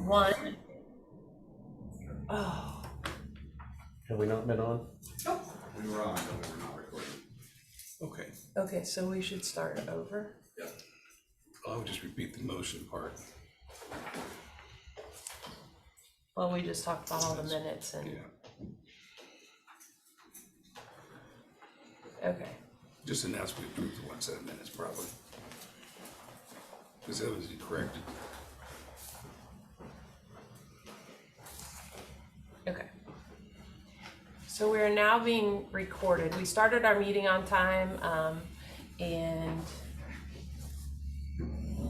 One. Oh. Have we not been on? Oh. We were on, but we were not recording. Okay. Okay, so we should start over. Yeah. I'll just repeat the motion part. Well, we just talked about all the minutes and. Yeah. Okay. Just announce we approved the 1 set of minutes probably. Because that was corrected. Okay. So we are now being recorded. We started our meeting on time, and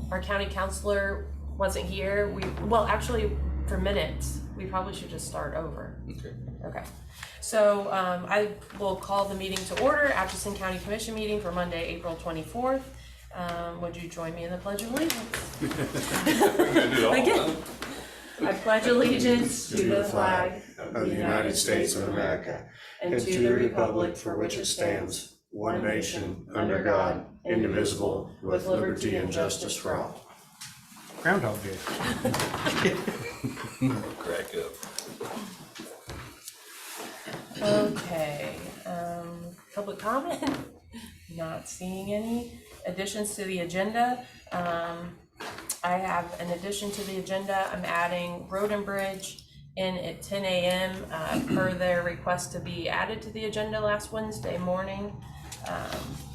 our county counselor wasn't here. Well, actually, for minutes, we probably should just start over. Okay. Okay. So I will call the meeting to order, Atchison County Commission meeting for Monday, April 24th. Would you join me in the Pledge of Allegiance? Again. I pledge allegiance to the flag of the United States of America and to the republic for which it stands, one nation, under God, indivisible, with liberty and justice for all. Groundhog Day. Crack up. Okay, public comment? Not seeing any additions to the agenda. I have an addition to the agenda. I'm adding Road and Bridge in at 10 a.m. Per their request to be added to the agenda last Wednesday morning.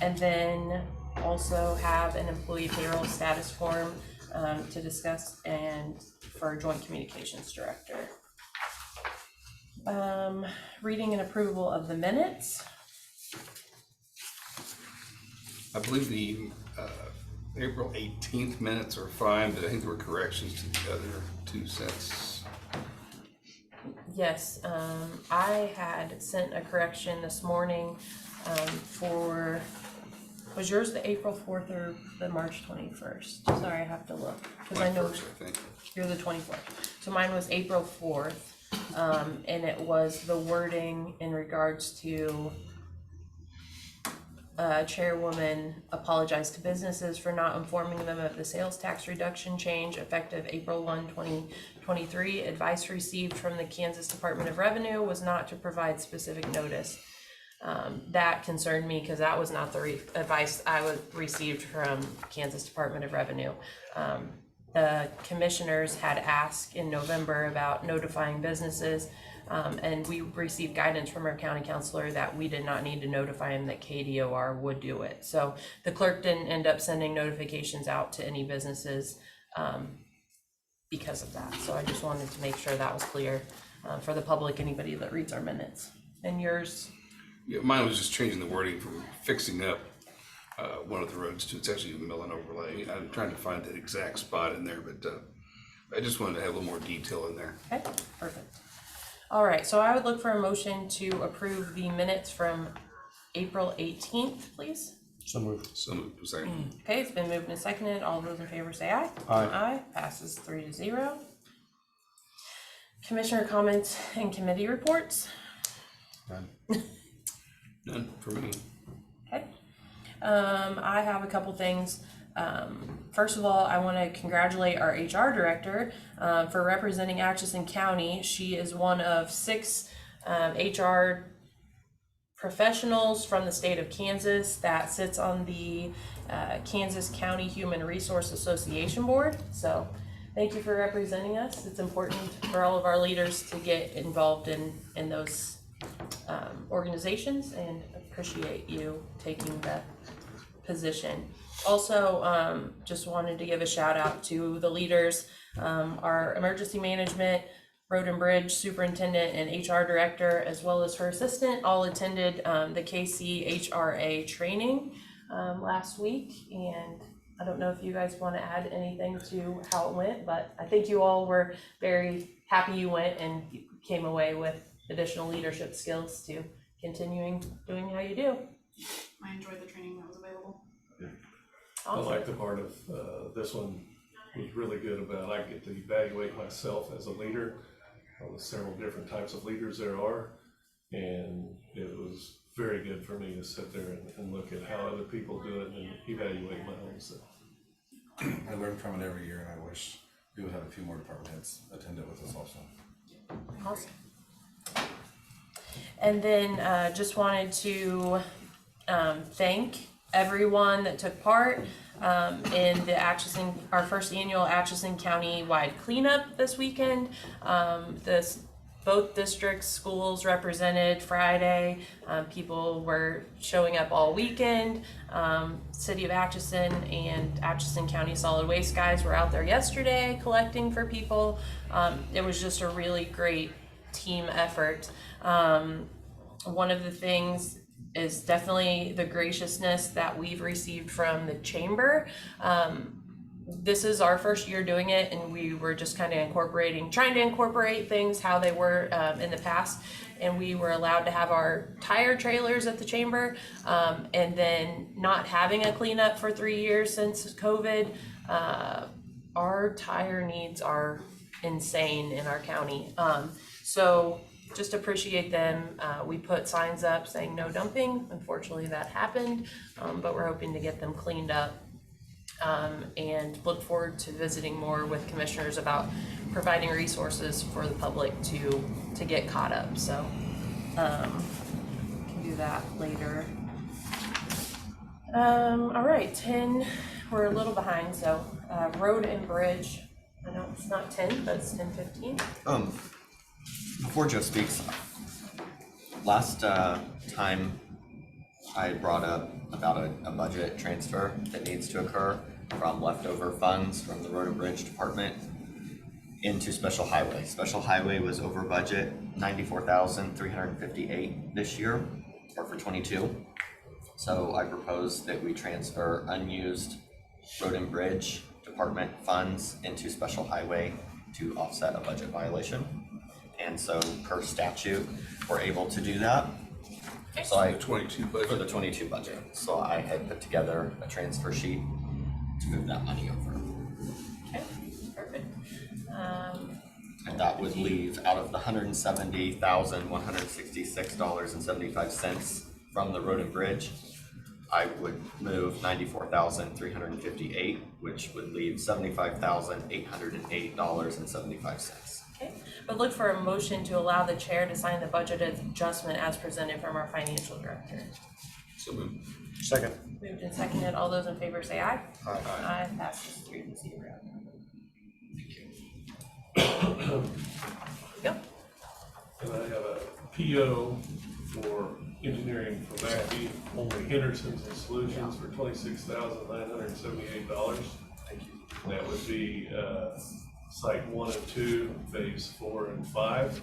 And then also have an employee payroll status form to discuss and for joint communications director. Reading and approval of the minutes. I believe the April 18th minutes are fine, but I think there were corrections to the other 2 sets. Yes, I had sent a correction this morning for, was yours the April 4th or the March 21st? Sorry, I have to look. Because I know First, I think. you're the 24th. So mine was April 4th, and it was the wording in regards to chairwoman apologized to businesses for not informing them of the sales tax reduction change effective April 1, 2023. Advice received from the Kansas Department of Revenue was not to provide specific notice. That concerned me because that was not the advice I received from Kansas Department of Revenue. The commissioners had asked in November about notifying businesses. And we received guidance from our county counselor that we did not need to notify him that KDOR would do it. So the clerk didn't end up sending notifications out to any businesses because of that. So I just wanted to make sure that was clear for the public, anybody that reads our minutes. And yours? Yeah, mine was just changing the wording from fixing up one of the roads to it's actually a mill and overlay. I'm trying to find the exact spot in there, but I just wanted to have a little more detail in there. Okay, perfect. All right, so I would look for a motion to approve the minutes from April 18th, please. So moved. So, second. Okay, it's been moved and seconded. All those in favor say aye. Aye. Aye, passes 3-0. Commissioner comments and committee reports. None. None for me. Okay. I have a couple things. First of all, I want to congratulate our HR director for representing Atchison County. She is one of 6 HR professionals from the state of Kansas that sits on the Kansas County Human Resource Association Board. So thank you for representing us. It's important for all of our leaders to get involved in those organizations, and appreciate you taking the position. Also, just wanted to give a shout out to the leaders, our emergency management, road and bridge superintendent, and HR director, as well as her assistant, all attended the K.S.A. training last week. And I don't know if you guys want to add anything to how it went, but I think you all were very happy you went and came away with additional leadership skills to continuing doing how you do. I enjoyed the training that was available. Awesome. I like the part of this one was really good about I get to evaluate myself as a leader on the several different types of leaders there are, and it was very good for me to sit there and look at how other people do it and evaluate my own self. I learn from it every year, and I wish We would have a few more department heads attend it with us also. Awesome. And then just wanted to thank everyone that took part in the our first annual Atchison County wide cleanup this weekend. Both districts, schools represented Friday. People were showing up all weekend. City of Atchison and Atchison County Solid Waste guys were out there yesterday collecting for people. It was just a really great team effort. One of the things is definitely the graciousness that we've received from the chamber. This is our first year doing it, and we were just kind of trying to incorporate things how they were in the past. And we were allowed to have our tire trailers at the chamber, and then not having a cleanup for 3 years since COVID. Our tire needs are insane in our county. So just appreciate them. We put signs up saying no dumping. Unfortunately, that happened, but we're hoping to get them cleaned up. And look forward to visiting more with commissioners about providing resources for the public to get caught up. So can do that later. All right, 10. We're a little behind, so road and bridge. I know it's not 10, but it's 10:15. Before Joe speaks, last time I brought up about a budget transfer that needs to occur from leftover funds from the Road and Bridge Department into Special Highway. Special Highway was over budget, $94,358 this year, or for 22. So I propose that we transfer unused Road and Bridge Department funds into Special Highway to offset a budget violation. And so per statute, we're able to do that. So The 22 budget. for the 22 budget. So I had put together a transfer sheet to move that money over. Okay, perfect. And that would leave out of the $170,166.75 from the road and bridge, I would move $94,358, which would leave $75,808.75. Okay, but look for a motion to allow the chair to sign the budget adjustment as presented from our financial director. So moved. Second. Moved and seconded. All those in favor say aye. Aye. Aye, passes 3-0. Go. And I have a PO for engineering for McAfee, only Henderson's and Solutions for $26,978. Thank you. That would be site 1 and 2, phase 4 and 5.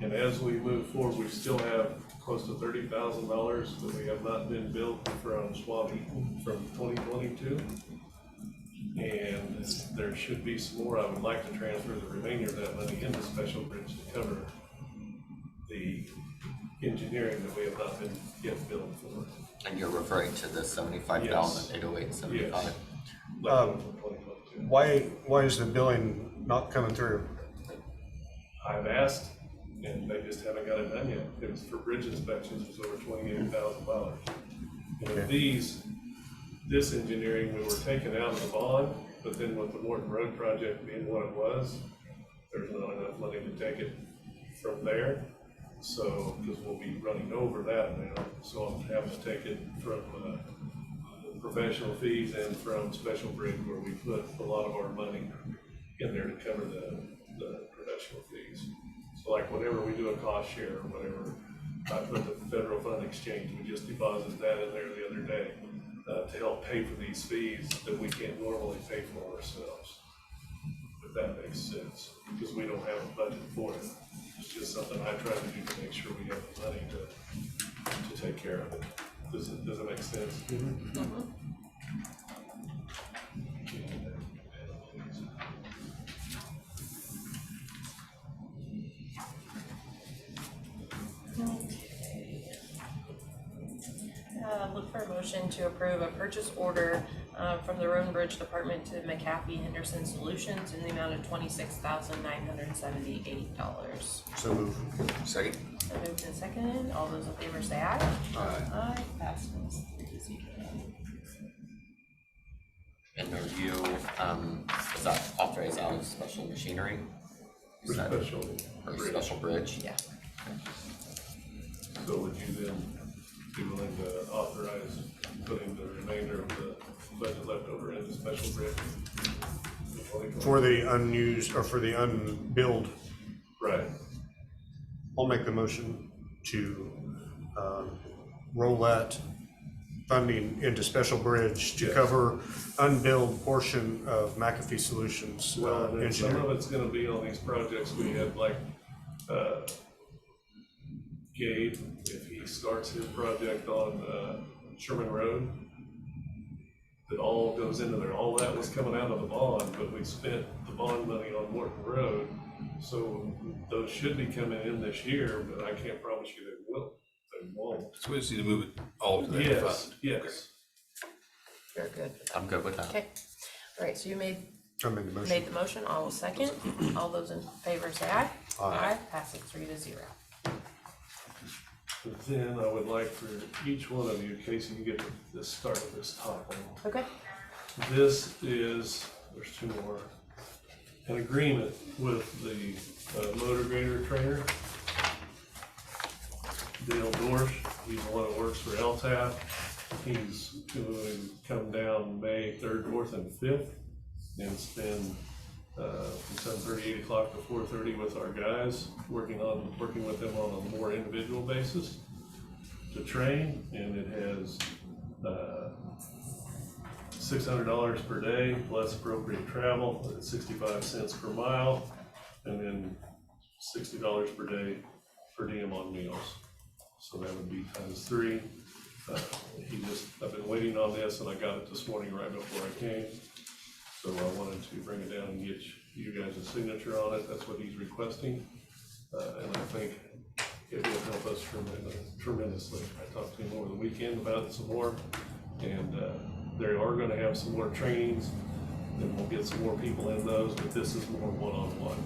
And as we move forward, we still have close to $30,000 that we have not been billed from Swab Eaton from 2022. And there should be some more. I would like to transfer the remainder of that money into Special Bridge to cover the engineering that we have not been yet billed for. And you're referring to the $75,808.75? Yes. Why is the billing not coming through? I've asked, and they just haven't got it done yet. It was for bridge inspections, it was over $28,000. And with this engineering, we were taken out of the bond, but then with the Morton Road project being what it was, there's not enough money to take it from there. So, because we'll be running over that amount, so I'm having to take it from professional fees and from Special Bridge, where we put a lot of our money in there to cover the professional fees. So like whenever we do a cost share or whatever, I put the federal fund exchange, we just deposited that in there the other day to help pay for these fees that we can't normally pay for ourselves. If that makes sense, because we don't have a budget for it. It's just something I try to do to make sure we have the money to take care of it. Does it make sense? Mm-hmm. Look for a motion to approve a purchase order from the Road and Bridge Department to McAfee Henderson Solutions in the amount of $26,978. So move. Second. So moved and seconded. All those in favor say aye. Aye. Aye, passes 3-0. in the review, is that authorized out of special machinery? For Is that- special Or bridge. special bridge? Yeah. So would you then be willing to authorize putting the remainder of the budget left over into special bridge? For the unused, or for the unbilled, Right, I'll make the motion to, roll that funding into special bridge to Yes. cover unbilled portion of McAfee Solutions, well, and then some of engineering. it's gonna be on these projects, we had like, Gabe, if he starts his project on, Sherman Road, it all goes into there, all that was coming out of the bond, but we spent the bond money on Morton Road. So those should be coming in this year, but I can't promise you they will, they won't. So we just need to move it all to that Yes, fund. yes. You're good. I'm good with that. Okay. All right, so you made I made the motion. Made the motion, all will second. All those in favor say aye. Aye. Passes 3-0. Then I would like for each one of you, Casey, you get the start of this top one. Okay. This is, there's two more, an agreement with the motor grader trainer, Dale Dorsch. He's the one that works for LTAP. He's going to come down May 3rd, 4th, and 5th and spend from 7:30, 8 o'clock to 4:30 with our guys, working with them on a more individual basis to train, and it has $600 per day plus appropriate travel at 65 cents per mile, and then $60 per day per diem on meals. So that would be times 3. I've been waiting on this, and I got it this morning right before I came. So I wanted to bring it down and get you guys a signature on it. That's what he's requesting. And I think it will help us tremendously. I talked to him over the weekend about it some more, and they are gonna have some more trainings, and we'll get some more people in those, but this is more one-on-one.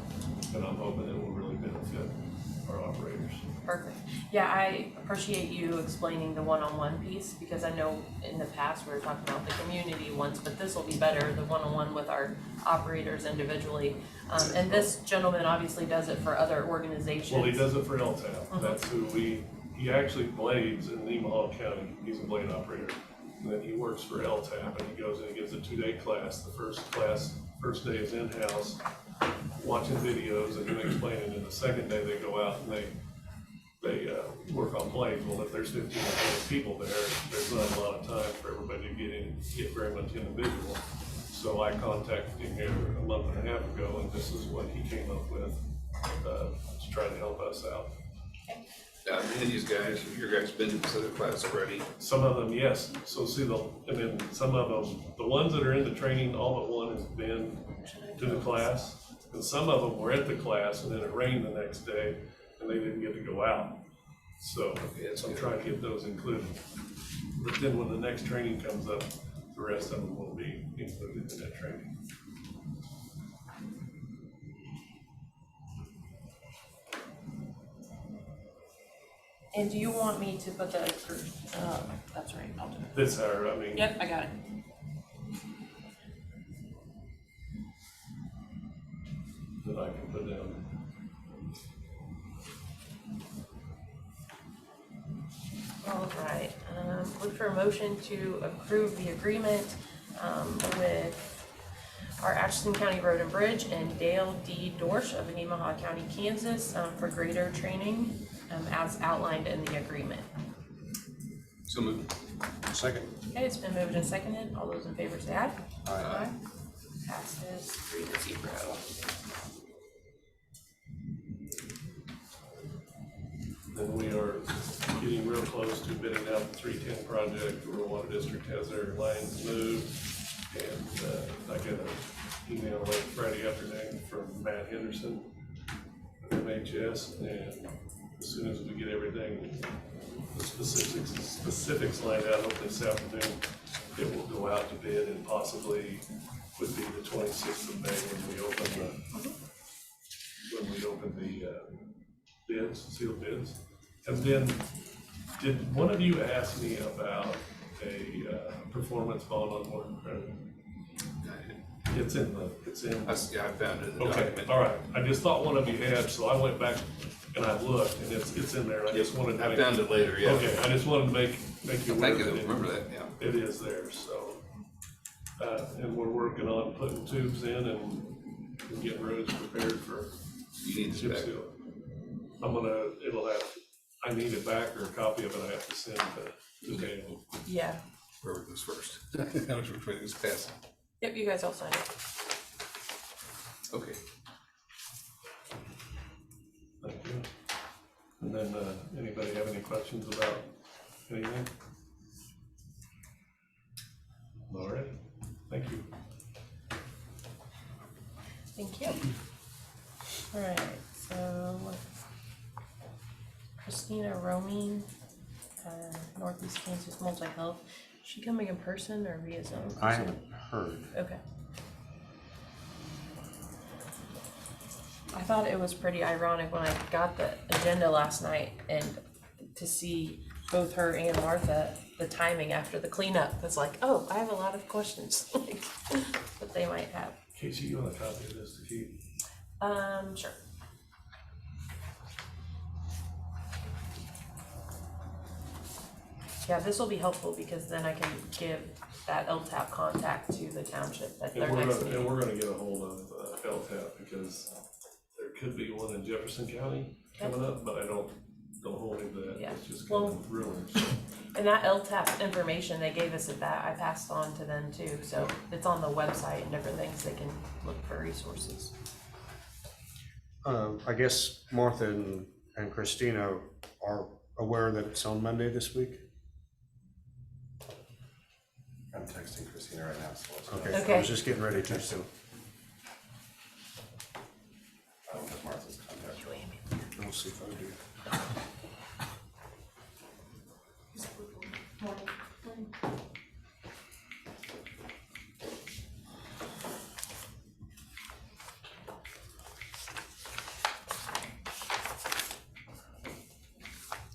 And I'm hoping it will really benefit our operators. Perfect. Yeah, I appreciate you explaining the one-on-one piece, because I know in the past we were talking about the community ones, but this will be better, the one-on-one with our operators individually. And this gentleman obviously does it for other organizations. Well, he does it for LTAP. That's who he actually blades in Nemaha County. He's a blade operator. And then he works for LTAP, and he goes and he gives a 2-day class. The first day is in-house, watching videos and then explaining. And the second day they go out and they work on blades. Well, if there's 15 or 20 people there, there's not a lot of time for everybody to get very much individual. So I contacted him here a month and a half ago, and this is what he came up with to try to help us out. Any of these guys, your guys been to this other class already? Some of them, yes. So see and then some of them, the ones that are in the training, all but one has been to the class. And some of them were at the class, and then it rained the next day, and they didn't get to go out. So I'm trying to get those included. But then when the next training comes up, the rest of them will be included in that training. And do you want me to put that, that's right, I'll do it. That's our, I mean, Yep, I got it. that I can put down. All right, look for a motion to approve the agreement, with our Atchison County Road and Bridge and Dale D. Dorsch of Nemaha County, Kansas, for grader training, as outlined in the agreement. So moved. Second. Okay, it's been moved and seconded. All those in favor say aye. Aye. Passes 3-0. Then we are getting real close to bidding out the 310 project. Rural Water District has their lines moved. And I got an email late Friday afternoon from Matt Henderson of MHS. And as soon as we get everything, the specifics lined out, hopefully this afternoon, it will go out to bid, and possibly would be the 26th of May when we open the bids, sealed bids. And then, did one of you ask me about a performance bond on Morton Road? It's in. Yeah, I found it in the Okay, document. all right. I just thought one of you had, so I went back and I looked, and it's in there. I just wanted to I make. found it later, yeah. Okay, I just wanted to make you aware Thank you, that remember that, yeah. it is there, so. And we're working on putting tubes in and getting roads prepared for You need this chip back. seal. I need it back, or a copy of it I have to send to Daniel. Yeah. Whoever goes first. I was ready to pass. Yep, you guys all signed it. Okay. Thank you. And then, anybody have any questions about anything? All right, thank you. Thank you. All right, so Christina Romine, Northeast Kansas Multi-Health. Is she coming in person or via Zoom? I haven't heard. Okay. I thought it was pretty ironic when I got the agenda last night and to see both her and Martha, the timing after the cleanup. It's like, oh, I have a lot of questions like, that they might have. Casey, you want a copy of this to keep? Sure. Yeah, this will be helpful because then I can give that LTAP contact to the township at their next meeting. And we're gonna get a hold of LTAP because there could be one in Jefferson County coming up, but I don't hold me to that. Yeah. It's just Well- kind of rumors. And that LTAP information they gave us at that, I passed on to them too, so it's on the website and different things, they can look for resources. I guess Martha and Christina are aware that it's on Monday this week? I'm texting Christina right now, so let's Okay, know. I Okay. was just getting ready to, so I don't have Martha's contact. I'll see if I do.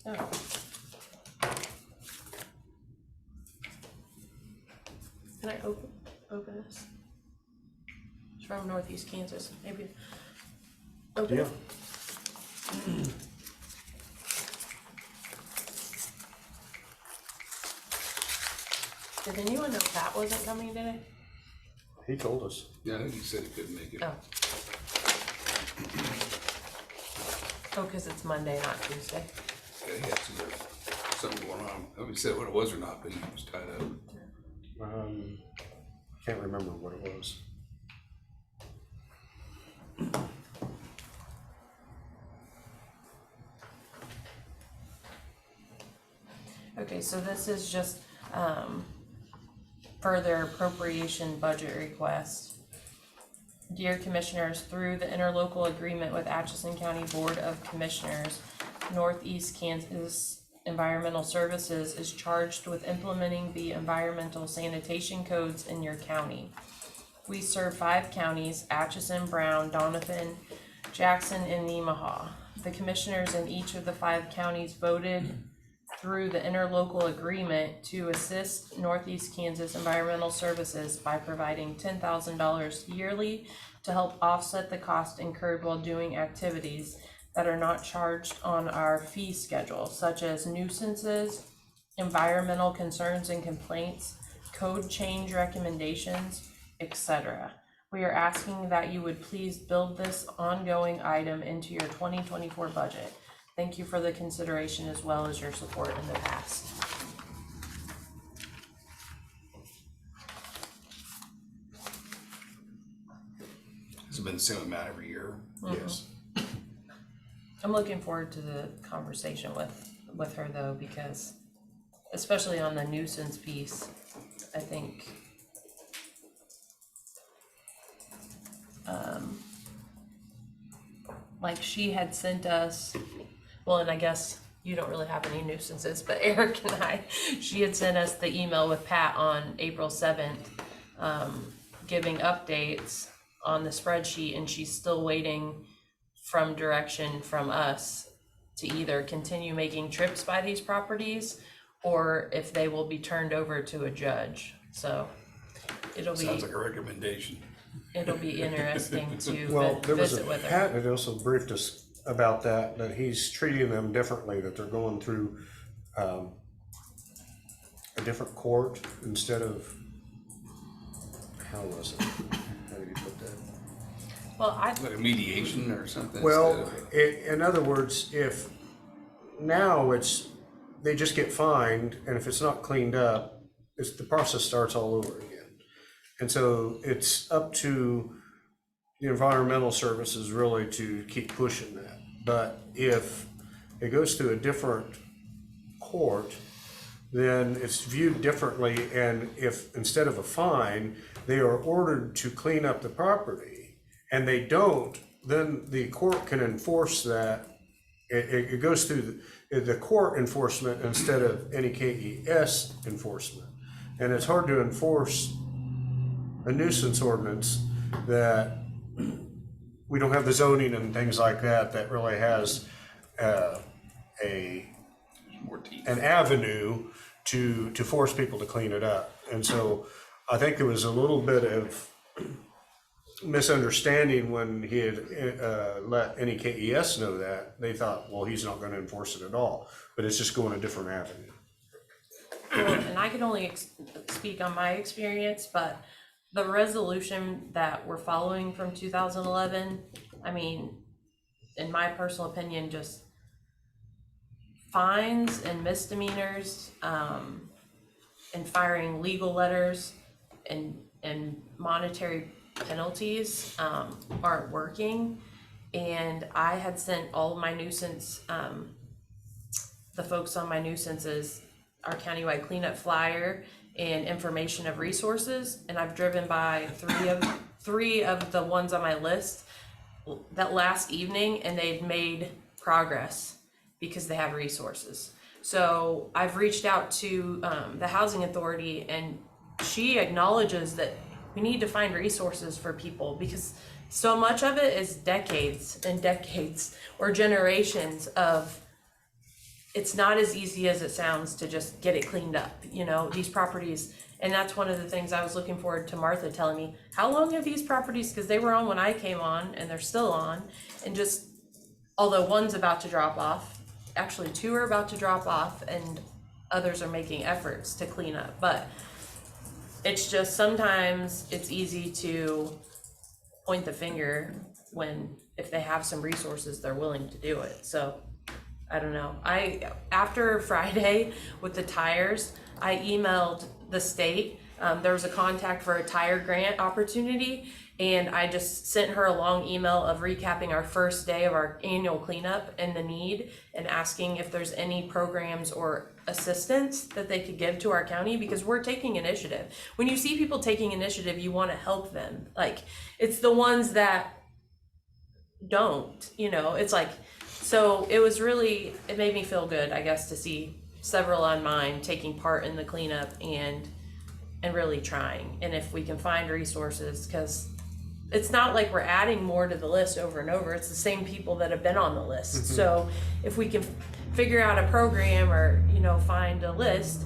Oh. Can I open this? It's from Northeast Kansas, maybe. Open Yeah. it. Did anyone know Pat wasn't coming today? He told us. Yeah, I think you said he couldn't make it. Oh. Oh, cause it's Monday, not Tuesday. Yeah, he had something going on. I don't know if he said what it was or not, but he was tied up. Can't remember what it was. Okay, so this is just, further appropriation budget request. Dear Commissioners, through the interlocal agreement with Atchison County Board of Commissioners, Northeast Kansas Environmental Services is charged with implementing the environmental sanitation codes in your county. We serve 5 counties: Atchison, Brown, Donovan, Jackson, and Nemaha. The commissioners in each of the 5 counties voted through the interlocal agreement to assist Northeast Kansas Environmental Services by providing $10,000 yearly to help offset the cost incurred while doing activities that are not charged on our fee schedule, such as nuisances, environmental concerns and complaints, code change recommendations, etc. We are asking that you would please build this ongoing item into your 2024 budget. Thank you for the consideration as well as your support in the past. Has it been the same amount every year? Yes. I'm looking forward to the conversation with her though, because especially on the nuisance piece, I think like she had sent us, well, and I guess you don't really have any nuisances, but Eric and she had sent us the email with Pat on April 7th, giving updates on the spreadsheet, and she's still waiting from direction from us to either continue making trips by these properties or if they will be turned over to a judge. So it'll be, Sounds like a recommendation. it'll be interesting to Well, there was visit with her. Pat had also briefed us about that he's treating them differently, that they're going through a different court instead of, how was it? How did he put that? Well, Like a mediation or something? Well, instead of- in other words, if now they just get fined, and if it's not cleaned up, the process starts all over again. And so it's up to the environmental services really to keep pushing that. But if it goes through a different court, then it's viewed differently, and if instead of a fine, they are ordered to clean up the property, and they don't, then the court can enforce that. It goes through the court enforcement instead of any K.S. enforcement. And it's hard to enforce a nuisance ordinance that we don't have the zoning and things like that really has More teeth. an avenue to force people to clean it up. And so I think there was a little bit of misunderstanding when he had let any K.S. know that. They thought, well, he's not going to enforce it at all, but it's just going a different avenue. Well, and I can only speak on my experience, but the resolution that we're following from 2011, I mean, in my personal opinion, just fines and misdemeanors, and firing legal letters and monetary penalties aren't working. And I had sent all of my nuisance, the folks on my nuisances, our countywide cleanup flyer and information of resources, and I've driven by three of the ones on my list that last evening, and they've made progress because they have resources. So I've reached out to the housing authority, and she acknowledges that we need to find resources for people, because so much of it is decades and decades or generations of, it's not as easy as it sounds to just get it cleaned up, you know, these properties. And that's one of the things I was looking forward to Martha telling me, how long have these properties, because they were on when I came on and they're still on, and just, although one's about to drop off, actually two are about to drop off, and others are making efforts to clean up. But it's just, sometimes it's easy to point the finger when, if they have some resources, they're willing to do it. So I don't know. After Friday with the tires, I emailed the state. There was a contact for a tire grant opportunity, and I just sent her a long email of recapping our first day of our annual cleanup and the need, and asking if there's any programs or assistance that they could give to our county, because we're taking initiative. When you see people taking initiative, you want to help them. Like, it's the ones that don't, you know, it's like, so it was really, it made me feel good, I guess, to see several on mine taking part in the cleanup and really trying. And if we can find resources, because it's not like we're adding more to the list over and over, it's the same people that have been on the list. Mm-hmm. So if we can figure out a program, or, you know, find a list.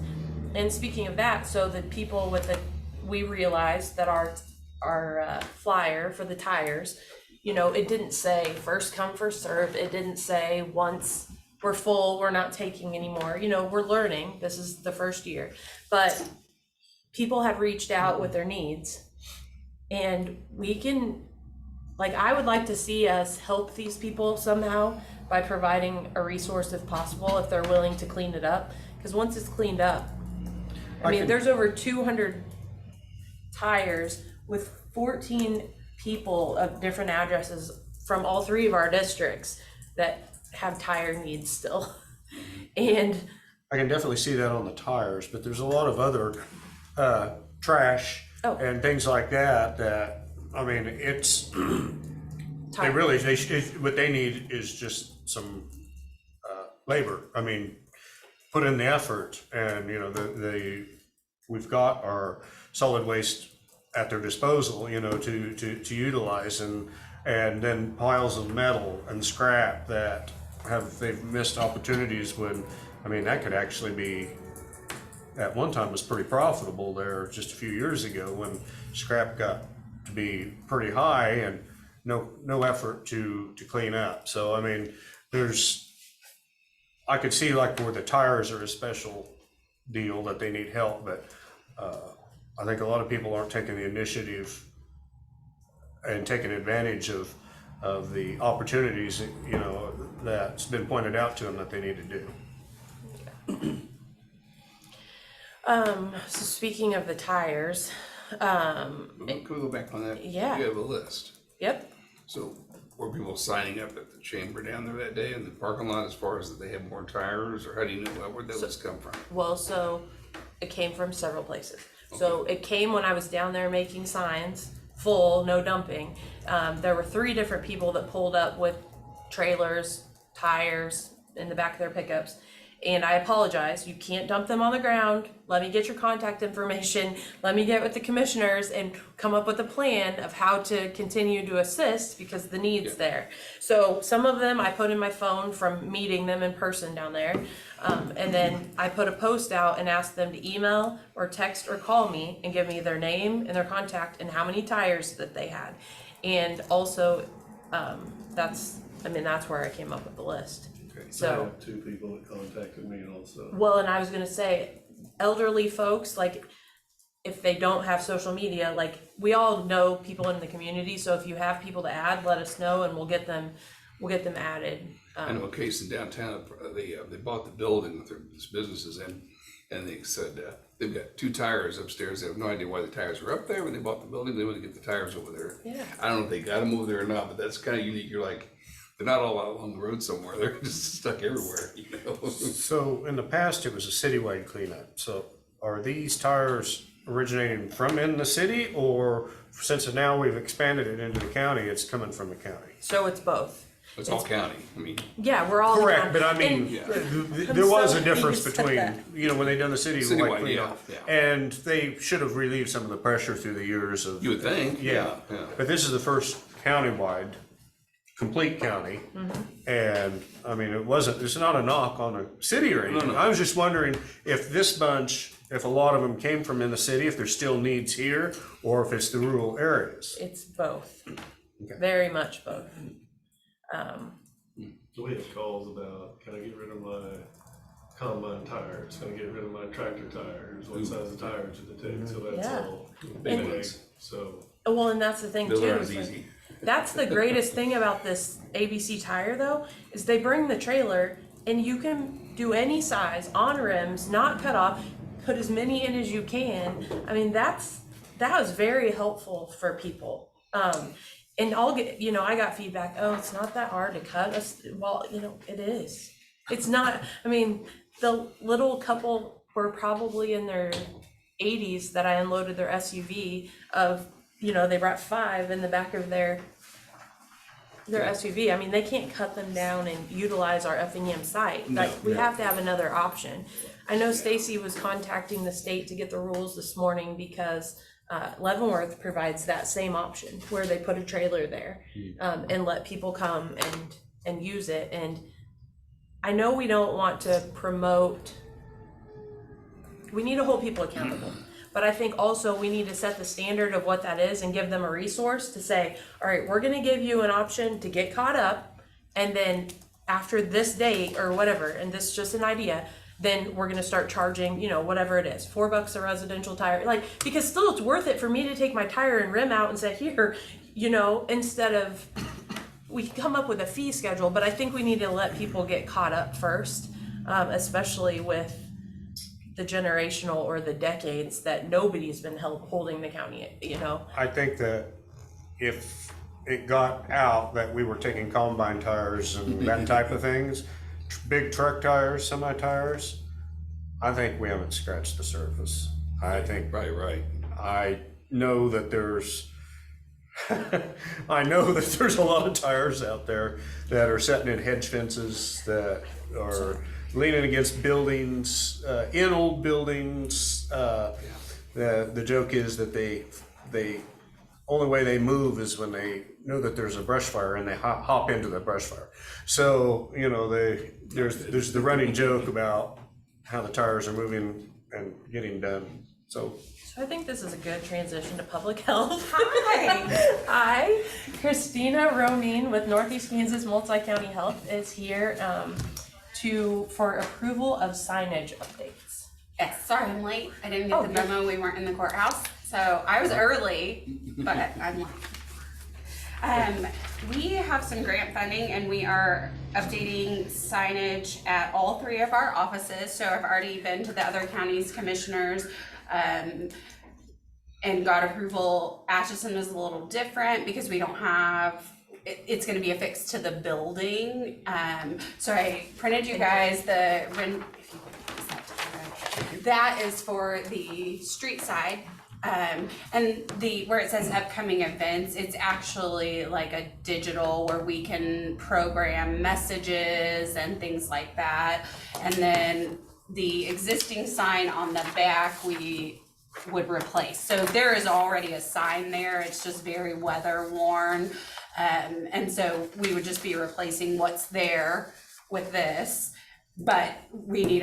And speaking of that, so the people with it, we realized that our flyer for the tires, you know, it didn't say first come, first serve. It didn't say once we're full, we're not taking anymore. You know, we're learning. This is the first year. But people have reached out with their needs. And we can, like, I would like to see us help these people somehow by providing a resource if possible, if they're willing to clean it up. Because once it's cleaned up, I mean, there's over 200 tires with 14 people of different addresses from all three of our districts that have tire needs still. And I can definitely see that on the tires, but there's a lot of other trash and things like that, I mean, it's, they really, what they need is just some labor. I mean, put in the effort, and, you know, we've got our solid waste at their disposal, you know, to utilize, and then piles of metal and scrap that they've missed opportunities when, I mean, that could actually be, at one time was pretty profitable there just a few years ago when scrap got to be pretty high and no effort to clean up. So, I mean, I could see like where the tires are a special deal that they need help, but I think a lot of people aren't taking the initiative and taking advantage of the opportunities, you know, that's been pointed out to them that they need to do. So speaking of the tires, Can we go back on that? Yeah. You have a list. yep, So were people signing up at the chamber down there that day in the parking lot as far as that they have more tires, or how do you know, where'd that list come from? well, so it came from several places. So it came when I was down there making signs, full, no dumping. There were 3 different people that pulled up with trailers, tires in the back of their pickups. And I apologize, you can't dump them on the ground. Let me get your contact information. Let me get with the commissioners and come up with a plan of how to continue to assist because the need's there. So some of them I put in my phone from meeting them in person down there. And then I put a post out and asked them to email or text or call me and give me their name and their contact and how many tires that they had. And also, that's where I came up with the list. I So, have 2 people that contacted me also. well, and I was gonna say, elderly folks, like, if they don't have social media, like, we all know people in the community, so if you have people to add, let us know and we'll get them added. I know a case in downtown, they bought the building with their businesses in, and they said, they've got 2 tires upstairs. They have no idea why the tires were up there when they bought the building. They want to get the tires over there. Yeah. I don't know if they got them over there or not, but that's kind of unique. You're like, they're not all out along the road somewhere. They're just stuck everywhere, you know? So in the past, it was a citywide cleanup. So are these tires originating from in the city, or since now we've expanded it into the county, it's coming from the county? So it's both. It's all county. I mean, Yeah, we're all. Correct, but I mean, And- yeah. there was so a happy you difference said between, that. you know, when they done the citywide Citywide, cleanup. yeah. And they should have relieved some of the pressure through the years of. you would think. Yeah, but this is the first countywide, complete county. And, I mean, it's not a knock on the city or anything. no. I was just wondering if this bunch, if a lot of them came from in the city, if there's still needs here, or if it's the rural areas. It's both. Okay. Very much both. So we have calls about, can I get rid of my combine tires? Can I get rid of my tractor tires? What size of tires do they take? So that's Yeah. all. Big big. ones. So Well, and that's the thing too. Those aren't is as like- easy. That's the greatest thing about this ABC tire though, is they bring the trailer and you can do any size on rims, not cut off, put as many in as you can. I mean, that was very helpful for people. And I'll get, I got feedback, oh, it's not that hard to cut us. Well, it is. It's not, I mean, the little couple were probably in their 80s that I unloaded their SUV of, they brought 5 in the back of their SUV. I mean, they can't cut them down and utilize our FEM site. Like, we have to have another option. I know Stacy was contacting the state to get the rules this morning because Leavenworth provides that same option where they put a trailer there and let people come and use it. And I know we don't want to promote, we need to hold people accountable. But I think also we need to set the standard of what that is and give them a resource to say, all right, we're gonna give you an option to get caught up. And then after this date or whatever, and this is just an idea, then we're gonna start charging, whatever it is, $4 a residential tire. Like, because still it's worth it for me to take my tire and rim out and say, here, instead of, we come up with a fee schedule, but I think we need to let people get caught up first, especially with the generational or the decades that nobody's been holding the county, I think that if it got out that we were taking combine tires and that type of things, big truck tires, semi tires, I think we haven't scratched the surface. I think Right. I know that there's a lot of tires out there that are sitting in hedge fences that are leaning against buildings, in old buildings. The joke is that they only way they move is when they know that there's a brush fire and they hop into the brush fire. So there's the running joke about how the tires are moving and getting done So, So I think this is a good transition to public health. Hi. Hi, Christina Romine with Northeast Kansas Multi-County Health is here for approval of signage updates. Yes, sorry I'm late. I didn't get Oh, the good. memo. We weren't in the courthouse. So I was early, but I'm late. We have some grant funding and we are updating signage at all 3 of our offices. So I've already been to the other counties commissioners and got approval. Atchison is a little different because we don't have, it's gonna be affixed to the building. So I printed you guys the, that is for the street side. And where it says upcoming events, it's actually like a digital where we can program messages and things like that. And then the existing sign on the back, we would replace. So there is already a sign there, it's just very weather worn. And so we would just be replacing what's there with this. But we need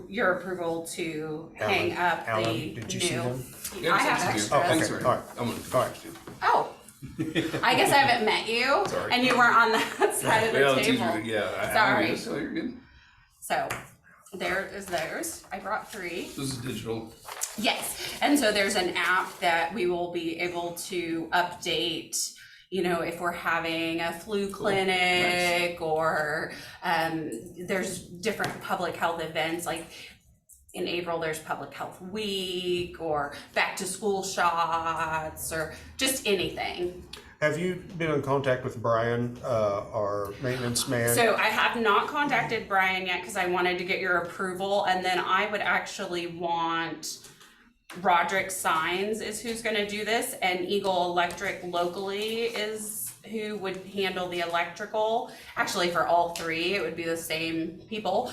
your approval to hang up the Alan, did you see new. them? Yeah, I have thanks, extras. Stu. Oh, Thanks, okay, Stu. all right. I'm gonna All right. Stu. Oh, I guess I haven't met you, Sorry. and you weren't on that side of the Well, it's table. easier to, yeah. Sorry. So you're good. So, there is theirs. I brought 3. This is digital. Yes, and so there's an app that we will be able to update, you know, if we're having a flu clinic or there's different public health events, like in April, there's Public Health Week or back to school shots or just anything. Have you been in contact with Brian, our maintenance man? So I have not contacted Brian yet because I wanted to get your approval, and then I would actually want Roderick Signs is who's gonna do this, and Eagle Electric locally is who would handle the electrical. Actually, for all 3, it would be the same people.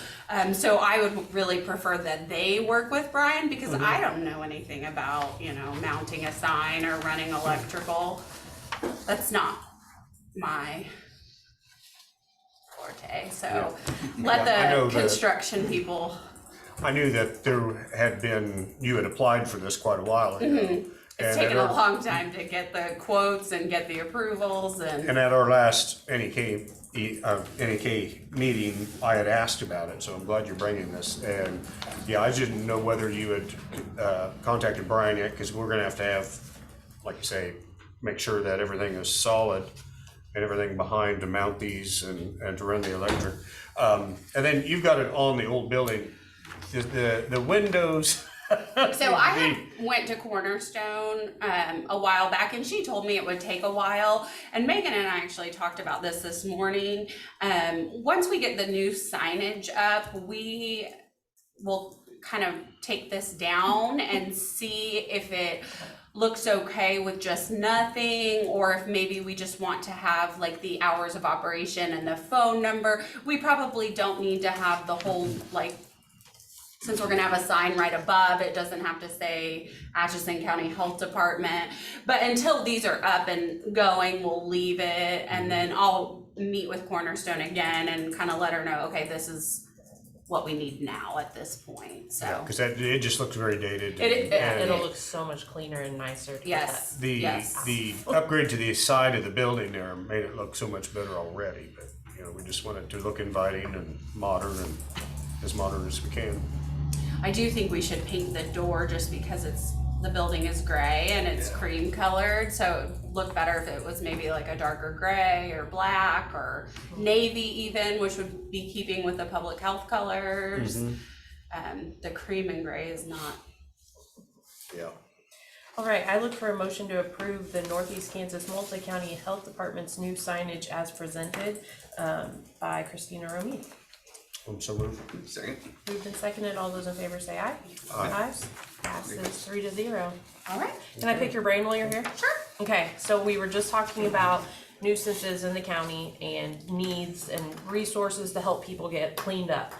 So I would really prefer that they work with Brian because I don't know anything about, you know, mounting a sign or running electrical. That's not my forte, so let Yeah, I know the that- construction people. I knew that you had applied for this quite a while ago. It's And taken at a our- long time to get the quotes and get the approvals and, And at our last NEK meeting, I had asked about it, so I'm glad you're bringing this. And yeah, I didn't know whether you had contacted Brian yet, because we're gonna have, like you say, make sure that everything is solid and everything behind to mount these and to run the electric. And then you've got it on the old building, the windows. so I had went to Cornerstone a while back and she told me it would take a while. And Megan and I actually talked about this morning. Once we get the new signage up, we will kind of take this down and see if it looks okay with just nothing, or if maybe we just want to have like the hours of operation and the phone number. We probably don't need to have the whole, like, since we're gonna have a sign right above, it doesn't have to say Atchison County Health Department. But until these are up and going, we'll leave it, and then I'll meet with Cornerstone again and kind of let her know, okay, this is what we need now at this point, so. Because it just looks very dated. It'll look so much cleaner and nicer to put Yes, that. yes. The upgrade to the side of the building there made it look so much better already, but, you know, we just want it to look inviting and modern as we can. I do think we should paint the door just because the building is gray and it's cream colored, so it would look better if it was maybe like a darker gray or black or navy even, which would be keeping with the public health colors. The cream and gray is not. Yeah. All right, I look for a motion to approve the Northeast Kansas Multi-County Health Department's new signage as presented by Christina Romine. So moved. Second. Moved and seconded, all those in favor say aye. Aye. Passes 3-0. All right. Can I pick your brain while you're here? Sure. Okay, so we were just talking about nuisances in the county and needs and resources to help people get cleaned up.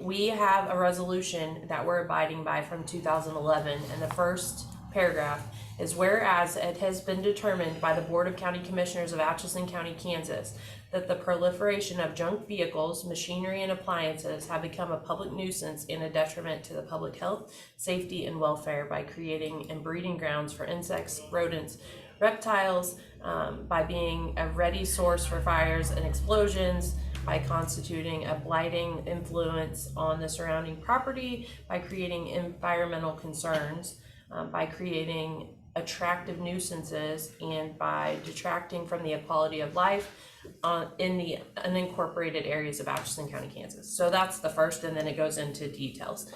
We have a resolution that we're abiding by from 2011, and the first paragraph is whereas it has been determined by the Board of County Commissioners of Atchison County, Kansas, that the proliferation of junk vehicles, machinery, and appliances have become a public nuisance and a detriment to the public health, safety, and welfare by creating and breeding grounds for insects, rodents, reptiles, by being a ready source for fires and explosions, by constituting a blighting influence on the surrounding property, by creating environmental concerns, by creating attractive nuisances, and by detracting from the quality of life in the unincorporated areas of Atchison County, Kansas. So that's the first, and then it goes into details.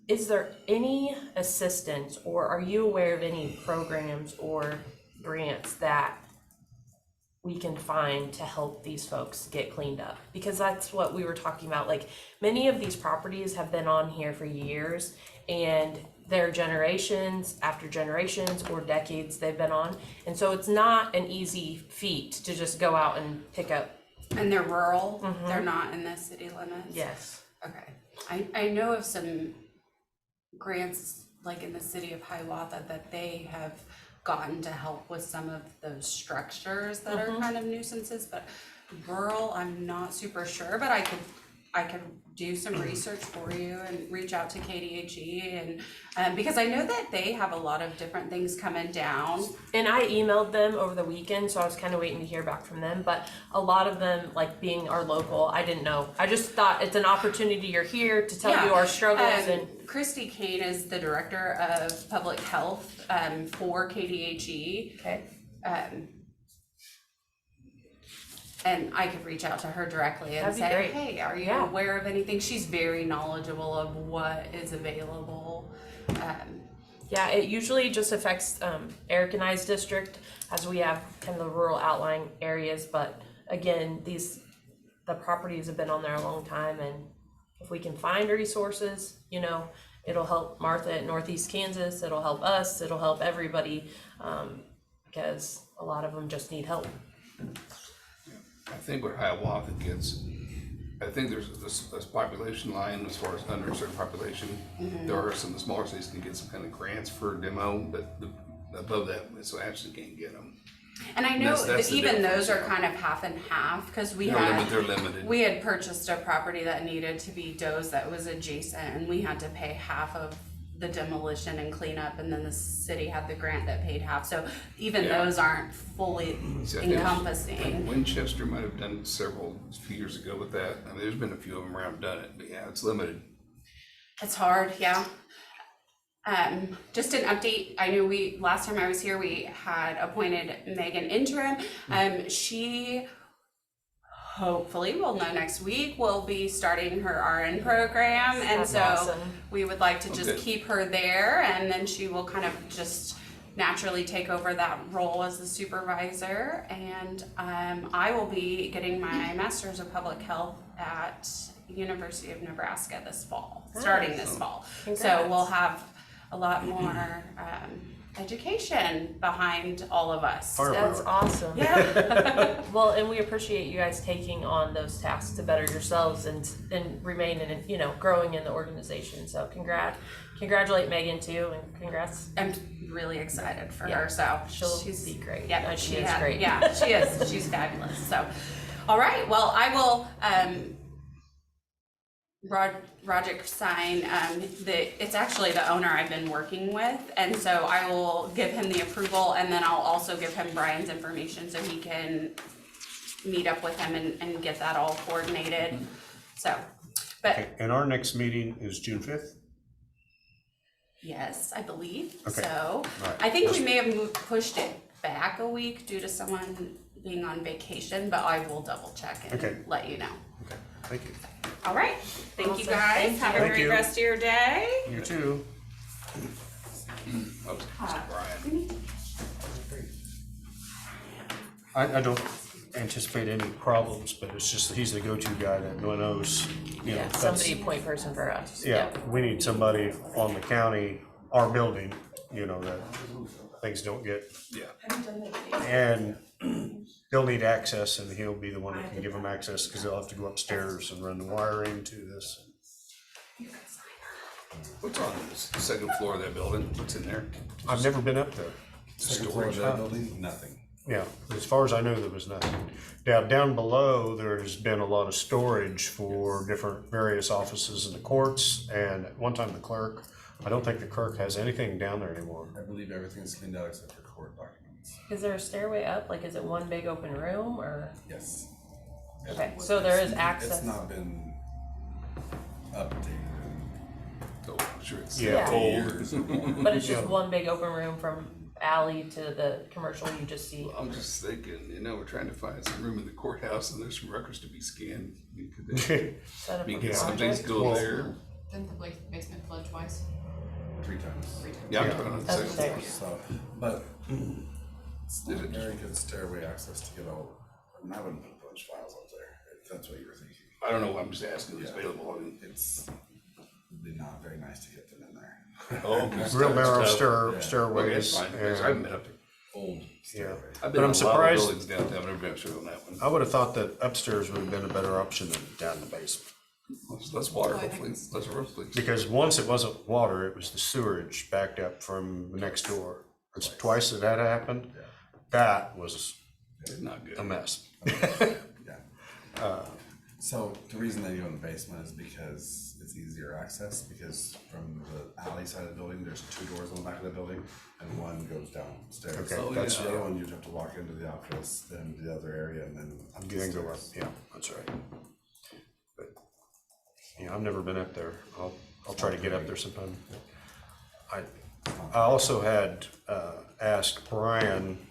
Is there any assistance, or are you aware of any programs or grants that we can find to help these folks get cleaned up? Because that's what we were talking about. Like, many of these properties have been on here for years, and they're generations after generations or decades they've been on. And so it's not an easy feat to just go out and pick up. And they're rural, they're not in the city limits? Yes. Okay. I know of some grants, like in the city of Hiawatha, that they have gotten to help with some of those structures that are kind of nuisances, but rural, I'm not super sure, but I could do some research for you and reach out to K.S.A. and because I know that they have a lot of different things coming down. And I emailed them over the weekend, so I was kind of waiting to hear back from them. But a lot of them, like being our local, I didn't know. I just thought it's an opportunity. You're here to tell you our struggles. And Christy Kane is the director of public health for K.S.A. okay. And I could reach out to her directly and That'd be say, great. hey, are you Yeah. aware of anything? She's very knowledgeable of what is available. Yeah, it usually just affects Eric and I's district, as we have kind of the rural outlying areas. But again, the properties have been on there a long time, and if we can find resources, it'll help Martha at Northeast Kansas. It'll help us. It'll help everybody, because a lot of them just need help. I think what Hiawatha gets, I think there's this population line as far as under a certain population. There are some of the smaller cities can get some kind of grants for demo, but above that, so actually can't get them. And I know That's that the even those difference. are kind of half and half, because They're limited. we had purchased a property that needed to be dozed that was adjacent, and we had to pay half of the demolition and cleanup, and then the city had the grant that paid half. So even those aren't fully See, I think encompassing. Winchester might have done a few years ago with that. I mean, there's been a few of them around done it, but yeah, it's limited. It's hard, yeah. Just an update, I know last time I was here, we had appointed Megan interim. She hopefully we'll know next week, will be starting her RN program. And That's so awesome. we would like to just Okay. keep her there, and then she will kind of just naturally take over that role as the supervisor. And I will be getting my master's of public health at University of Nebraska this fall, starting this fall. So Congrats. we'll have a lot more education behind all of us. That's awesome. Yeah. Well, and we appreciate you guys taking on those tasks to better yourselves and remain in, growing in the organization. So congratulate Megan too, and congrats. I'm really excited for Yeah. her, so She'll be great. Yeah, She is great. Yeah, she is. She's fabulous. So, all right. Well, I will. Roger sign. It's actually the owner I've been working with, and so I will give him the approval, and then I'll also give him Brian's information so he can meet up with him and get that all coordinated. So, but Okay, and our next meeting is June 5th? yes, I believe Okay. so. Right. I think we may have pushed it back a week due to someone being on vacation, but I will double check and Okay. let you know. Okay, thank you. All right. Thank you Awesome. guys. Thank Have you. a Thank great you. rest of your day. You too. Oh, Brian. I don't anticipate any problems, but it's just that he's the go-to guy that knows, Yeah, that's- somebody point person for us. Yeah, we need somebody on the county, our building, that things don't get, Yeah. and they'll need access, and he'll be the one that can give them access, because they'll have to go upstairs and run the wiring to this. What's on the second floor of that building? What's in there? I've never been up there. Second floor of that building, nothing. Yeah, as far as I know, there was nothing. Down below, there's been a lot of storage for different various offices in the courts, and at one time the clerk, I don't think the clerk has anything down there anymore. I believe everything's cleaned out except for court documents. Is there a stairway up? Like, is it one big open room or? Yes. Okay, so there is It's access. not been updated. So I'm sure it's Yeah. old. But it's just Yeah. one big open room from alley to the commercial you just see. I'm just thinking, we're trying to find some room in the courthouse and there's some records to be scanned. Could Set up they, a get some project. things go Well, there? Didn't the basement flood twice? 3 times. 3 times. Yeah, I'm Yeah. talking on the That's second fair. floor. So, but it's Is not it very good stairway access to get all, and I wouldn't put a bunch of files up there, if that's what you were thinking. I don't know, I'm just asking who's available. It's really not very nice to get them in there. Oh, Real narrow Yeah. Okay, that's stairways. fine, because I haven't been up there. Old stairway. I've But been I'm in a lot of surprised- buildings downtown, I've never been upstairs on that one. I would have thought that upstairs would have been a better option than down in the basement. Less water, Oh, I think hopefully, it's- less roof leaks. Because once it wasn't water, it was the sewerage backed up from the next door. It's twice that happened. That was Not good. a mess. Yeah. So the reason they go in the basement is because it's easier access, because from the alley side of the building, there's 2 doors on the back of the building, and one goes downstairs. Okay, So that's- the other one, you'd have to walk into the office, then the other area, and then up the Then go up, stairs. yeah, that's right. But, yeah, I've never been up there. I'll try to get up there sometime. I also had asked Brian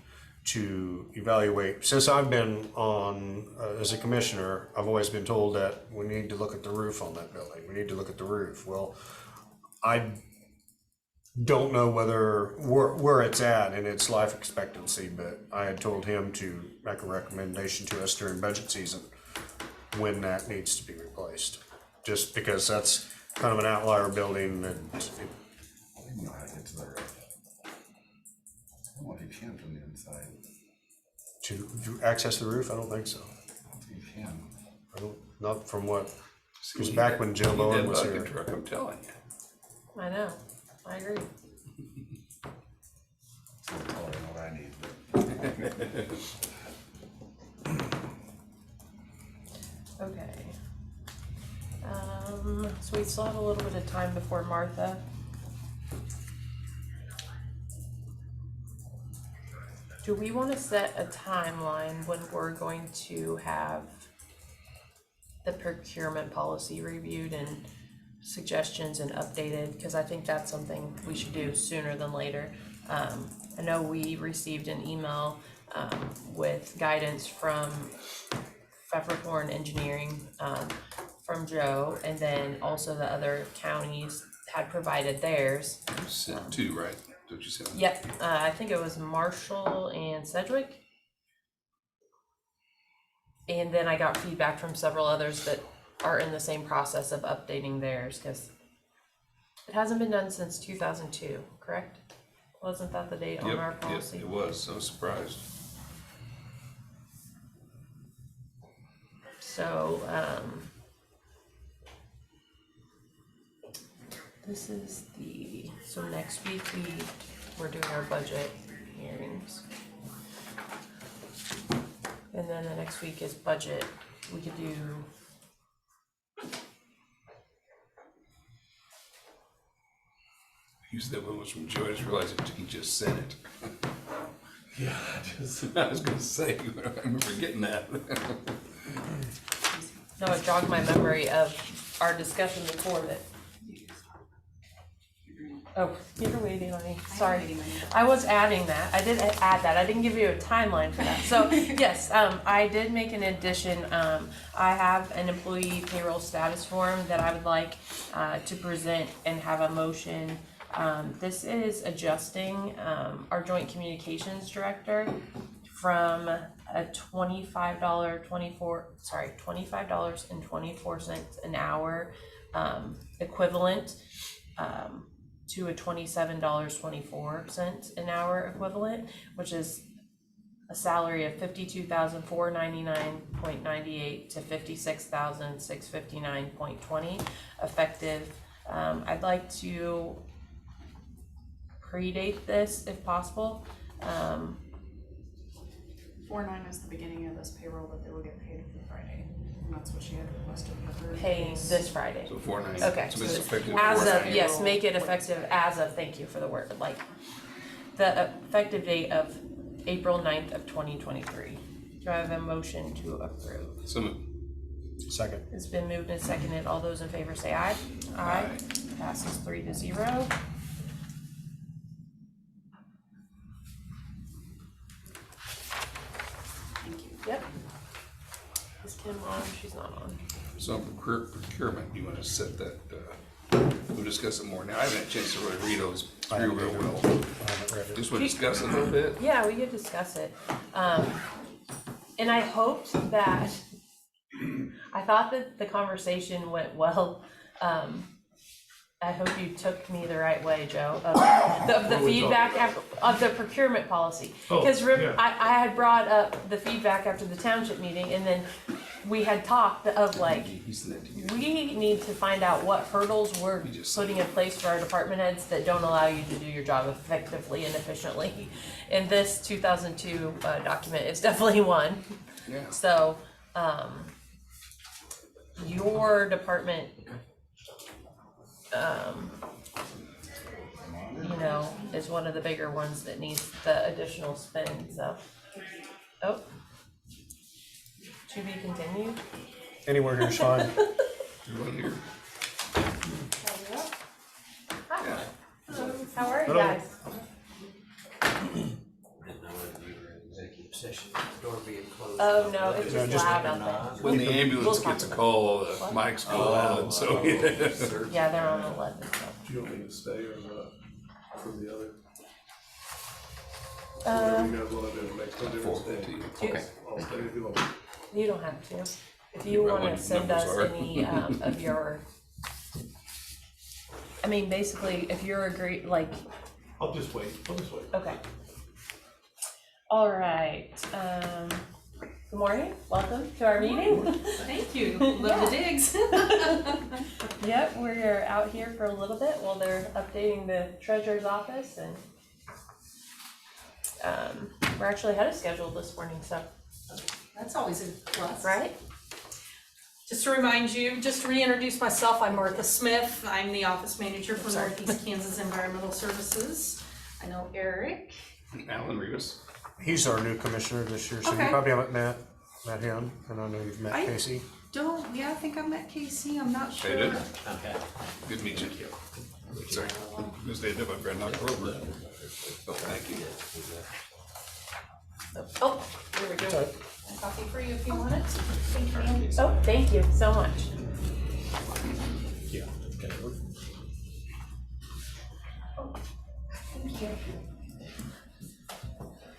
to evaluate, since I've been on, as a commissioner, I've always been told that we need to look at the roof on that building. We need to look at the roof. Well, I don't know where it's at in its life expectancy, but I had told him to make a recommendation to us during budget season when that needs to be replaced. Just because that's kind of an outlier building that I don't even know how to get to the roof. I don't know if you can from the inside. to access the roof, I don't think so. I don't think you can. I don't, not from what, See, because you back need when Joe that- you need Bowen that was bucket here. truck, I'm telling you. I know, I agree. It's not taller than what I need, but Okay. So we still have a little bit of time before Martha. Do we want to set a timeline when we're going to have the procurement policy reviewed and suggestions and updated? Because I think that's something we should do sooner than later. I know we received an email with guidance from Pfefferhorn Engineering from Joe, and then also the other counties had provided theirs. You sent 2, right? That's what you said? Yep, I think it was Marshall and Sedgwick. And then I got feedback from several others that are in the same process of updating theirs, because it hasn't been done since 2002, correct? Wasn't that the date on our Yep, policy? it was, I was surprised. So, this is so next week we're doing our budget hearings. And then the next week is budget. We could do. You said that one was from Joe, I just realized he just sent it. Yeah, just, I was gonna say, I remember getting that. No, it jogged my memory of our discussion before that. Oh, you're waiting on me, sorry. I was adding that, I did add that, I didn't give you a timeline for that. So, yes, I did make an addition, I have an employee payroll status form that I would like to present and have a motion. This is adjusting our joint communications director from a $25.24 an hour equivalent to a $27.24 an hour equivalent, which is a salary of $52,499.98 to $56,659.20 effective. I'd like to predate this if possible. $4.9 is the beginning of this payroll that they will get paid for Friday, and that's what she had requested for her. Paying this Friday. So 4/9. Okay, So so it's it's effective as of, 4/9. yes, make it effective as of, thank you for the word, like, the effective date of April 9th of 2023. Do I have a motion to approve? So moved. Second. It's been moved and seconded. All those in favor say aye. Aye. Passes 3-0. Thank you. Yep. Is Kim on? She's not on. So on procurement, you wanna set that, we'll discuss it more now. I haven't had a chance to really read those through real well. I haven't read it. Just wanna discuss it a little bit. Yeah, we could discuss it. And I hoped that, I thought that the conversation went well. I hope you took me the right way, Joe, of the What we feedback talked of the procurement policy. Oh, Because yeah. I had brought up the feedback after the township meeting, and then we had talked of like, He sent that to you. we need to find out what hurdles we're We just- putting in place for our department heads that don't allow you to do your job effectively and efficiently. And this 2002 document is definitely one. Yeah. So, your department, you know, is one of the bigger ones that needs the additional spend, so. Oh. To be continued? Anywhere here's fine. You want here? Hi. How are you Hello. guys? Didn't know whether you were in executive session, the door being closed. Oh, no, it's No, just just- loud out there. When the ambulance We'll gets a talk call, the mics go on, so, yeah. Yeah, they're on 11, so. Do you want me to stay or not for the other? Whatever you guys wanna do, it makes no difference to me. Okay. I'll stay if you want. You don't have to. If you Right, wanna what send numbers us are. any, of your, I mean, basically, if you're like, I'll just wait. okay. All right, good morning, welcome to our meeting. Thank you. Love the digs. Yep, we're out here for a little bit while they're updating the treasurer's office, and we're actually ahead of schedule this morning, so, That's always a plus. right? Just to remind you, just to reintroduce myself, I'm Martha Smith. I'm the office manager for Sorry. Northeast Kansas Environmental Services. I know Eric. Alan Rivas. He's our new commissioner this year, so you Okay. probably haven't met him, and I know you've met I- Casey. I think I met K.S.A. I'm not Hey, sure. dude. Okay. Good to meet you. Sorry, this day up there in October. Oh, thank you. Oh, there we go. Sorry. Coffee for you if you want it. Thank you, ma'am. Oh, thank you so much. Yeah. Okay. Thank you.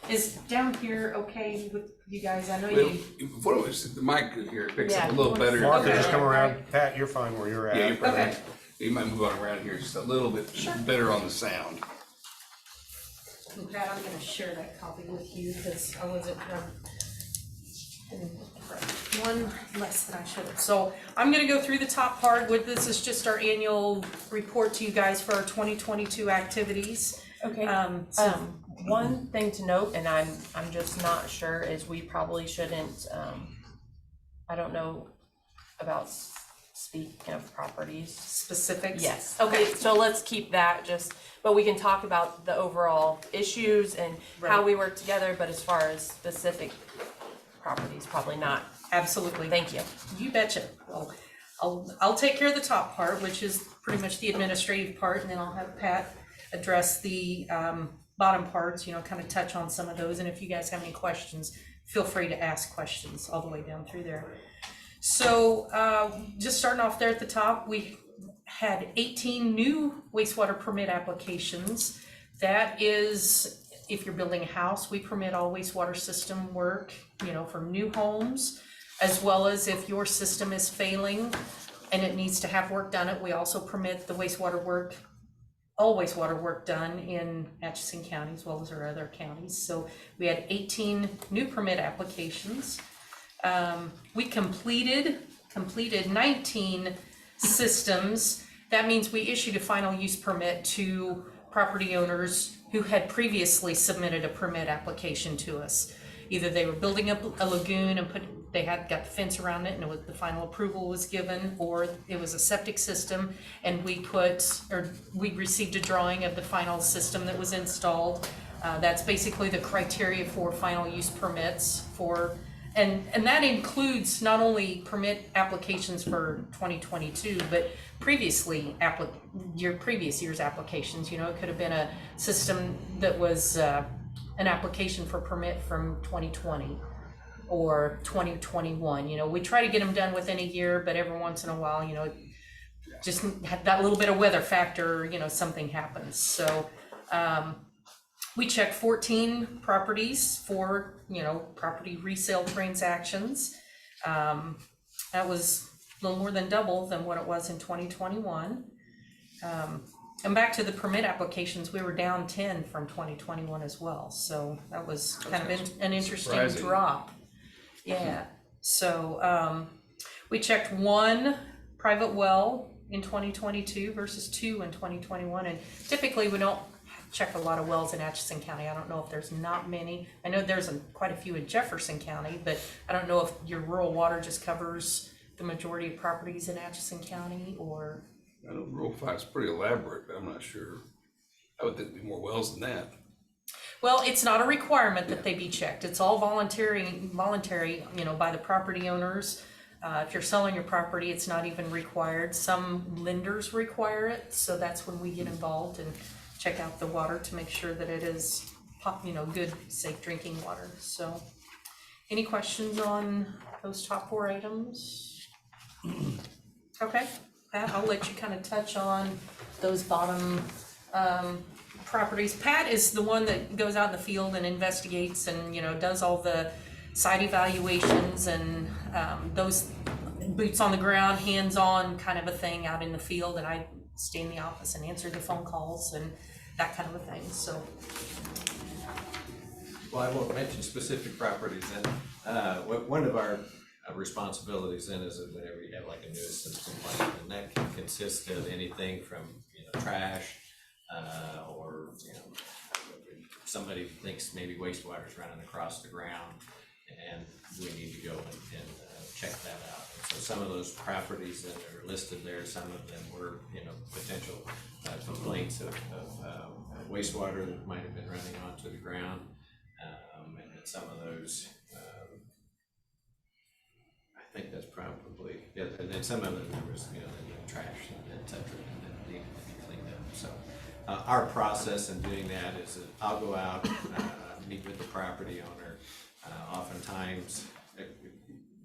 Is down here okay with you guys? I know Well, you. what it was, the mic here picks up Yeah. a little better. Mark, Okay. just come around. Pat, you're fine where you're Yeah, you're at. probably, Okay. you might move on around here just a little bit better on the sound. And Pat, I'm gonna share that copy with you because I wasn't, one less than I should have. So I'm gonna go through the top part with, this is just our annual report to you guys for our 2022 activities. Okay. So One thing to note, and I'm just not sure, is we probably shouldn't, I don't know about speaking of properties. specifics. Yes, okay, so let's keep that just, but we can talk about the overall issues and how Right. we work together, but as far as specific properties, probably not. Absolutely. Thank you. You betcha. Well, I'll take care of the top part, which is pretty much the administrative part, and then I'll have Pat address the bottom parts, kind of touch on some of those, and if you guys have any questions, feel free to ask questions all the way down through there. So, just starting off there at the top, we had 18 new wastewater permit applications. That is, if you're building a house, we permit all wastewater system work, for new homes, as well as if your system is failing and it needs to have work done it, we also permit the wastewater work, all wastewater work done in Atchison County as well as our other counties. So we had 18 new permit applications. We completed 19 systems. That means we issued a final use permit to property owners who had previously submitted a permit application to us. Either they were building up a lagoon and they had got the fence around it and the final approval was given, or it was a septic system and we received a drawing of the final system that was installed. That's basically the criteria for final use permits and that includes not only permit applications for 2022, but previous year's applications. It could have been a system that was an application for permit from 2020 or 2021. We try to get them done within a year, but every once in a while, just had that little bit of weather factor, something happens. So we checked 14 properties for, property resale transactions. That was a little more than double than what it was in 2021. And back to the permit applications, we were down 10 from 2021 as well. So that was kind of an interesting surprising. drop. Yeah. So we checked 1 private well in 2022 versus 2 in 2021. And typically we don't check a lot of wells in Atchison County. I don't know if there's not many. I know there's quite a few in Jefferson County, but I don't know if your rural water just covers the majority of properties in Atchison County or... I know rural flat's pretty elaborate, but I'm not sure. I would think there'd be more wells than that. Well, it's not a requirement that they be checked. It's all voluntary, by the property owners. If you're selling your property, it's not even required. Some lenders require it, so that's when we get involved and check out the water to make sure that it is, good, safe drinking water. So, any questions on those top 4 items? Okay, Pat, I'll let you kind of touch on those bottom properties. Pat is the one that goes out in the field and investigates and, does all the site evaluations and those boots on the ground, hands-on kind of a thing out in the field. And I stay in the office and answer the phone calls and that kind of a thing, so. Well, I won't mention specific properties then. One of our responsibilities then is that whenever you have like a nuisance complaint, and that can consist of anything from, trash, or, somebody thinks maybe wastewater's running across the ground and we need to go and check that out. And so some of those properties that are listed there, some of them were, potential complaints of wastewater that might have been running onto the ground. And then some of those, I think that's probably, and then some of them there was, trash and et cetera, that needed to be cleaned up. So our process in doing that is that I'll go out, meet with the property owner. Oftentimes,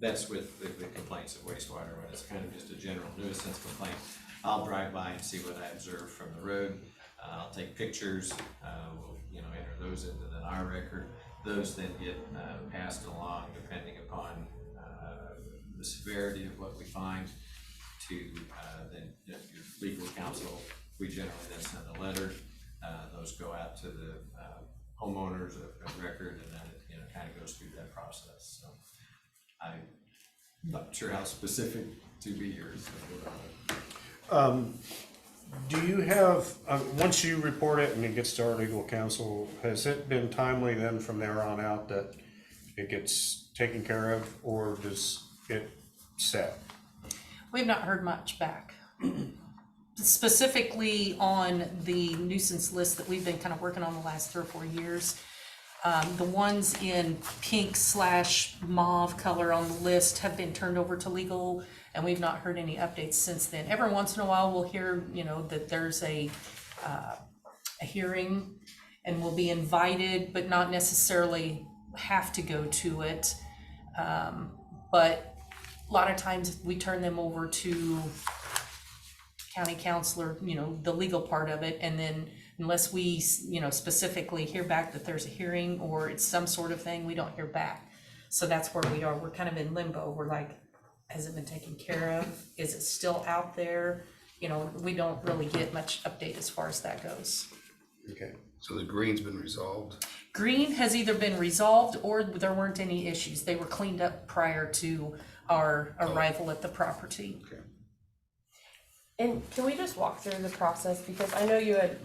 that's with the complaints of wastewater, when it's kind of just a general nuisance complaint. I'll drive by and see what I observe from the road. I'll take pictures, we'll enter those into our record. Those then get passed along depending upon the severity of what we find to then your legal counsel. We generally then send a letter. Those go out to the homeowners of record, and then it kind of goes through that process. So I'm not sure how specific to be yours. Do you have, once you report it and it gets to our legal counsel, has it been timely then from there on out that it gets taken care of, or does it set? We've not heard much back. Specifically on the nuisance list that we've been kind of working on the last 3 or 4 years, the ones in pink/mauve color on the list have been turned over to legal, and we've not heard any updates since then. Every once in a while we'll hear, that there's a hearing and we'll be invited, but not necessarily have to go to it. But a lot of times we turn them over to county counselor, the legal part of it, and then unless we, specifically hear back that there's a hearing or it's some sort of thing, we don't hear back. So that's where we are. We're kind of in limbo. We're like, has it been taken care of? Is it still out there? We don't really get much update as far as that goes. Okay. So the green's been resolved. Green has either been resolved or there weren't any issues. They were cleaned up prior to our arrival at the property. Okay. And can we just walk through the process, because I know you had,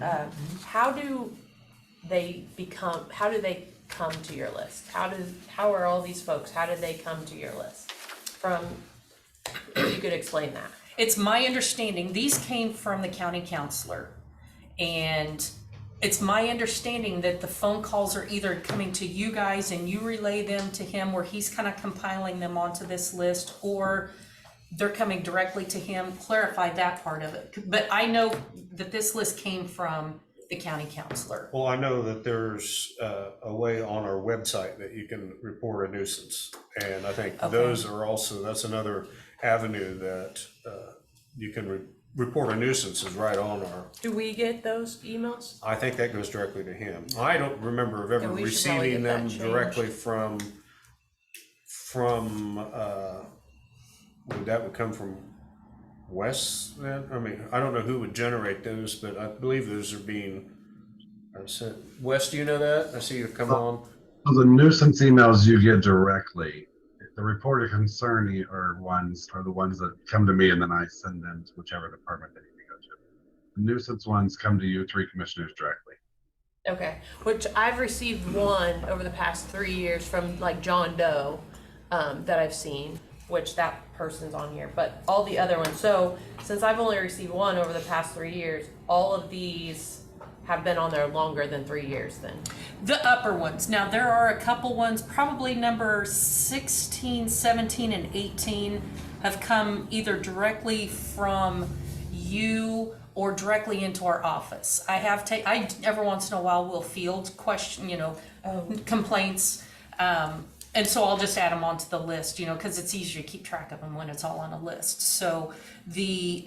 how do they come to your list? How are all these folks, how did they come to your list? If you could explain that. It's my understanding, these came from the county counselor. And it's my understanding that the phone calls are either coming to you guys and you relay them to him, where he's kind of compiling them onto this list, or they're coming directly to him. Clarify that part of it. But I know that this list came from the county counselor. Well, I know that there's a way on our website that you can report a nuisance. And I think those are also, that's another avenue that you can report a nuisance is right on our, Do we get those emails? I think that goes directly to him. I don't remember of ever Yeah, we should probably receiving get that them changed. directly would come from Wes then? I mean, I don't know who would generate those, but I believe those are being sent. Wes, do you know that? I see you come on. So the nuisance emails you get directly, the report of concern are the ones that come to me, and then I send them to whichever department they need to go to. The nuisance ones come to you three commissioners directly. Okay, which I've received one over the past 3 years from like John Doe, that I've seen, which that person's on here, but all the other ones. So since I've only received one over the past 3 years, all of these have been on there longer than 3 years then. The upper ones. Now, there are a couple ones, probably number 16, 17, and 18 have come either directly from you or directly into our office. I every once in a while will field complaints. And so I'll just add them onto the list, because it's easier to keep track of them when it's all on a list. So the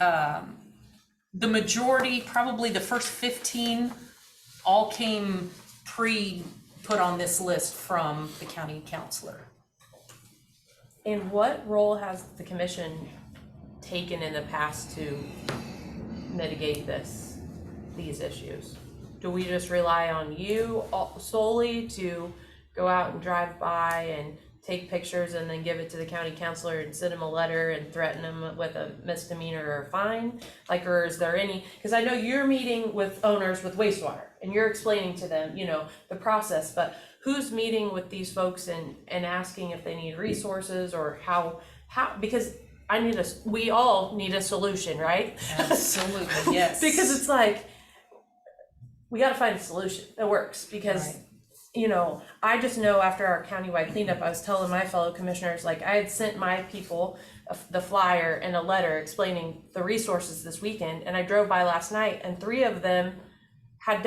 majority, probably the first 15, all came put on this list from the county counselor. And what role has the commission taken in the past to mitigate these issues? Do we just rely on you solely to go out and drive by and take pictures and then give it to the county counselor and send him a letter and threaten him with a misdemeanor or a fine? Or is there any, because I know you're meeting with owners with wastewater and you're explaining to them, the process, but who's meeting with these folks and asking if they need resources or how, because we all need a solution, right? Absolutely, yes. Because it's like, we gotta find a solution that works, because Right. I just know after our countywide cleanup, I was telling my fellow commissioners, I had sent my people the flyer and a letter explaining the resources this weekend, and I drove by last night and 3 of them had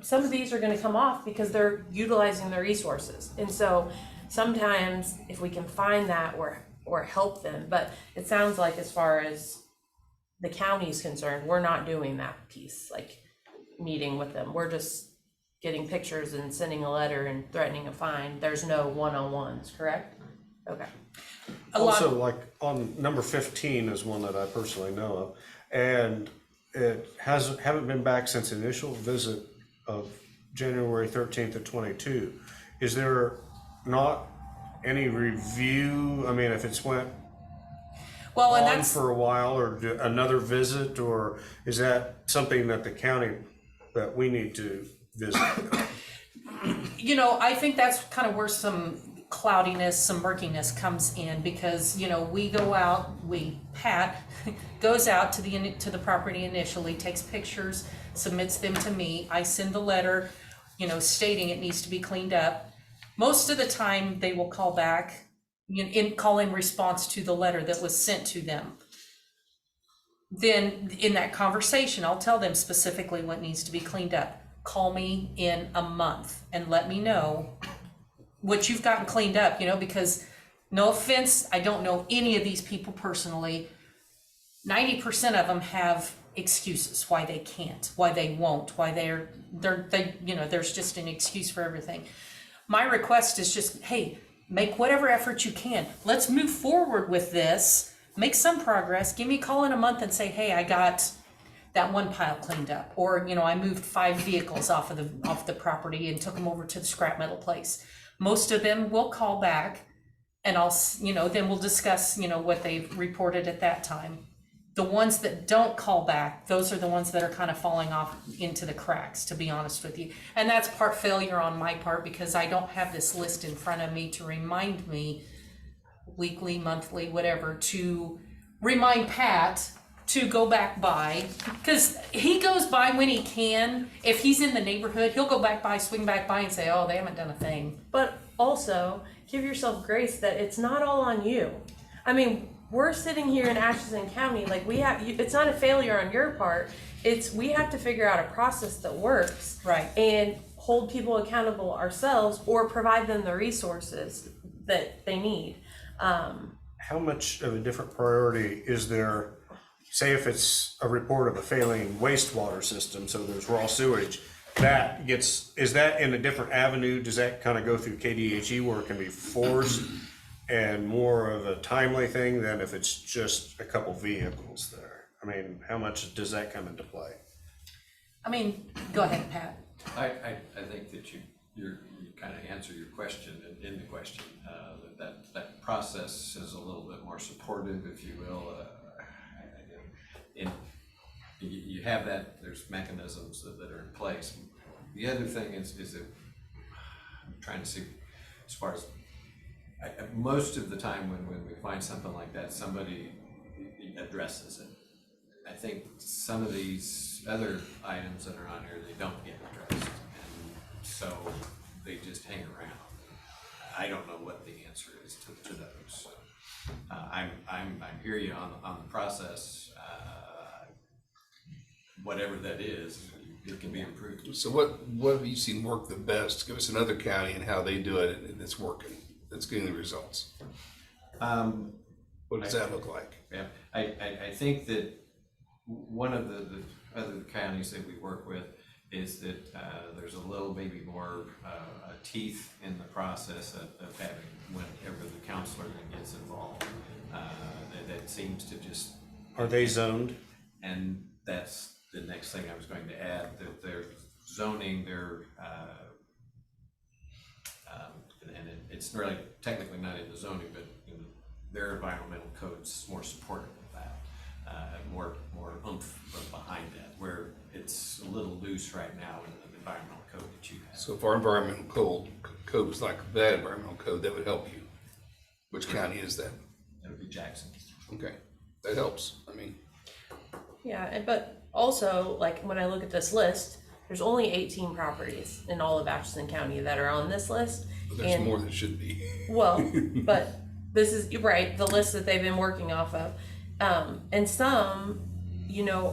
some of these are gonna come off because they're utilizing their resources. And so sometimes if we can find that or help them, but it sounds like as far as the county's concerned, we're not doing that piece, meeting with them. We're just getting pictures and sending a letter and threatening a fine. There's no one-on-ones, correct? Okay. Also, on number 15 is one that I personally know of, and it haven't been back since the initial visit of January 13th of 22. Is there not any review? I mean, if it's went on for a while, or another visit, or is that something that the county, that we need to visit? I think that's kind of where some cloudiness, some murkiness comes in, because, we go out, Pat goes out to the property initially, takes pictures, submits them to me. I send the letter, stating it needs to be cleaned up. Most of the time they will call back in response to the letter that was sent to them. Then in that conversation, I'll tell them specifically what needs to be cleaned up. Call me in a month and let me know what you've gotten cleaned up, because no offense, I don't know any of these people personally. 90% of them have excuses why they can't, why they won't, why there's just an excuse for everything. My request is just, hey, make whatever effort you can. Let's move forward with this, make some progress. Give me a call in a month and say, hey, I got that one pile cleaned up, or I moved 5 vehicles off the property and took them over to the scrap metal place. Most of them will call back, and I'll then we'll discuss what they've reported at that time. the ones that don't call back, those are the ones that are kind of falling off into the cracks, to be honest with you. And that's part failure on my part, because I don't have this list in front of me to remind me weekly, monthly, whatever, to remind Pat to go back by, because he goes by when he can. If he's in the neighborhood, he'll go back by, swing back by and say, oh, they haven't done a thing. But also, give yourself grace that it's not all on you. I mean, we're sitting here in Atchison County, like it's not a failure on your part. We have to figure out a process that works. Right. And hold people accountable ourselves, or provide them the resources that they need. How much of a different priority is there, say if it's a report of a failing wastewater system, so there's raw sewage, is that in a different avenue? Does that kind of go through KDHE where it can be forced and more of a timely thing than if it's just a couple vehicles there? I mean, how much does that come into play? I mean, go ahead, Pat. I think that you kind of answer your question in the question, that process is a little bit more supportive, if you will. You have that, there's mechanisms that are in place. The other thing is that I'm trying to see, as far as, most of the time when we find something like that, somebody addresses it. I think some of these other items that are on here, they don't get addressed, and so they just hang around. I don't know what the answer is to those. So, I'm hear you on the process. Whatever that is, it can be improved. So what have you seen work the best? Give us another county and how they do it and it's working. It's getting the results. What does that look like? Yeah, I think that one of the other counties that we work with is that there's a little maybe more teeth in the process of having, whenever the counselor gets involved, that seems to just. Are they zoned? And that's the next thing I was going to add, that their zoning, and it's really technically not in the zoning, but in their environmental code's more supportive of that, more oomph behind that, where it's a little loose right now in the environmental code that you have. So if our environmental code was like that environmental code, that would help you. Which county is that? That would be Jackson. Okay, that helps. I mean, Yeah, but also, like, when I look at this list, there's only 18 properties in all of Atchison County that are on this list. but there's And- more than should be. Well, but this is, right, the list that they've been working off of. And some,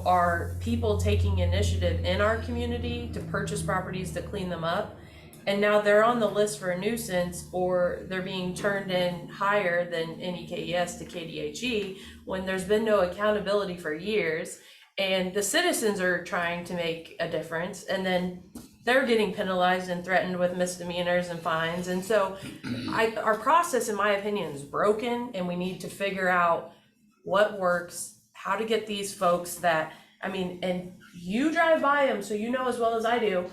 are people taking initiative in our community to purchase properties to clean them up. And now they're on the list for a nuisance, or they're being turned in higher than any KES to KDHE when there's been no accountability for years. And the citizens are trying to make a difference, and then they're getting penalized and threatened with misdemeanors and fines. And so our process, in my opinion, is broken, and we need to figure out what works, how to get these folks that, and you drive by them, so you know as well as I do,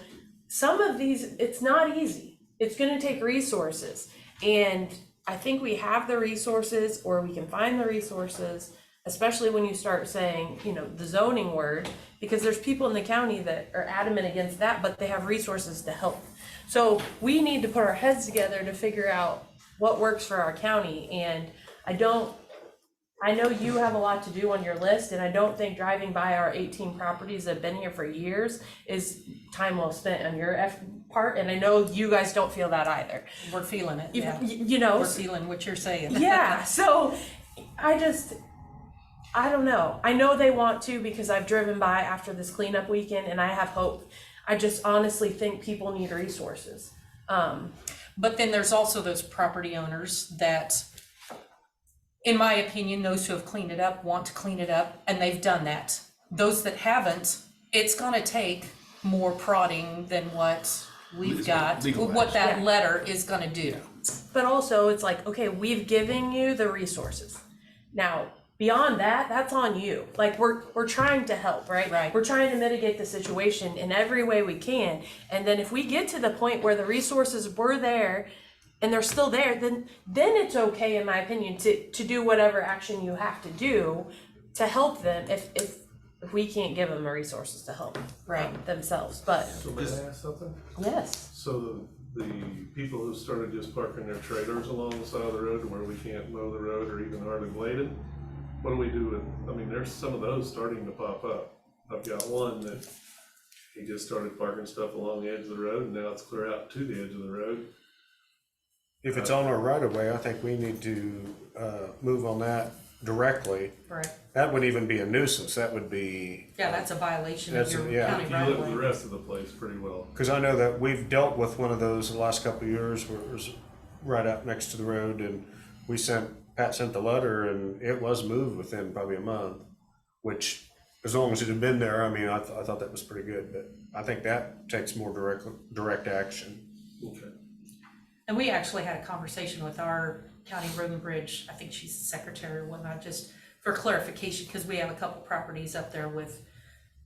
some of these, it's not easy. It's gonna take resources. And I think we have the resources, or we can find the resources, especially when you start saying, the zoning word, because there's people in the county that are adamant against that, but they have resources to help. So we need to put our heads together to figure out what works for our county. And I know you have a lot to do on your list, and I don't think driving by our 18 properties that have been here for years is time well spent on your part, and I know you guys don't feel that either. We're feeling it, yeah. We're feeling what you're saying. Yeah, so I don't know. I know they want to, because I've driven by after this cleanup weekend, and I have hope. I just honestly think people need resources. But then there's also those property owners that, in my opinion, those who have cleaned it up want to clean it up, and they've done that. Those that haven't, it's gonna take more prodding than what we've got, what that letter is gonna do. But also, it's like, okay, we've given you the resources. Now, beyond that, that's on you. Like, we're trying to help, right? Right. We're trying to mitigate the situation in every way we can. And then if we get to the point where the resources were there and they're still there, then it's okay, in my opinion, to do whatever action you have to do to help them if we can't give them the resources to help themselves. But So may I ask something? yes, So the people who started just parking their trailers along the side of the road where we can't mow the road or even hardly blade it, what do we do with, I mean, there's some of those starting to pop up. I've got one that he just started parking stuff along the edge of the road, and now it's clear out to the edge of the road. If it's on our right of way, I think we need to, move on that directly. Right, That wouldn't even be a nuisance, that would be, yeah, that's a violation of That's your yeah. county If you right look of at the way. rest of the place pretty well. cause I know that we've dealt with one of those the last couple of years where it was right out next to the road, and Pat sent the letter, and it was moved within probably a month, which, as long as it had been there, I mean, I thought that was pretty good, but I think that takes more direct action. Okay. And we actually had a conversation with our county road and bridge, I think she's the secretary or whatnot, just for clarification, because we have a couple properties up there with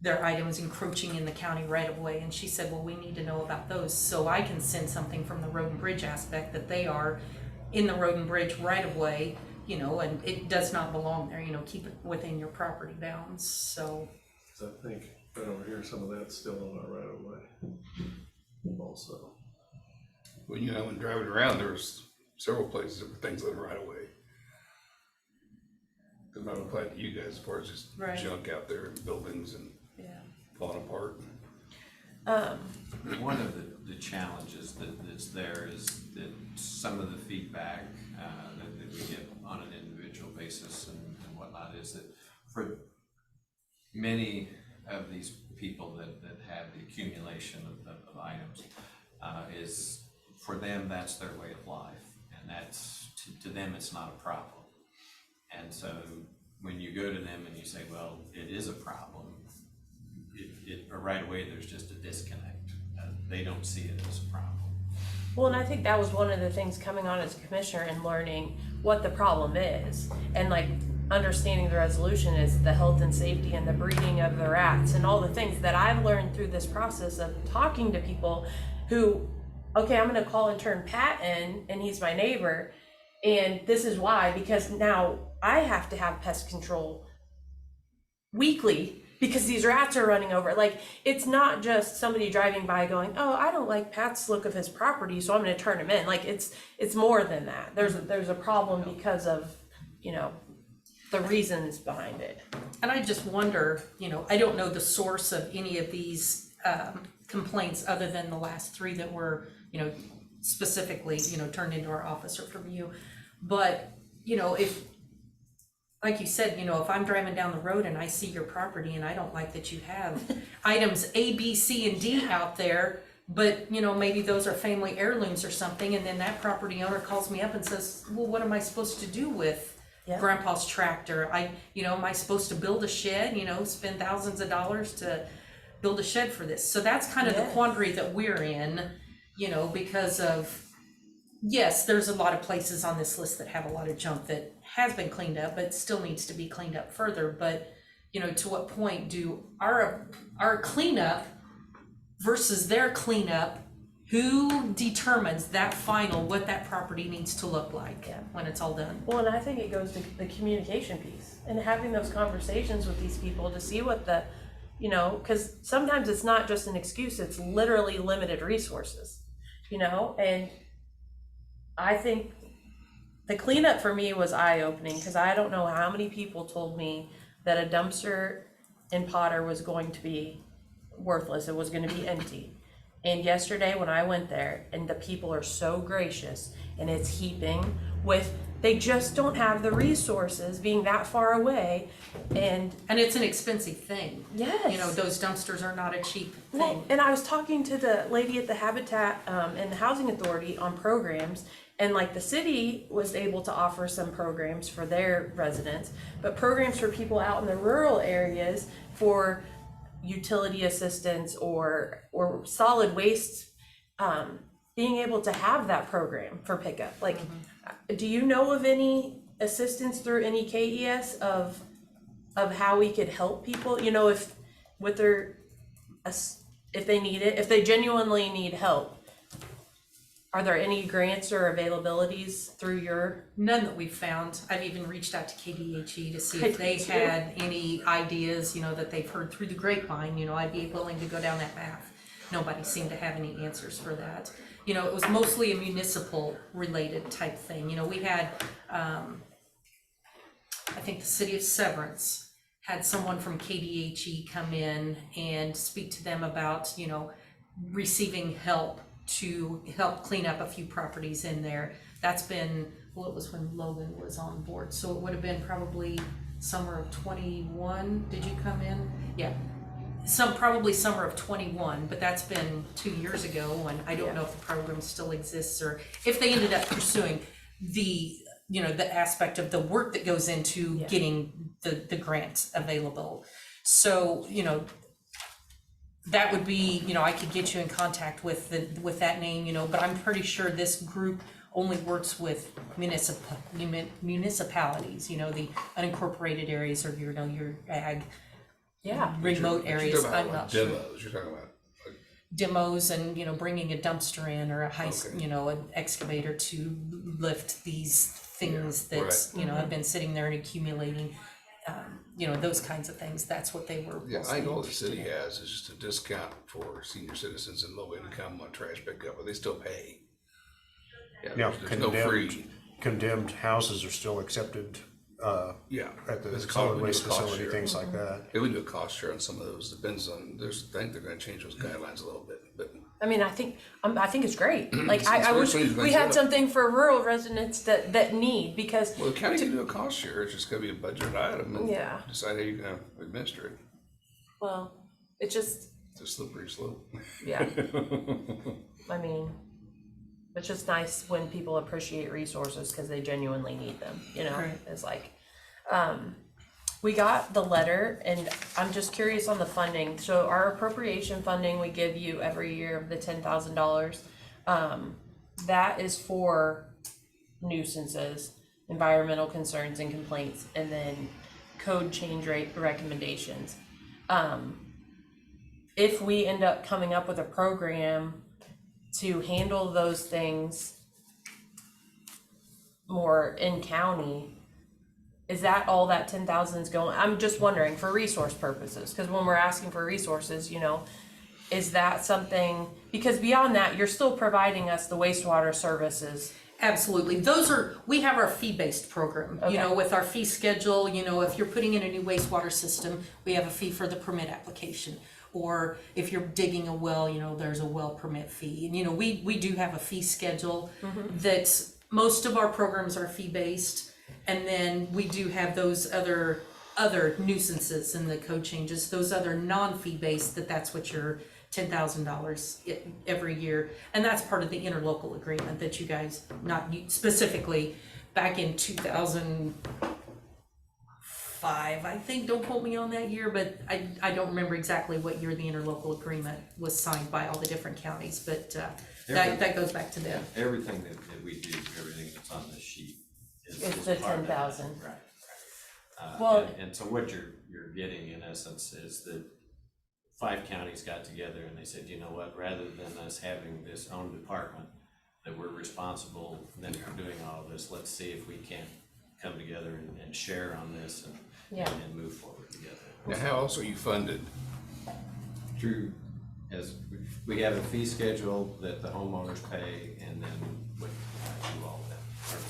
their items encroaching in the county right of way, and she said, well, we need to know about those, so I can send something from the road and bridge aspect that they are in the road and bridge right of way, you know, and it does not belong there, you know, keep it within your property bounds, so. 'Cause I think right over here, some of that's still on our right of way also. Well, you know, when driving around, there's several places that things that are right away. Cause I'm applying to you guys as far as just Right. junk out there in buildings and yeah. falling apart. One of the challenges that's there is that some of the feedback that we get on an individual basis and whatnot is that for many of these people that have the accumulation of items, is for them, that's their way of life, and that's to them it's not a problem. And so when you go to them and you say, well, it is a problem, right away there's just a disconnect. They don't see it as a problem. Well, and I think that was one of the things coming on as a commissioner and learning what the problem is, and like understanding the resolution is the health and safety and the breeding of the rats and all the things that I've learned through this process of talking to people who, okay, I'm gonna call and turn Pat in, and he's my neighbor, and this is why, because now I have to have pest control weekly because these rats are running over. Like, it's not just somebody driving by going, oh, I don't like Pat's look of his property, so I'm gonna turn him in. Like, it's more than that. There's a problem because of, you know, the reasons behind it. And I just wonder, you know, I don't know the source of any of these complaints other than the last 3 that were, you know, specifically, you know, turned into our officer for review. But, you know, if, like you said, you know, if I'm driving down the road and I see your property and I don't like that you have items A, B, C, and D out there, but, you know, maybe those are family heirlooms or something, and then that property owner calls me up and says, well, what am I supposed to do with Grandpa's tractor? You know, am I supposed to build a shed, you know, spend thousands of dollars to build a shed for this? So that's kind of the quandary that we're in, you know, because of, yes, there's a lot of places on this list that have a lot of junk that has been cleaned up, but still needs to be cleaned up further. But, you know, to what point do our cleanup versus their cleanup, who determines that final, what that property needs to look like when it's all done? Well, and I think it goes to the communication piece and having those conversations with these people to see what the, you know, because sometimes it's not just an excuse, it's literally limited resources, you know. And I think the cleanup for me was eye-opening, because I don't know how many people told me that a dumpster in Potter was going to be worthless, it was going to be empty. And yesterday when I went there, and the people are so gracious, and it's heaping with, they just don't have the resources being that far away, and it's an expensive thing. yes, You know, those dumpsters are not a cheap thing. well, and I was talking to the lady at the Habitat and the Housing Authority on programs, and like the city was able to offer some programs for their residents, but programs for people out in the rural areas for utility assistance or solid waste, being able to have that program for pickup. Like, do you know of any assistance through any KES of how we could help people? You know, if they need it, if they genuinely need help. Are there any grants or availabilities through your? None that we've found. I've even reached out to KDHE to see if they too. had any ideas, that they've heard through the grapevine, I'd be willing to go down that path. Nobody seemed to have any answers for that. It was mostly a municipal related type thing. We had, I think the city of Severance had someone from KDHE come in and speak to them about, receiving help to help clean up a few properties in there. That's been, it was when Logan was on board, so it would have been probably summer of 21. Did you come in? Yeah, probably summer of 21, but that's been 2 years ago, and I don't know if the program still exists or if they ended up pursuing the the aspect of the work that goes into getting the grants available. So that would be, I could get you in contact with that name, but I'm pretty sure this group only works with municipalities, the unincorporated areas or your ag, remote areas. You're talking I'm about not sure. demos, you're talking about. Demos and, bringing a dumpster in or a Okay. an excavator to lift these things Yeah, that, have been sitting there and accumulating, those kinds of things. That's what they were. Yeah, I mostly think all the interested city in. has is just a discount for senior citizens and low income on trash pickup, but they still pay. Yeah, Now, there's no free. condemned houses are still accepted, Yeah. at the It's called- solid we do waste a cost facility, share. things like that. Yeah, we do a cost share on some of those, depends on, I think they're gonna change those guidelines a little bit, but. I mean, I think it's great. Like, It's I very wish clean, we it's had good. something for rural residents that need, because, Well, the county can do a cost share, it's just gonna be a budget item and Yeah. decide how you're gonna administer it. well, it's just, It's a slippery slope. yeah. I mean, it's just nice when people appreciate resources because they genuinely need them, Right. It's like, we got the letter, and I'm just curious on the funding. So our appropriation funding we give you every year of the $10,000, that is for nuisances, environmental concerns and complaints, and then code change rate recommendations. If we end up coming up with a program to handle those things more in county, is that all that 10,000 is going? I'm just wondering for resource purposes, because when we're asking for resources, is that something, because beyond that, you're still providing us the wastewater services. Absolutely. We have our fee-based program, Okay. with our fee schedule, if you're putting in a new wastewater system, we have a fee for the permit application. Or if you're digging a well, there's a well permit fee. And, we do have a fee schedule that's, most of our programs are fee-based. And then we do have those other nuisances and the code changes, those other non-fee based, that's what your $10,000 every year. And that's part of the interlocal agreement that you guys, not you specifically, back in 2005, I think, don't quote me on that year, but I don't remember exactly what year the interlocal agreement was signed by all the different counties, but that goes back to them. Everything that we do, everything that's on this sheet is It's the part of that. 10,000. Right. Well- And so what you're getting in essence is that 5 counties got together and they said, you know what, rather than us having this own department that we're responsible then for doing all of this, let's see if we can come together and share on this and move forward together. Now, how else are you funded? Through, as we have a fee schedule that the homeowners pay, and then what you all then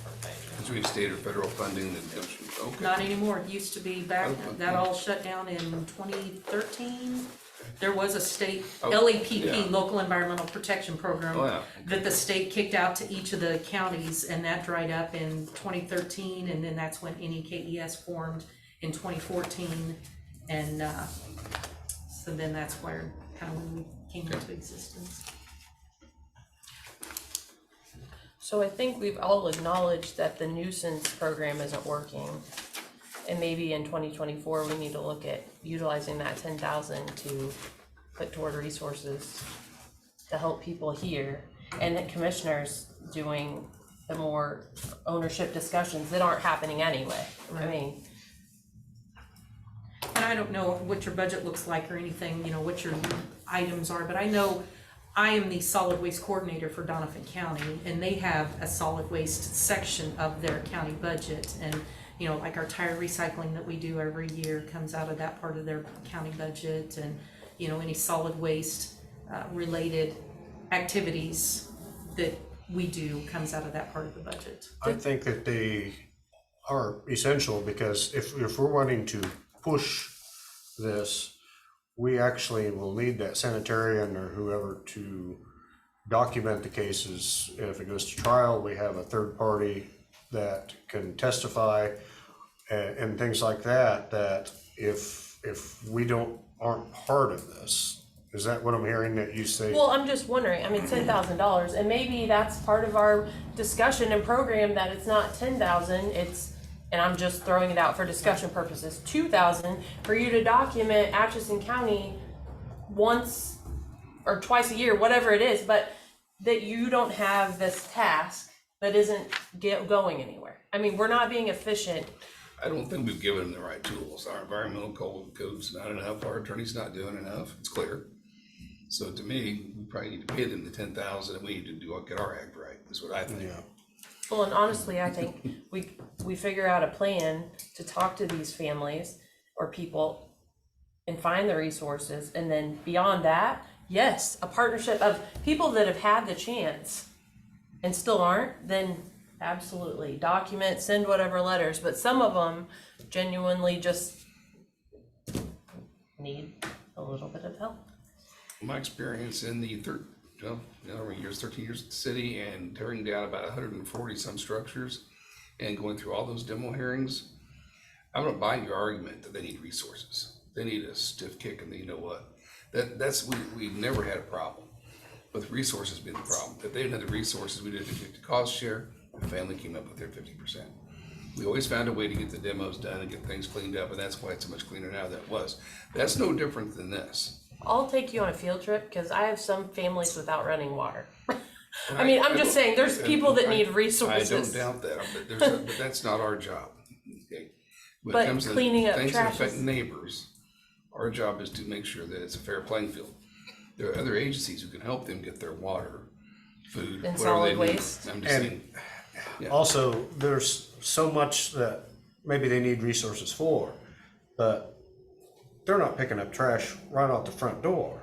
are paying. Is there any state or federal funding that comes from, okay. Not anymore. It used to be back, that all shut down in 2013. There was a state Oh, LEPP, yeah. Local Environmental Protection Program, Oh, yeah. that the state kicked out to each of the counties, and that dried up in 2013, and then that's when K.S.A formed in 2014, and so then that's where kind of when we came into existence. So I think we've all acknowledged that the nuisance program isn't working. And maybe in 2024, we need to look at utilizing that 10,000 to put toward resources to help people here. And the commissioners doing the more ownership discussions that aren't happening anyway. I mean, And I don't know what your budget looks like or anything, what your items are, but I know I am the solid waste coordinator for Donovan County, and they have a solid waste section of their county budget. And, you know, like our tire recycling that we do every year comes out of that part of their county budget. And, you know, any solid waste related activities that we do comes out of that part of the budget. I think that they are essential, because if we're wanting to push this, we actually will need that sanitarian or whoever to document the cases. If it goes to trial, we have a third party that can testify and things like that, that if we aren't part of this. Is that what I'm hearing that you say? Well, I'm just wondering, I mean, $10,000, and maybe that's part of our discussion and program, that it's not 10,000, it's, and I'm just throwing it out for discussion purposes, 2,000 for you to document Atchison County once or twice a year, whatever it is, but that you don't have this task that isn't going anywhere. I mean, we're not being efficient. I don't think we've given them the right tools. Our environmental code's not enough, our attorney's not doing enough, it's clear. So to me, we probably need to pay them the 10,000, and we need to get our act right, is what I think. Yeah. Well, and honestly, I think we figure out a plan to talk to these families or people and find the resources, and then beyond that, yes, a partnership of people that have had the chance and still aren't, then absolutely document, send whatever letters, but some of them genuinely just need a little bit of help. My experience in the 13 years at the city, and tearing down about 140 some structures and going through all those demo hearings, I'm gonna buy your argument that they need resources. They need a stiff kick, and you know what? We've never had a problem with resources being the problem. If they didn't have the resources, we did the cost share, the family came up with their 50%. We always found a way to get the demos done and get things cleaned up, and that's why it's so much cleaner now than it was. That's no different than this. I'll take you on a field trip, because I have some families without running water. I mean, I'm just saying, there's people that need resources. I don't doubt that, but that's not our job. Okay? When it But comes to cleaning up things that trash affect is- neighbors, our job is to make sure that it's a fair playing field. There are other agencies who can help them get their water, food, And whatever solid they need. waste. I'm just saying, yeah. Also, there's so much that maybe they need resources for, but they're not picking up trash right out the front door.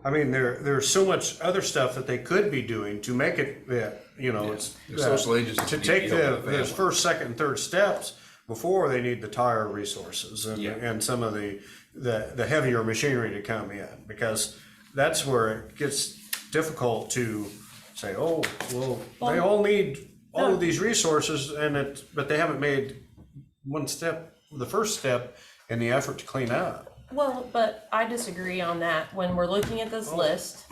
I mean, there's so much other stuff that they could be doing to make it that, you know, it's The social agencies to need take to help the those family. first, second, and third steps before they need the tire resources and, Yeah. and some of the heavier machinery to come in, because that's where it gets difficult to say, oh, well, they all need all of these resources, but they haven't made the first step in the effort to clean up. Well, but I disagree on that. When we're looking at this list,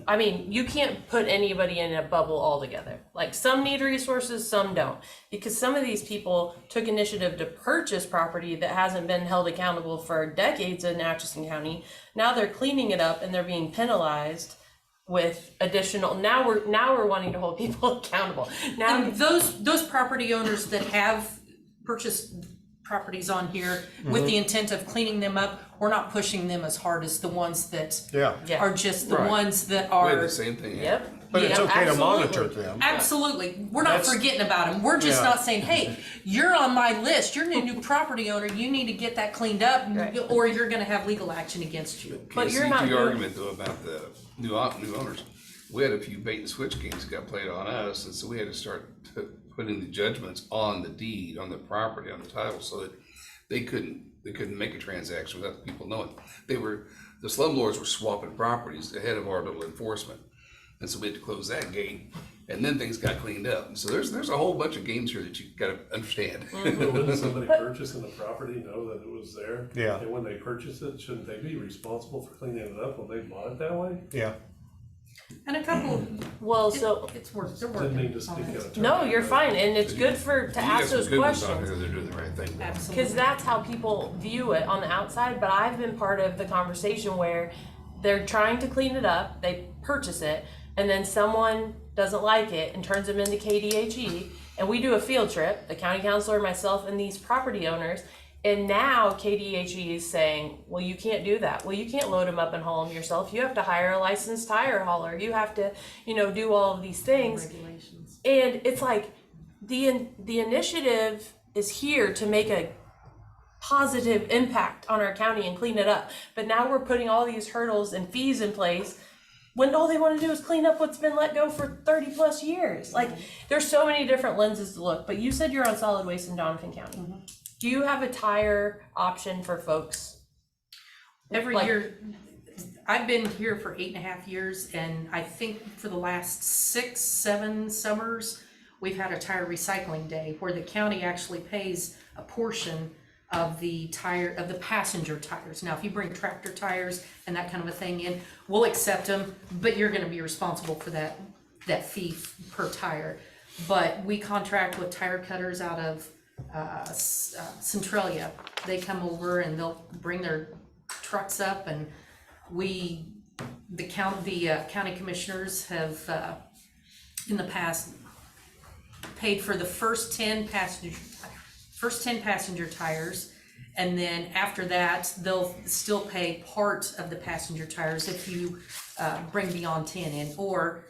I mean, you can't put anybody in a bubble altogether. Like, some need resources, some don't. Because some of these people took initiative to purchase property that hasn't been held accountable for decades in Atchison County. Now they're cleaning it up and they're being penalized with additional, now we're wanting to hold people accountable. Now, And those property owners that have purchased properties on here with the intent of cleaning them up, we're not pushing them as hard as the ones that Yeah. Yeah. are just the Right. ones that We had are. the same thing. yep. But it's Yeah, okay to absolutely. monitor them. Absolutely, we're not That's- forgetting about them, we're just Yeah. not saying, hey, you're on my list, you're a new property owner, you need to get that cleaned up, Right. or you're gonna have legal action against you. But you're See, not to your doing- argument though about the new owners, we had a few bait and switch games that got played on us, and so we had to start putting the judgments on the deed, on the property, on the title, so that they couldn't make a transaction without the people knowing. The slumlords were swapping properties ahead of our little enforcement, and so we had to close that gate, and then things got cleaned up. So there's a whole bunch of games here that you gotta understand. But wouldn't somebody purchasing the property know that it was there? Yeah. And when they purchase it, shouldn't they be responsible for cleaning it up when they bought it that way? Yeah. And a couple, Well, so, it's worth, they're Didn't mean working to on speak it. out of turn. no, you're fine, and it's good to You got ask some those good ones on questions. here, they're doing the right thing. Absolutely. Because that's how people view it on the outside, but I've been part of the conversation where they're trying to clean it up, they purchase it, and then someone doesn't like it and turns them into KDHE, and we do a field trip, the county councilor, myself, and these property owners, And now KDHE is saying, well, you can't do that. Well, you can't load them up and haul them yourself. You have to hire a licensed tire hauler. You have to, do all of these things. Regulations. And it's like the initiative is here to make a positive impact on our county and clean it up. But now we're putting all these hurdles and fees in place when all they want to do is clean up what's been let go for 30 plus years. Like, there's so many different lenses to look. But you said you're on solid waste in Donovan County. Do you have a tire option for folks? Every year, I've been here for 8.5 years, and I think for the last 6, 7 summers, we've had a tire recycling day where the county actually pays a portion of the passenger tires. Now, if you bring tractor tires and that kind of a thing in, we'll accept them, but you're gonna be responsible for that fee per tire. But we contract with tire cutters out of Centralia. They come over and they'll bring their trucks up, and the county commissioners have in the past paid for the first 10 passenger tires, and then after that they'll still pay part of the passenger tires if you bring beyond 10 in. Or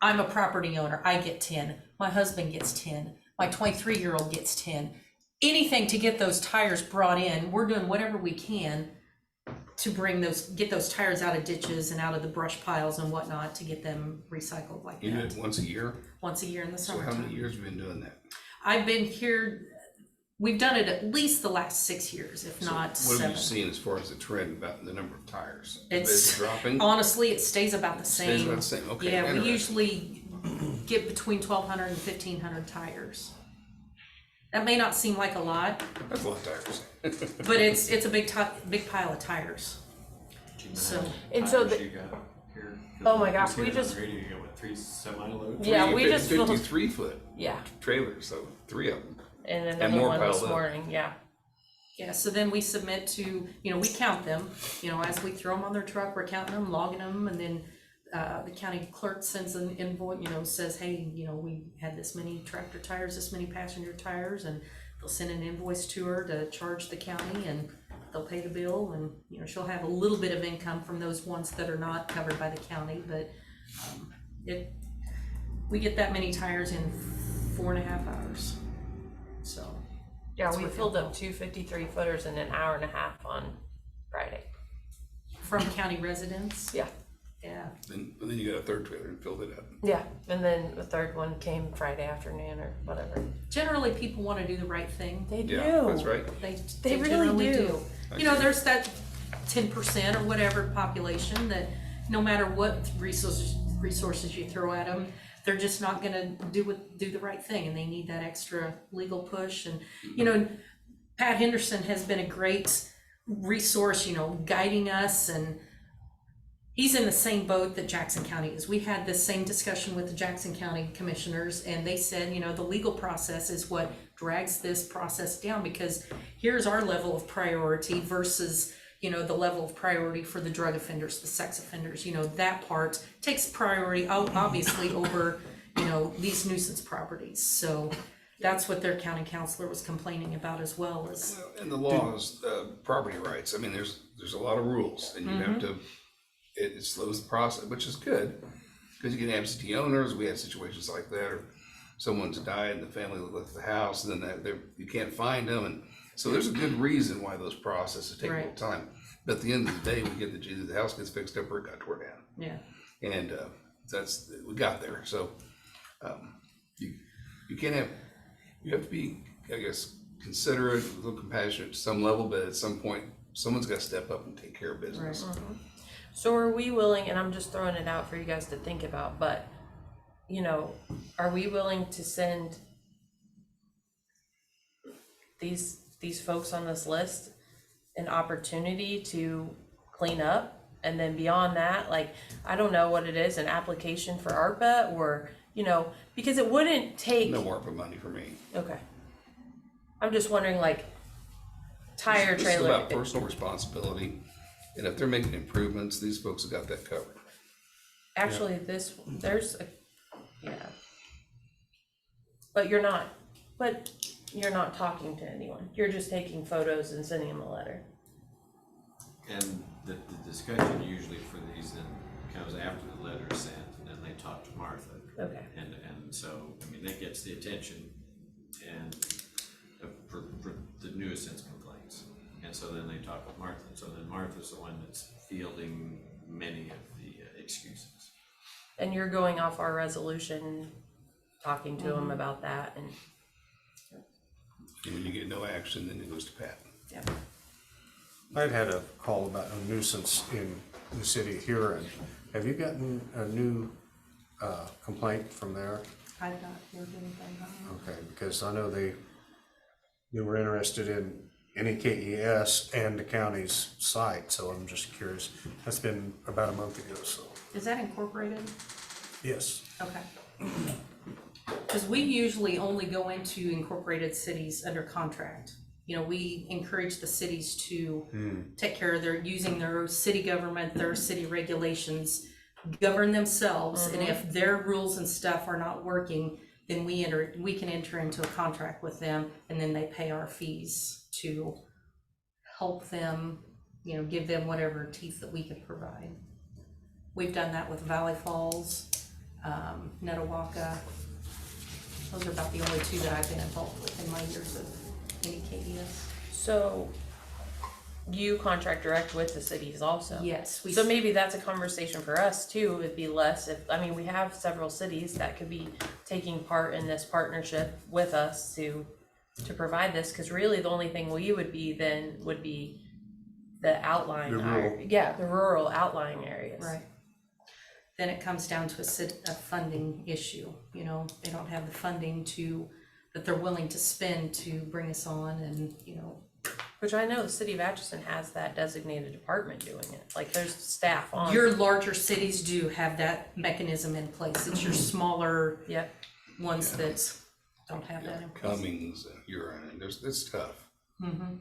I'm a property owner, I get 10, my husband gets 10, my 23-year-old gets 10. Anything to get those tires brought in, we're doing whatever we can to get those tires out of ditches and out of the brush piles and whatnot to get them recycled like that. You do it once a year? Once a year in the So summertime. how many years have you been doing that? I've been here, we've done it at least the last 6 years, if not So what 7. have you seen as far as the trend about the number of tires? It's Is it dropping? honestly, it stays about the same. Stays about the same, okay. Yeah, we interesting. usually get between 1,200 and 1,500 tires. That may not seem like a lot, That's a lot of tires. but it's a big pile of tires. So, And so Tires the- you got here? Oh my gosh, You we said on just- the radio you got what, 3 semi-loads? Yeah, we just filled- 53-foot Yeah, trailers, so 3 of them. and And another more one this piled up. morning, yeah. yeah, so then we submit to, we count them, as we throw them on their truck, we're counting them, logging them, and then the county clerk sends an invoice, says, hey, we had this many tractor tires, this many passenger tires, and they'll send an invoice to her to charge the county, and they'll pay the bill, and, she'll have a little bit of income from those ones that are not covered by the county, but we get that many tires in 4.5 hours, so. Yeah, That's we what filled they'll- up 2 53-footers in an hour and a half on Friday. From county residents, Yeah. yeah. And then you got a third trailer and filled it up. Yeah, and then the third one came Friday afternoon or whatever. Generally, people wanna do the right thing. They do. Yeah, that's right. They really generally do. There's that 10% or whatever population that no matter what resources you throw at them, they're just not gonna do the right thing, and they need that extra legal push. And Pat Henderson has been a great resource, guiding us, and he's in the same boat that Jackson County is. We had this same discussion with the Jackson County commissioners, and they said, the legal process is what drags this process down, because here's our level of priority versus, the level of priority for the drug offenders, the sex offenders, that part takes priority obviously over, these nuisance properties. So that's what their county counselor was complaining about as well as. And the law is property rights. I mean, there's a lot of rules, and you have to. It slows the process, which is good, because you get absentee owners. We had situations like that, or someone's died and the family left the house, and then you can't find them, and so there's a good reason why those processes take a little Right. time. But at the end of the day, we get the house gets fixed up or it got tore down, Yeah. and we got there. So you can't have you have to be, I guess, considerate, a little compassionate to some level, but at some point, someone's got to step up and take care of business. So are we willing, and I'm just throwing it out for you guys to think about, but, are we willing to send these folks on this list an opportunity to clean up? And then beyond that, I don't know what it is, an application for ARPA, or, because it wouldn't take. No ARPA money for me. Okay. I'm just wondering, tire This is trailer. about personal responsibility, and if they're making improvements, these folks have got that covered. Actually, there's a, yeah. But you're not, but you're not talking to anyone. You're just taking photos and sending them a letter. And the discussion usually for these then comes after the letter is sent, and then they talk to Martha. Okay. And so, I mean, that gets the attention and for the nuisance complaints. And so then they talk with Martha, and so then Martha's the one that's fielding many of the excuses. And you're going off our resolution, talking to them about that, and And when you get no action, then it goes to Pat. yeah. I'd had a call about a nuisance in the city of Huron. Have you gotten a new complaint from there? I've not heard anything. Okay, because I know they were interested in any KES and the county's site, so I'm just curious. That's been about a month ago, so, Is that incorporated? yes. Okay. Because we usually only go into incorporated cities under contract. You know, we encourage the cities to take care of using their city government, their city regulations, govern themselves, and if their rules and stuff are not working, then we can enter into a contract with them, and then they pay our fees to help them, you know, give them whatever teeth that we can provide. We've done that with Valley Falls, Netawaka. Those are about the only two that I've been involved with in my years of any KES. So you contract direct with the cities also? Yes, So maybe that's a conversation for us too. It'd be less if, I mean, we have several cities that could be taking part in this partnership with us to provide this, because really the only thing we would be then would be the outlying, The rural. the rural outlying areas. Right. Then it comes down to a funding issue, you know, they don't have the funding that they're willing to spend to bring us on, and, you know. Which I know the city of Atchison has that designated department doing it. Like there's staff on. Your larger cities do have that mechanism in place. It's your smaller Yep. ones that don't have that in place. Cummings, Huron, it's tough. Mm-hmm.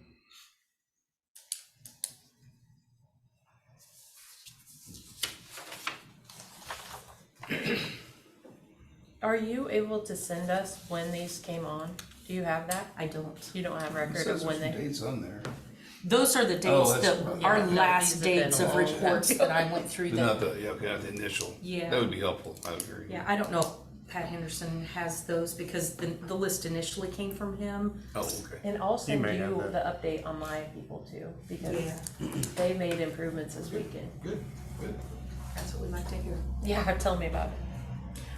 Are you able to send us when these came on? Do you have that? I don't. You don't have It record says of when there's some they. dates on there, Those are the Oh, dates that's that, right. our Yeah, last these have been dates of all- reports that I went through but that. not the, not the initial. Yeah. That would be helpful, I agree. Yeah, I don't know if Pat Henderson has those, because the list initially came from him. Oh, okay. And I'll send may have you that. the update on my people too, because Yeah. they made improvements this weekend. Good, good. That's what we like to hear. Yeah, tell me about it.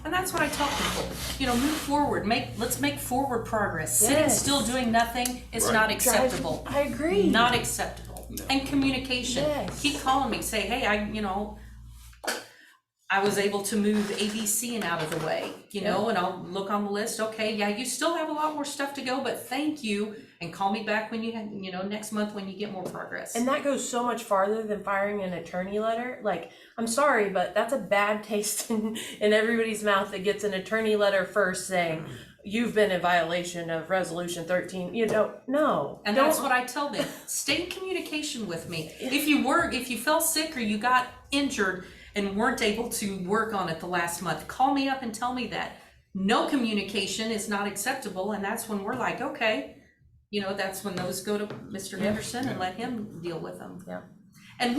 And that's what I tell people, you know, move forward, let's make forward progress. Sitting Yes. still doing nothing is Right. not acceptable. I agree. Not acceptable. No. And communication. Yes. Keep calling me, say, hey, I was able to move ABC and out of the way, you know, and I'll look on the list, okay, yeah, you still have a lot more stuff to go, but thank you, and call me back when you have, you know, next month when you get more progress. And that goes so much farther than firing an attorney letter. Like, I'm sorry, but that's a bad taste in everybody's mouth that gets an attorney letter first saying, you've been in violation of resolution 13, you know, no. And that's what I tell them, stay in communication with me. If you fell sick or you got injured and weren't able to work on it the last month, call me up and tell me that. No communication is not acceptable, and that's when we're like, okay, you know, that's when those go to Mr. Henderson and let him deal with them. Yeah. And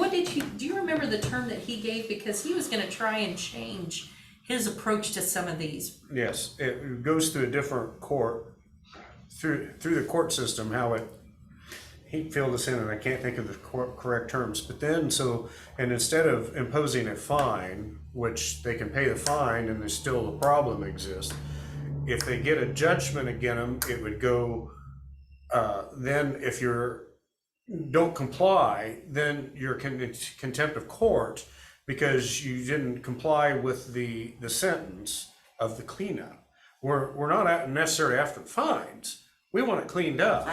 do you remember the term that he gave, because he was gonna try and change his approach to some of these? Yes, it goes through a different court, through the court system, how he filled us in, and I can't think of the correct terms, but then, and instead of imposing a fine, which they can pay the fine and there's still a problem exists, if they get a judgment against them, it would go, then if don't comply, then you're contempt of court, because you didn't comply with the sentence of the cleanup. We're not necessarily after fines. We want it cleaned up.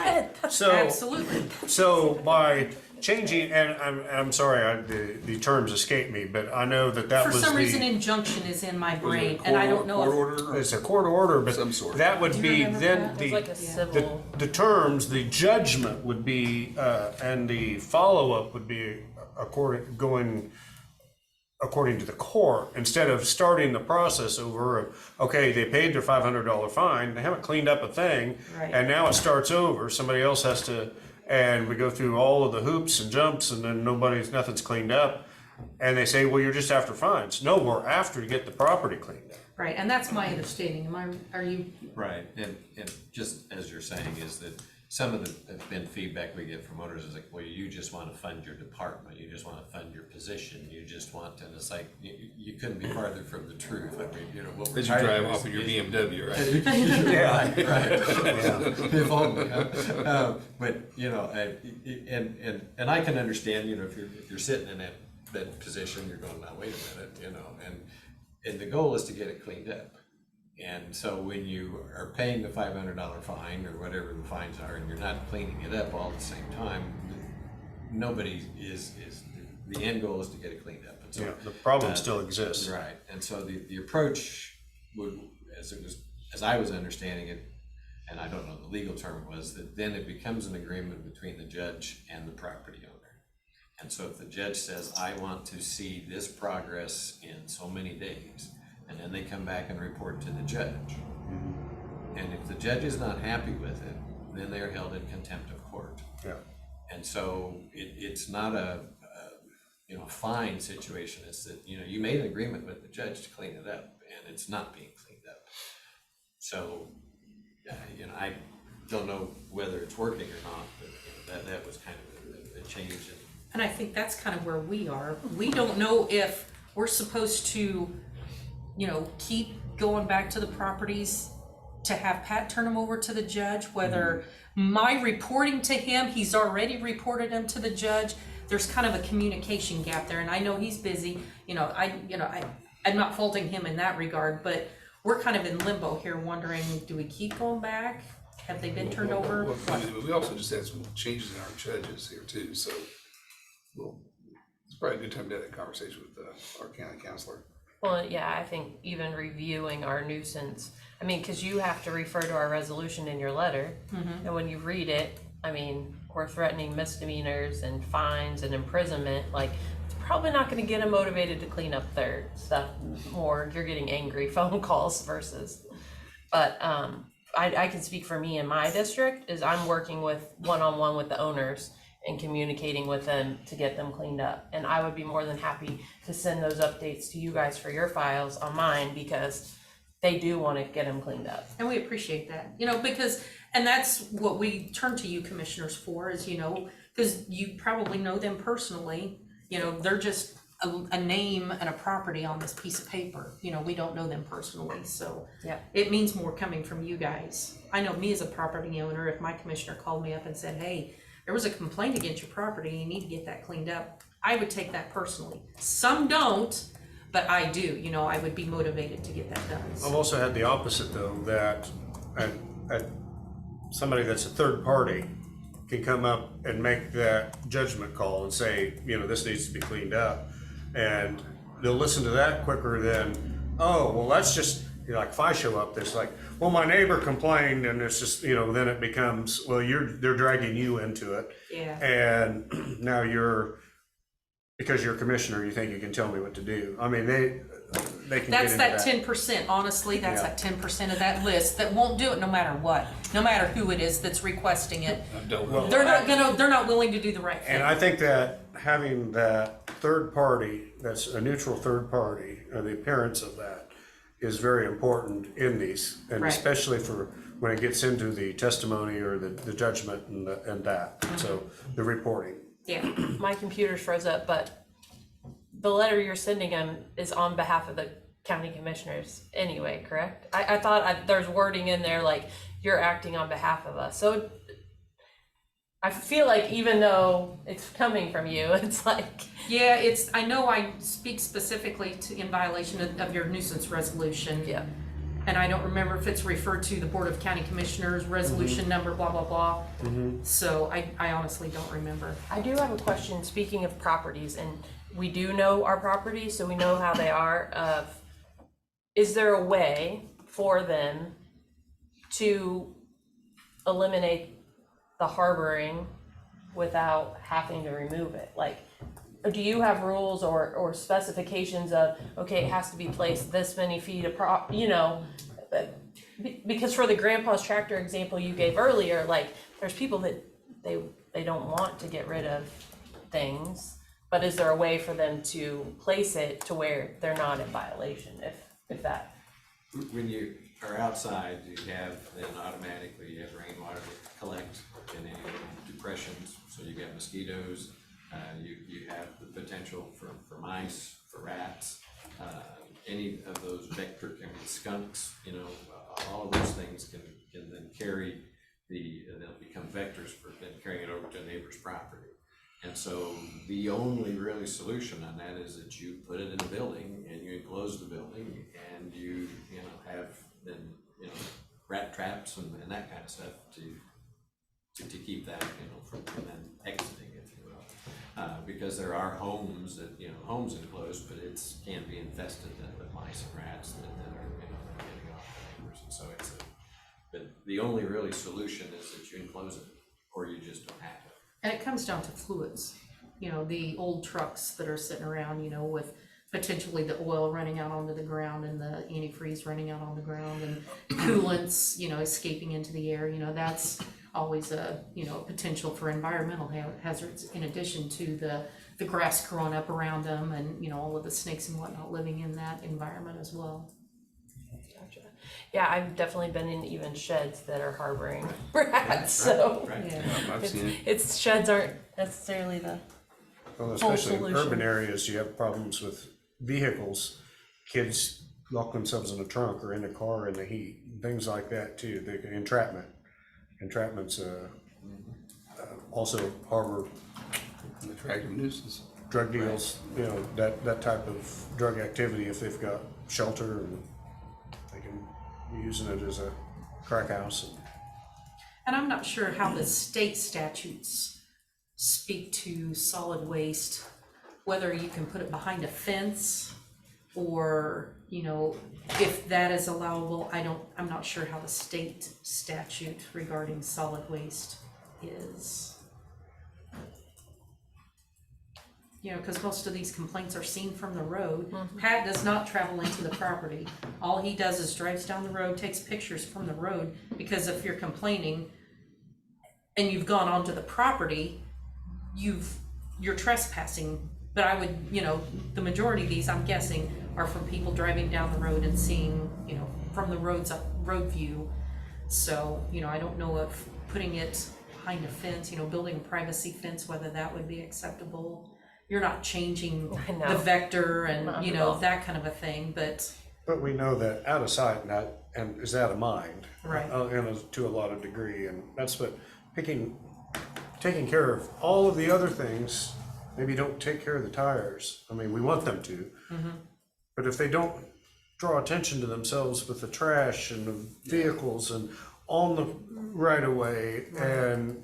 So, Absolutely. so by changing, and I'm sorry, the terms escape me, but I know that For was some reason, the, injunction is in my Was it a brain, and I don't know court if. order? it's a court order, but Some sort. that would Do you be remember then that? It was like a the civil. the terms, the judgment would be, and the follow-up would be going according to the court, instead of starting the process over of, okay, they paid their $500 fine, they haven't cleaned up a thing, Right. and now it starts over, somebody else has to, and we go through all of the hoops and jumps, and then nothing's cleaned up, and they say, well, you're just after fines. No, we're after to get the property cleaned up. Right, and that's my understanding. Are you, Right, and just as you're saying is that some of the been feedback we get from owners is like, well, you just wanna fund your department, you just wanna fund your position, you just want to, and it's like, you couldn't be farther from the truth. I mean, you know, what we're As you trying to drive do off in your BMW, right? Yeah. Right. If only, huh? But, you know, and I can understand, you know, if you're sitting in that position, you're going, now, wait a minute, you know, and the goal is to get it cleaned up. And so when you are paying the $500 fine or whatever the fines are, and you're not cleaning it up all at the same time, nobody is, the end goal is to get it cleaned up. And so, Yeah, the problem still exists. right, and so the approach would, as I was understanding it, and I don't know the legal term was, that then it becomes an agreement between the judge and the property owner. And so if the judge says, I want to see this progress in so many days, and then they come back and report to the judge. And if the judge is not happy with it, then they're held in contempt of court. Yeah. And so it's not a you know, fine situation. It's that, you know, you made an agreement with the judge to clean it up, and it's not being cleaned up. So, you know, I don't know whether it's working or not, but you know, that was kind of a change. and I think that's kind of where we are. We don't know if we're supposed to, you know, keep going back to the properties to have Pat turn them over to the judge, whether my reporting to him, he's already reported them to the judge. There's kind of a communication gap there, and I know he's busy. I'm not faulting him in that regard, but we're kind of in limbo here, wondering, do we keep going back? Have they been turned over? Well, we also just had some changes in our judges here too, so it's probably a good time to have that conversation with our county counselor. Well, yeah, I think even reviewing our nuisance, I mean, cause you have to refer to our resolution in your letter. And when you read it, I mean, we're threatening misdemeanors and fines and imprisonment, like, it's probably not gonna get them motivated to clean up their stuff more. You're getting angry phone calls versus, but, I can speak for me in my district, is I'm working with one-on-one with the owners and communicating with them to get them cleaned up. And I would be more than happy to send those updates to you guys for your files on mine, because they do want to get them cleaned up. And we appreciate that, you know, because, and that's what we turn to you commissioners for, is, you know, because you probably know them personally, you know, they're just a name and a property on this piece of paper. You know, we don't know them personally, so Yeah. it means more coming from you guys. I know me as a property owner, if my commissioner called me up and said, hey, there was a complaint against your property, you need to get that cleaned up, I would take that personally. Some don't, but I do, you know, I would be motivated to get that done. I've also had the opposite though, that somebody that's a third party can come up and make that judgment call and say, you know, this needs to be cleaned up. And they'll listen to that quicker than, oh, well, that's just, you know, like if I show up, it's like, well, my neighbor complained, and it's just, you know, then it becomes, well, they're dragging you into it. Yeah. And now because you're a commissioner, you think you can tell me what to do. I mean, they can get into That's that that. 10%, honestly, that's Yeah. that 10% of that list that won't do it no matter what, no matter who it is that's requesting it. I don't know. They're not willing to do the right thing. And I think that having that third party, that's a neutral third party, or the appearance of that, is very important in these, and Right. especially for when it gets into the testimony or the judgment and that, so the reporting. Yeah, My computer's froze up, but the letter you're sending them is on behalf of the county commissioners anyway, correct? I thought there's wording in there like you're acting on behalf of us. So I feel like even though it's coming from you, it's like, yeah, I know I speak specifically in violation of your nuisance resolution. yeah. And I don't remember if it's referred to the Board of County Commissioners, resolution number, blah, blah, blah. So I honestly don't remember. I do have a question, speaking of properties, and we do know our properties, so we know how they are. Is there a way for them to eliminate the harboring without having to remove it? Like, do you have rules or specifications of, okay, it has to be placed this many feet because for the grandpa's tractor example you gave earlier, like, there's people that they don't want to get rid of things, but is there a way for them to place it to where they're not in violation, if that? When you are outside, you have, then automatically you have rainwater that collect in any depressions, so you get mosquitoes, you have the potential for mice, for rats, any of those vector, I mean, skunks, all of those things can then carry they'll become vectors for then carrying it over to a neighbor's property. And so the only really solution on that is that you put it in a building and you enclose the building and you have then, rat traps and that kind of stuff to keep that, from then exiting, if you will. Because there are homes that, homes enclosed, but can be infested then with mice and rats that are, getting off the neighbors. And so but the only really solution is that you enclose it or you just don't have it. And it comes down to fluids, the old trucks that are sitting around, with potentially the oil running out onto the ground and the antifreeze running out on the ground and coolants, escaping into the air, that's always a potential for environmental hazards, in addition to the grass growing up around them and, all of the snakes and whatnot living in that environment as well. Gotcha. Yeah, I've definitely been in even sheds that are harboring rats, so. Right. Yeah. I've seen it. It's sheds aren't necessarily the Well, especially in solution. urban areas, you have problems with vehicles, kids lock themselves in a trunk or in a car in the heat, things like that too. Entrapment's also harbor An attractive nuisance. drug deals, that type of drug activity. If they've got shelter and they can be using it as a crack house. And I'm not sure how the state statutes speak to solid waste, whether you can put it behind a fence or, if that is allowable. I'm not sure how the state statute regarding solid waste is. Because most of these complaints are seen from the road. Mm-hmm. Pat does not travel into the property. All he does is drives down the road, takes pictures from the road, because if you're complaining and you've gone onto the property, you're trespassing. But I would, the majority of these, I'm guessing, are from people driving down the road and seeing, from the road view. So, I don't know if putting it behind a fence, building a privacy fence, whether that would be acceptable. You're not changing the vector and, Not at all. that kind of a thing, but. But we know that out of sight and is out of mind. Right. And to a lot of degree, and that's what taking care of all of the other things. Maybe don't take care of the tires. I mean, we want them to, but if they don't draw attention to themselves with the trash and the vehicles and on the right of way and,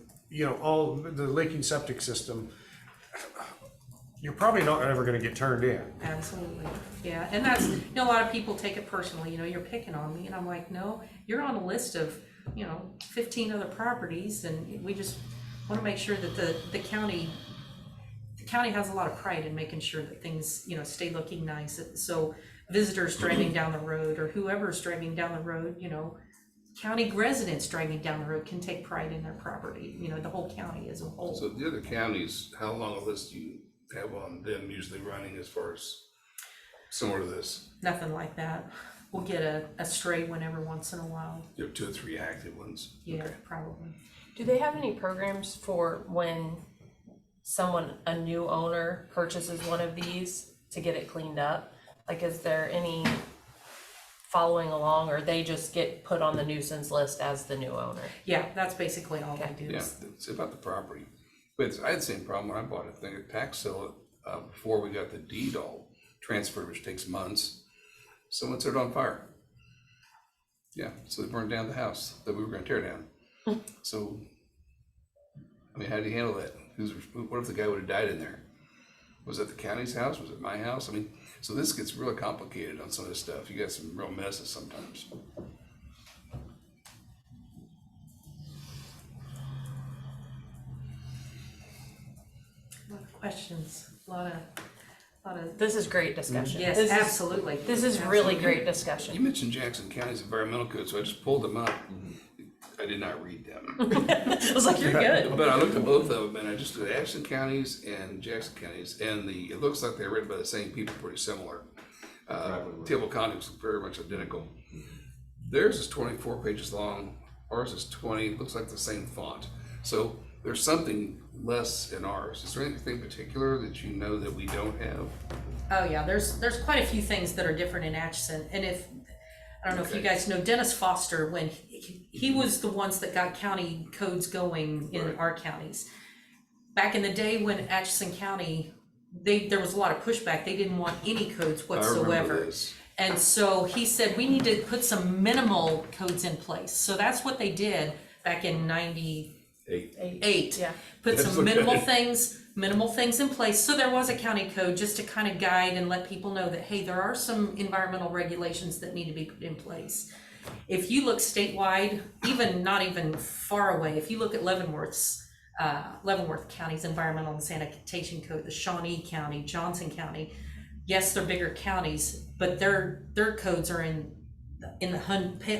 all the leaking septic system, you're probably not ever gonna get turned in. Absolutely, yeah, and that's, a lot of people take it personally, you're picking on me, and I'm like, no, you're on a list of, 15 other properties, and we just wanna make sure that the county has a lot of pride in making sure that things, stay looking nice, so visitors driving down the road, or whoever's driving down the road, county residents driving down the road can take pride in their property, the whole county as a whole. So the other counties, how long a list do you have on them usually running as far as similar to this? Nothing like that. We'll get a stray one every once in a while. You have 2 or 3 active ones? Yeah, Okay. probably. Do they have any programs for when a new owner purchases one of these to get it cleaned up? Like, is there any following along, or they just get put on the nuisance list as the new owner? Yeah, that's basically all they do. Yeah, it's about the property. But I had the same problem when I bought a thing at tax sale before we got the deed all transferred, which takes months. Someone set it on fire. Yeah, so they burned down the house that we were gonna tear down. So, I mean, how do you handle that? What if the guy would have died in there? Was that the county's house? Was it my house? I mean, so this gets really complicated on some of this stuff. You got some real messes sometimes. Questions? a lot of, This is great discussion. yes, This is- absolutely. This is really great You discussion. mentioned Jackson County's environmental code, so I just pulled them up. I did not read them. I was like, you're good. But I looked at both of them, and I just did Atchison counties and Jackson counties, and it looks like they're written by the same people, pretty similar. Table of contents look very much identical. Theirs is 24 pages long, ours is 20, looks like the same font. So there's something less in ours. Is there anything particular that you know that we don't have? Oh yeah, there's quite a few things that are different in Atchison, and I don't know if you Okay. guys know Dennis Foster, when he was the ones that got county codes going in Right. our counties. Back in the day when Atchison County, there was a lot of pushback, they didn't want any codes I remember whatsoever. this. And so he said, we need to put some minimal codes in place, so that's what they did back in '98. Yeah. Put That's some minimal okay. things in place, so there was a county code just to kind of guide and let people know that, hey, there are some environmental regulations that need to be put in place. If you look statewide, not even far away, if you look at Leavenworth County's environmental and sanitation code, the Shawnee County, Johnson County, yes, they're bigger counties, but their codes are in the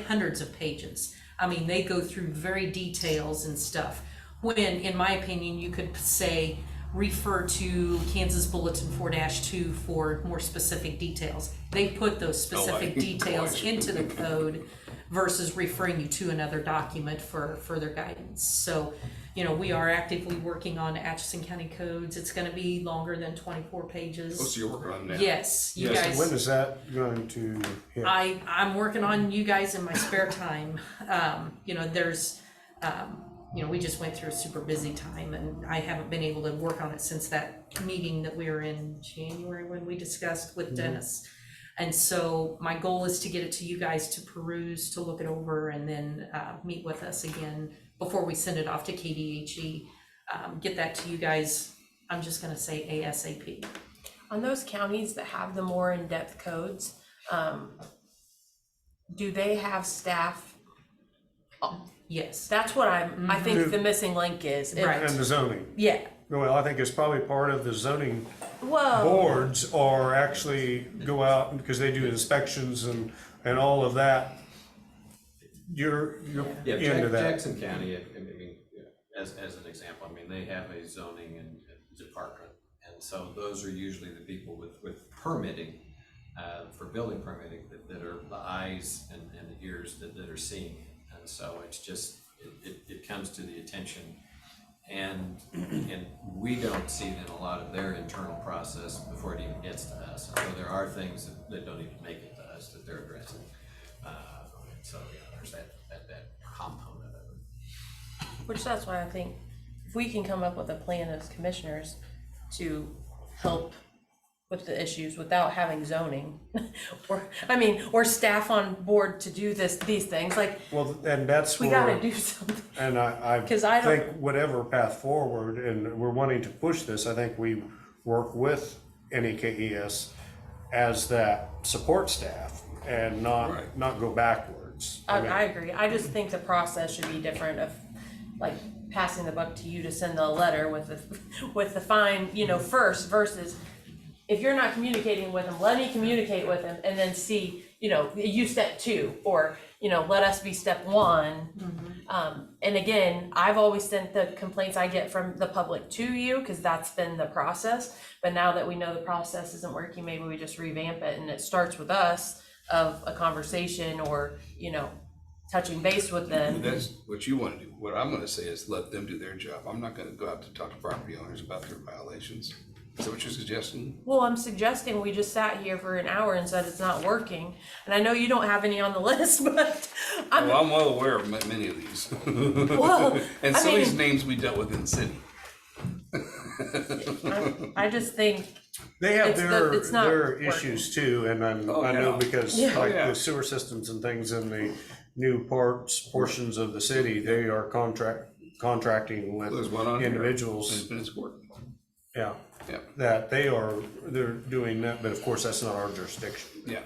hundreds of pages. I mean, they go through very details and stuff. When, in my opinion, you could say, refer to Kansas Bulletin 4-2 for more specific details. They put those specific details into the code versus referring you to another document for further guidance. So, we are actively working on Atchison County codes. It's gonna be longer than 24 pages. Oh, so you're working on that? Yes, you Yes, guys. When is that going to hit? I'm working on you guys in my spare time. There's, we just went through a super busy time, and I haven't been able to work on it since that meeting that we were in January when we discussed with Dennis. And so my goal is to get it to you guys to peruse, to look it over, and then meet with us again before we send it off to KDHE. Get that to you guys, I'm just gonna say ASAP. On those counties that have the more in-depth codes, do they have staff? Yes. That's what I think the missing link is. Right. And the zoning. Yeah. Well, I think it's probably part of the zoning Whoa. boards are actually go out because they do inspections and all of that. You're Yeah, into that. Jackson County, I mean, as an example, I mean, they have a zoning and department. And so those are usually the people with permitting, for building permitting, that are the eyes and the ears that are seeing. And so it's just, it comes to the attention. And we don't see then a lot of their internal process before it even gets to us. And so there are things that don't even make it to us that they're addressing. So there's that component of it. Which that's why I think if we can come up with a plan as commissioners to help with the issues without having zoning, or staff on board to do these things, like, Well, and that's we where. gotta do something. And I 'Cause I don't- think whatever path forward, and we're wanting to push this, I think we work with NEKES as that support staff and Right. not go backwards. I agree. I just think the process should be different of, like, passing the buck to you to send the letter with the fine, first, versus if you're not communicating with them, let me communicate with them and then see, you step 2, or, let us be step 1. And again, I've always sent the complaints I get from the public to you, because that's been the process. But now that we know the process isn't working, maybe we just revamp it, and it starts with us of a conversation, or, touching base with them. That's what you want to do. What I'm going to say is let them do their job. I'm not going to go out to talk to property owners about their violations. Is that what you're suggesting? Well, I'm suggesting we just sat here for an hour and said it's not working. And I know you don't have any on the list, but I'm, Well, I'm well aware of many of these. well, And I some of these mean, names we dealt with in the city. I just think, They have it's not their working. issues too, and I Oh, know yeah. because Yeah. like Yeah. the sewer systems and things in the new portions of the city, they are contracting with There's one on here. individuals. And it's working. Yeah, Yeah, that they're doing that, but of course, that's not our jurisdiction. yeah.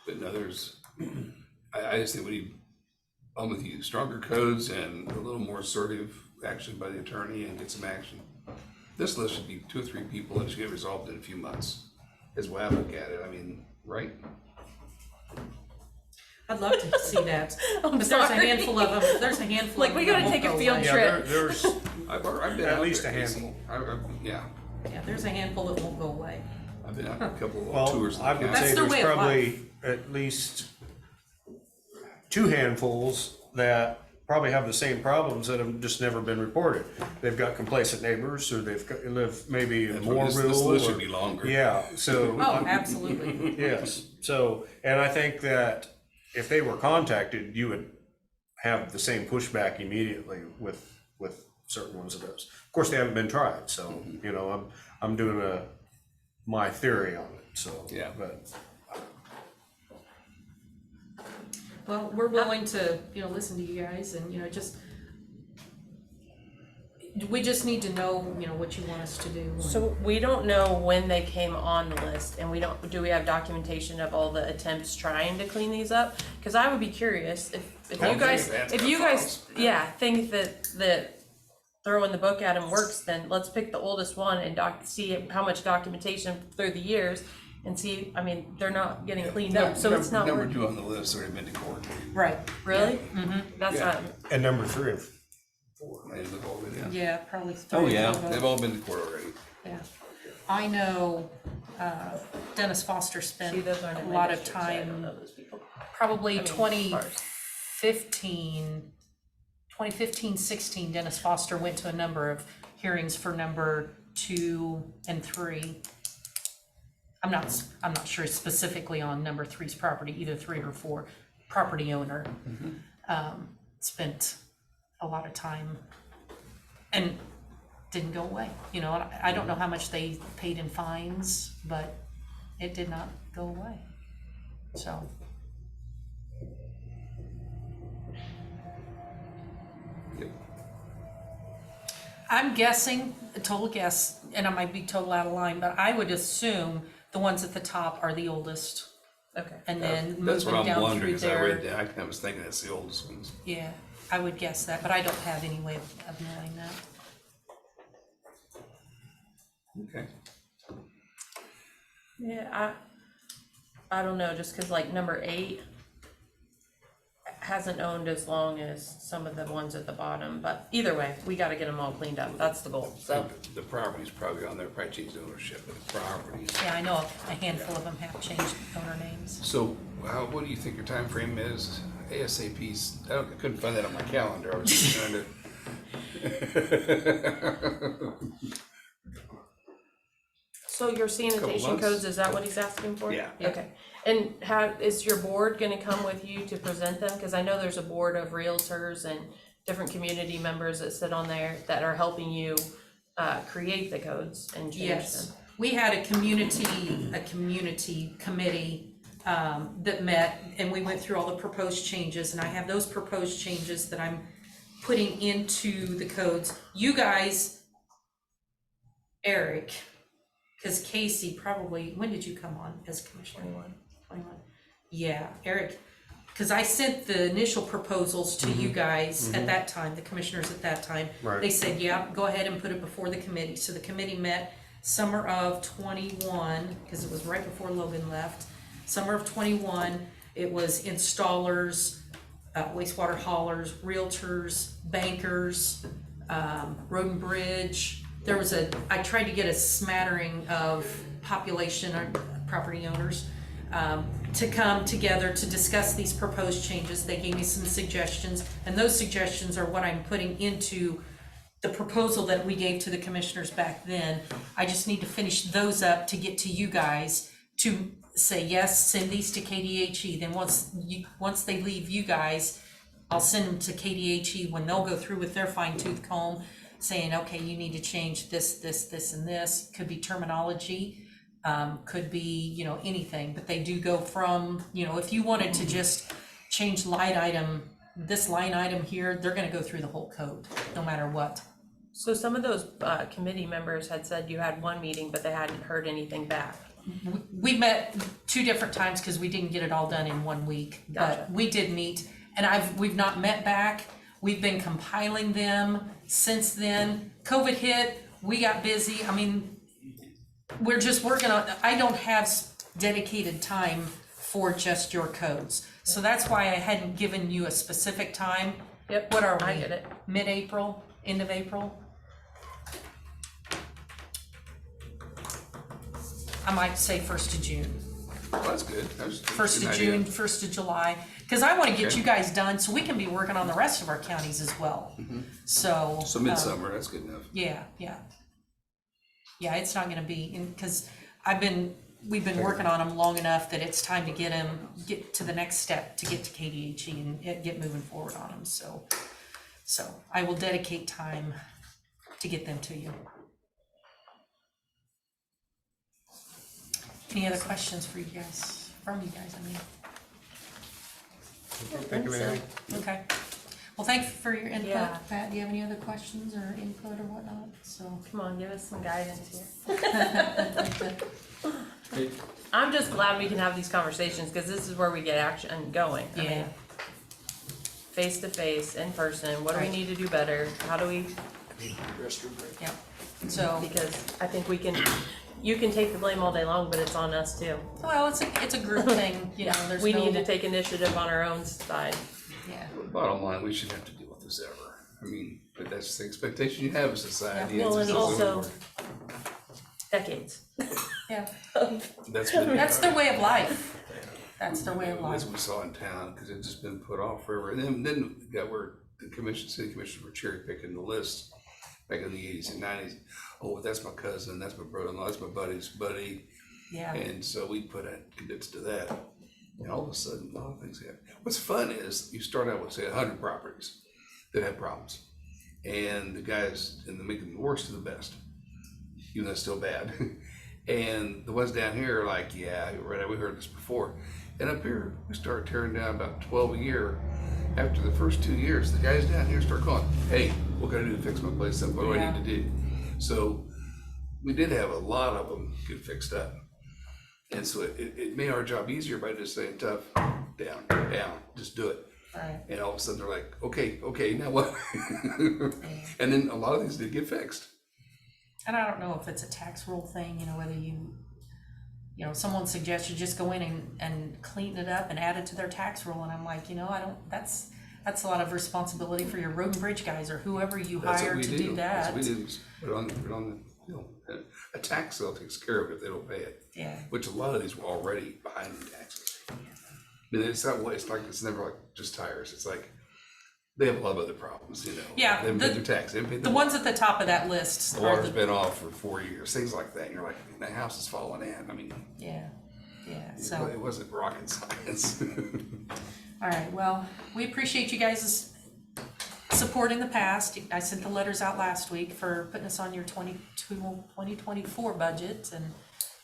But no, I just think we need, I'm with you, stronger codes and a little more assertive action by the attorney and get some action. this list should be 2 or 3 people and it should get resolved in a few months, is the way I look at it. I mean, right? I'd love to see that, but there's a sorry. handful of them, there's a handful Like, of we them that gotta won't take a go field away. Yeah, trip. there's, I've been At out least there, a Casey. handful. Yeah, Yeah, there's a handful that won't go away. I've been out on a couple of well, tours. I would That's say their there's way of probably at least 2 handfuls that probably have the same problems that have just never been reported. They've got complacent neighbors, or live maybe in more This rural. list or- should be longer. Yeah, so. Oh, absolutely. Yes, so, and I think that if they were contacted, you would have the same pushback immediately with certain ones of those. Of course, they haven't been tried, so, you know, I'm doing my theory on it, so. Yeah. But, Well, we're willing to, listen to you guys and, just, we just need to know, what you want us to do. and- So we don't know when they came on the list, and do we have documentation of all the attempts trying to clean these up? Cause I would be curious if Well, you guys, that's if our you guys, files. yeah, think that throwing the book at them works, then let's pick the oldest one and see how much documentation through the years and see, I mean, they're not getting cleaned up, so it's not Number working. 2 on the list already been to court. Right, Really? That's Yeah. not, and number 3 and 4. They look all good, yeah. yeah, probably. Oh, yeah. They've all been to court already. Yeah. I know, Dennis Foster see, spent those aren't a in my lot of district, so I don't time, know those people. probably I mean, 2015, 16, Dennis Foster went to a number of hearings for number 2 and 3. I'm not sure specifically on number 3's property, either 3 or 4, property owner. Spent a lot of time and didn't go away. I don't know how much they paid in fines, but it did not go away. So, Yep. I'm guessing, a total guess, and I might be total out of line, but I would assume the ones at the top are the oldest. Okay. And then That's what moving I'm down wondering, through as I read there. that, I was thinking that's the oldest ones. Yeah, I would guess that, but I don't have any way of knowing that. Okay. Yeah, I don't know, just cause like number 8 hasn't owned as long as some of the ones at the bottom, but either way, we gotta get them all cleaned up, that's the goal, so. The property's probably on there, probably changed ownership, but the properties. Yeah, I know a handful of them have changed owner names. So, what do you think your time frame is? ASAP's, I couldn't find that on my calendar, I was just trying to. So your sanitation months? codes, is that what he's asking for? Yeah. Okay, and is your board gonna come with you to present them? Cause I know there's a board of realtors and different community members that sit on there that are helping you, create the codes and change them. Yes, we had a community committee that met, and we went through all the proposed changes, and I have those proposed changes that I'm putting into the codes. You guys, Eric, because K.S.A probably, when did you come on as commissioner? 21. Yeah, Eric, because I sent the initial proposals to you guys at that time, the commissioners at that time. Right. They said, yeah, go ahead and put it before the committee. So the committee met summer of 21, because it was right before Logan left. Summer of 21, it was installers, wastewater haulers, realtors, bankers, road and bridge. I tried to get a smattering of population or property owners to come together to discuss these proposed changes. They gave me some suggestions, and those suggestions are what I'm putting into the proposal that we gave to the commissioners back then. I just need to finish those up to get to you guys to say, yes, send these to KDHE. Then once they leave you guys, I'll send them to KDHE when they'll go through with their fine tooth comb, saying, okay, you need to change this, and this. Could be terminology, could be, anything, but they do go from, if you wanted to just change this line item here, they're gonna go through the whole code, no matter what. So some of those, committee members had said you had one meeting, but they hadn't heard anything back. We met 2 different times because we didn't get it all done in 1 week, Gotcha. but we did meet, and we've not met back. We've been compiling them since then. COVID hit, we got busy, I mean, we're just working on, I don't have dedicated time for just your codes. So that's why I hadn't given you a specific time. Yep, What are we? I get it. Mid-April, end of April? I might say 1st of June. Well, that's good. That's a First good of idea. June, 1st of July, because I want to get Okay. you guys done so we can be working on the rest of our counties as well. So. So midsummer, that's good enough. Yeah, yeah. Yeah, it's not gonna be, because we've been working on them long enough that it's time to get to the next step, to get to KDHE and get moving forward on them, so. So I will dedicate time to get them to you. Any other questions for you guys, I mean? Thank you, Mary. Okay. Well, thank you for your input. Yeah. Pat, do you have any other questions or input or whatnot? So. Come on, give us some guidance here. I'm just glad we can have these conversations, because this is where we get action going. I mean, Yeah. face to face, in person, what do we Right. need to do better? How do we, Yeah. So. because I think you can take the blame all day long, but it's on us too. Well, it's a group thing, you know, there's We no. need to take initiative on our own side. Yeah, Bottom line, we shouldn't have to deal with this ever. I mean, but that's the expectation you have as society. Well, It's and just the way we also work. decades. yeah, That's been. that's their way of life. That's their way of As life. we saw in town, because it's just been put off forever. And then we got where the city commissioners were cherry picking the list back in the 80s and 90s. Oh, that's my cousin, that's my brother-in-law, that's my buddy's buddy. Yeah, And so we put a condense to that. And all of a sudden, a lot of things happen. What's fun is you start out with, say, 100 properties that have problems. And the guys, and they're making the worst to the best, even though it's still bad. And the ones down here are like, yeah, right, we heard this before. And up here, we start tearing down about 12 a year. After the first 2 years, the guys down here start calling, hey, what can I do to fix my place up? What do I need to do? So we did have a lot of them get fixed up. And so it made our job easier by just saying, tough, down, just do it. right. And all of a sudden they're like, okay, now what? And then a lot of these did get fixed. And I don't know if it's a tax rule thing, you know, whether someone suggests you just go in and clean it up and add it to their tax roll, and I'm like, that's a lot of responsibility for your road and bridge guys or whoever you That's what hire we to do That's that. what we do, is put it on the, a tax sale takes care of it if they don't pay it. Yeah, Which a lot of these were already behind in taxes. I mean, it's not, it's never like just tires, it's like, they have a lot of other problems, Yeah, They haven't paid their tax, they haven't paid the ones at the top of that list the are water's the, been off for 4 years, things like that, and you're like, the house is falling in, I mean, yeah, it so, wasn't rocket science. all right, well, we appreciate you guys' support in the past. I sent the letters out last week for putting us on your 2024 budget, and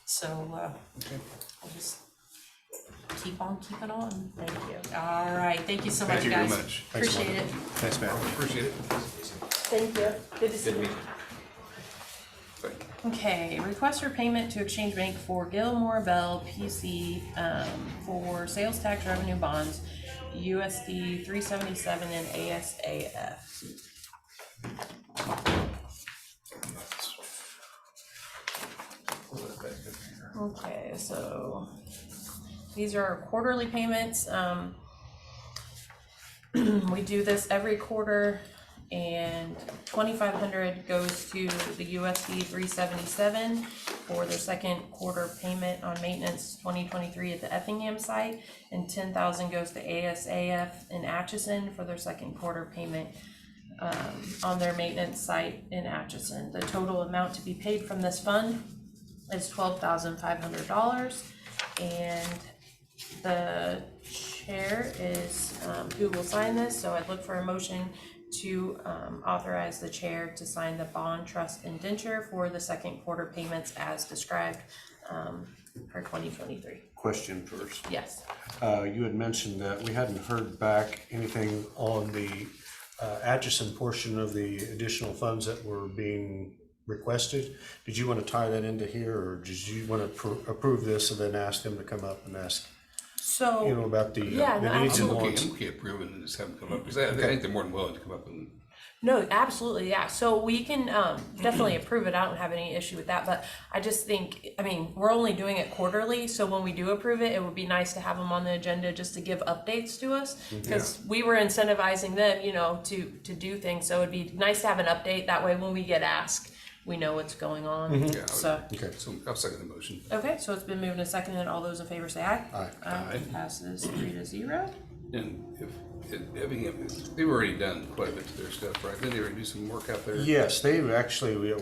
so, we'll just keep on keeping on. Thank you. All right, thank you so much, Thank you very guys. much. Appreciate it. Thanks, Matt. Appreciate it. Thank you. Good to see Good you. meeting. Bye. Okay, request for payment to Exchange Bank for Gilmore Bell PC for sales tax revenue bonds, USD 377 and ASAF. Okay, so these are our quarterly payments. We do this every quarter, and 2,500 goes to the USD 377 for their second quarter payment on maintenance 2023 at the Effingham site, and 10,000 goes to ASAF in Atchison for their second quarter payment on their maintenance site in Atchison. The total amount to be paid from this fund is $12,500, and the chair is who will sign this, so I'd look for a motion to authorize the chair to sign the bond trust indenture for the second quarter payments as described for 2023. Question first. Yes. You had mentioned that we hadn't heard back anything on the Atchison portion of the additional funds that were being requested. Did you want to tie that into here, or did you want to approve this and then ask them to come up and ask, about the Yeah, no, needs and I'm wants? okay approving and just have them come up, because I think they're more than willing to come up and No, absolutely, yeah. So we can definitely approve it. I don't have any issue with that, but I just think, I mean, we're only doing it quarterly, so when we do approve it, it would be nice to have them on the agenda just to give updates to us. Because we were incentivizing them, you know, to do things, so it'd be nice to have an update. That way when we get asked, we know what's going on. Yeah, So, Okay. so I'll second the motion. okay, so it's been moved and seconded. All those in favor say aye. Aye. Aye. Passes 3-0. And if Effingham, they've already done quite a bit to their stuff, right? Didn't they already do some work out there? Yes, they actually,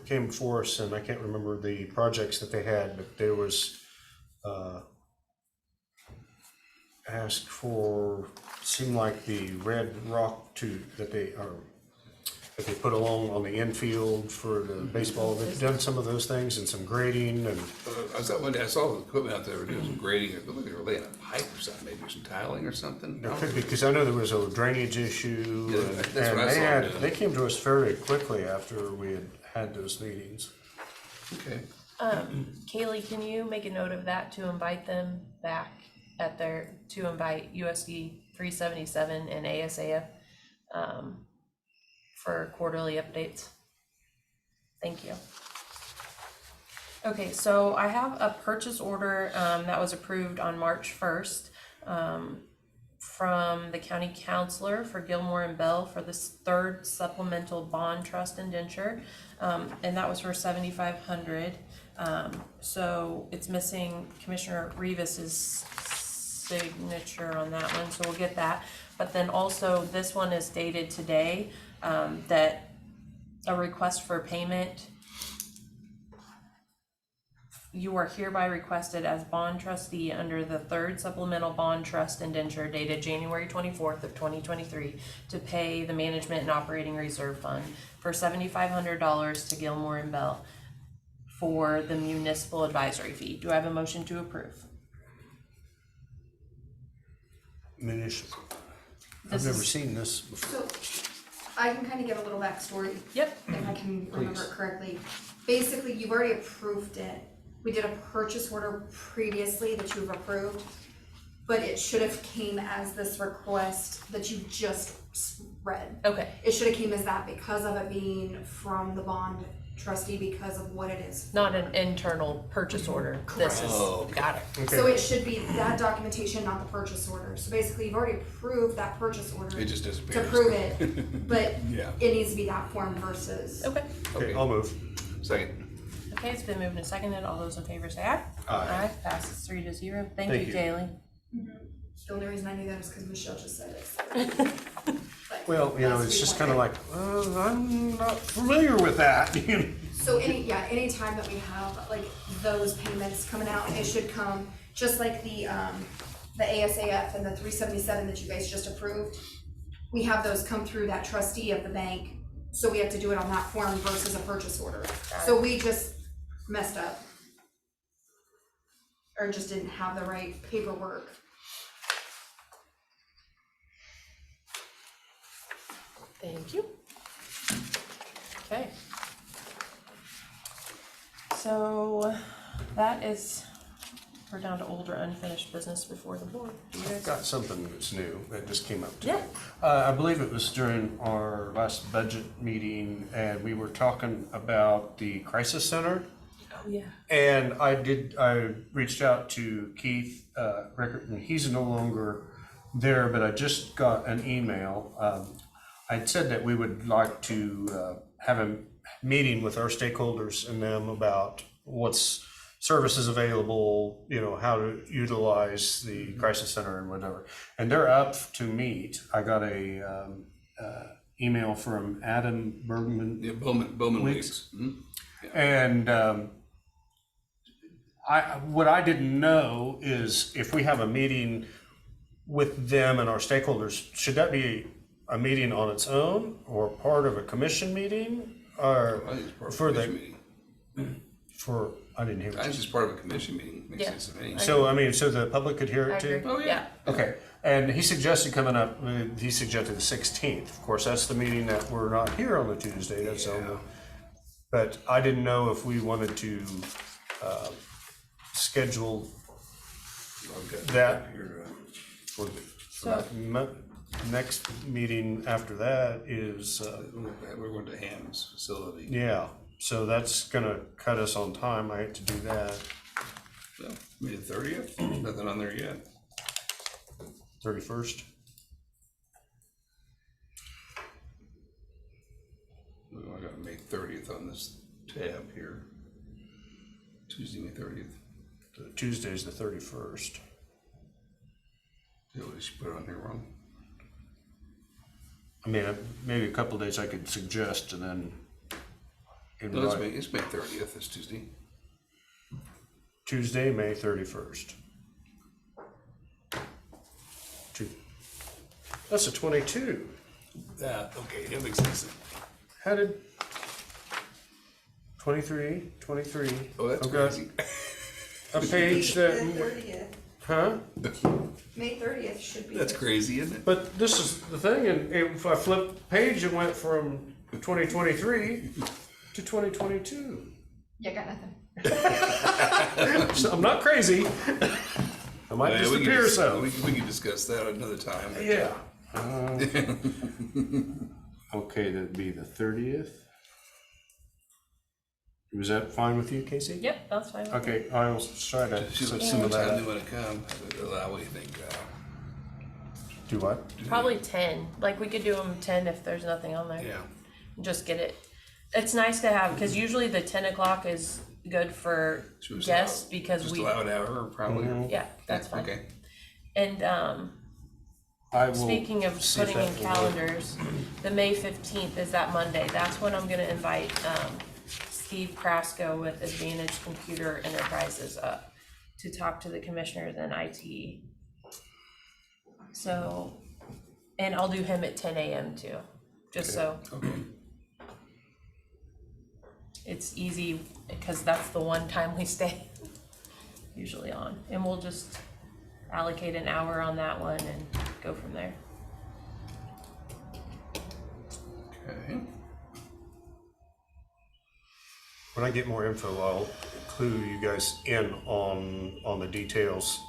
came before us, and I can't remember the projects that they had, but there was, asked for, seemed like the red rock that they put along on the infield for the baseball. They've done some of those things and some grading and, I saw one day, I saw the equipment out there, were doing some grading, it looked like they were laying a pipe or something, maybe some tiling or something. it could be, because I know there was a drainage issue. Yeah, and- that's what I and they saw, had, yeah. they came to us fairly quickly after we had those meetings. Okay. Kaylee, can you make a note of that to invite them back to invite USD 377 and ASAF for quarterly updates? Thank you. Okay, so I have a purchase order that was approved on March 1st from the county counselor for Gilmore and Bell for this third supplemental bond trust indenture, and that was for $7,500. So it's missing Commissioner Revis's signature on that one, so we'll get that. But then also this one is dated today, that a request for payment. You are hereby requested as bond trustee under the third supplemental bond trust indenture dated January 24th of 2023 to pay the management and operating reserve fund for $7,500 to Gilmore and Bell for the municipal advisory fee. Do I have a motion to approve? Municipal. I've This never is- seen this before. So I can kind of give a little backstory. Yep. If I can remember Please. it correctly. Basically, you've already approved it. We did a purchase order previously that you've approved, but it should have came as this request that you just read. Okay, It should have came as that because of it being from the bond trustee because of what it is. not an internal purchase order. This is, Oh, okay. got it. So it should be that documentation, not the purchase order. So basically, you've already approved that purchase order It just to disappears. prove it, but Yeah. it needs to be that form versus. Okay. Okay, I'll move. Second. Okay, it's been moved and seconded. All those in favor say aye. Aye. Passes 3-0. Thank Thank you, you. Kaylee. The only reason I knew that is because Michelle just said it. But Well, you know, that's it's just the kind of point. like, I'm not familiar with that. So any time that we have like those payments coming out, it should come, just like the ASAF and the 377 that you guys just approved. We have those come through that trustee of the bank, so we have to do it on that form versus a purchase order. So we just messed up. Or just didn't have the right paperwork. Thank you. Okay. So that is, we're down to older unfinished business before the board. Do you I've guys? got something that's new that just came up today. Yeah. I believe it was during our last budget meeting, and we were talking about the crisis center. Oh, yeah. And I reached out to Keith Rickert, and he's no longer there, but I just got an email. I'd said that we would like to have a meeting with our stakeholders and them about what's services available, you know, how to utilize the crisis center and whatever. And they're up to meet. I got a email from Adam Bergman. Yeah, Bowman Weeks. Weeks. Mhm. And what I didn't know is if we have a meeting with them and our stakeholders, should that be a meeting on its own or part of a commission meeting? Or I think it's part of for a the, commission meeting. I didn't hear I what think you it's just part of a commission meeting, makes Yeah. sense to me. So, I mean, so the public could hear I it agree. too? Oh, yeah. Okay, and he suggested coming up, he suggested the 16th. Of course, that's the meeting that we're not here on the Tuesday, that's on the, but I didn't know if we wanted to schedule I've got that here, for So- that month. next meeting after that is, We're going to Ham's facility. yeah, so that's gonna cut us on time. I hate to do that. So, May 30th, nothing on there yet. 31st. I got May 30th on this tab here. Tuesday, May 30th. Tuesday's the 31st. Yeah, we should put it on here wrong. I mean, maybe a couple days I could suggest and then. No, it's May 30th, it's Tuesday. Tuesday, May 31st. That's a 22. Okay, that makes sense. How did? 23. Oh, that's I've got crazy. a page that, 30th. huh? May 30th should be. That's crazy, isn't it? But this is the thing, and if I flip the page, it went from 2023 to 2022. Yeah, got nothing. So I'm not crazy. I might just appear so. We can discuss that another time. Yeah. Okay, that'd be the 30th. Was that fine with you, Casey? Yep, that's fine. Okay, I'll try to Shoot, set see some what of time that they up. wanna come, allow, what do you think? Do what? Probably 10. Like we could do them 10 if there's nothing on there. Yeah, Just get it. It's nice to have because usually the 10 o'clock is good for so it's guests allowed- because just we. allow an hour, probably. Yeah, that's fine. Okay. And I will speaking of see if putting in that will work. calendars, the May 15th is that Monday. That's when I'm gonna invite Steve Krasko with Advantage Computer Enterprises up to talk to the commissioners and IT. So, and I'll do him at 10 a.m. too, just so Okay. it's easy, because that's the one time we stay usually on. And we'll just allocate an hour on that one and go from there. Okay. When I get more info, I'll clue you guys in on the details.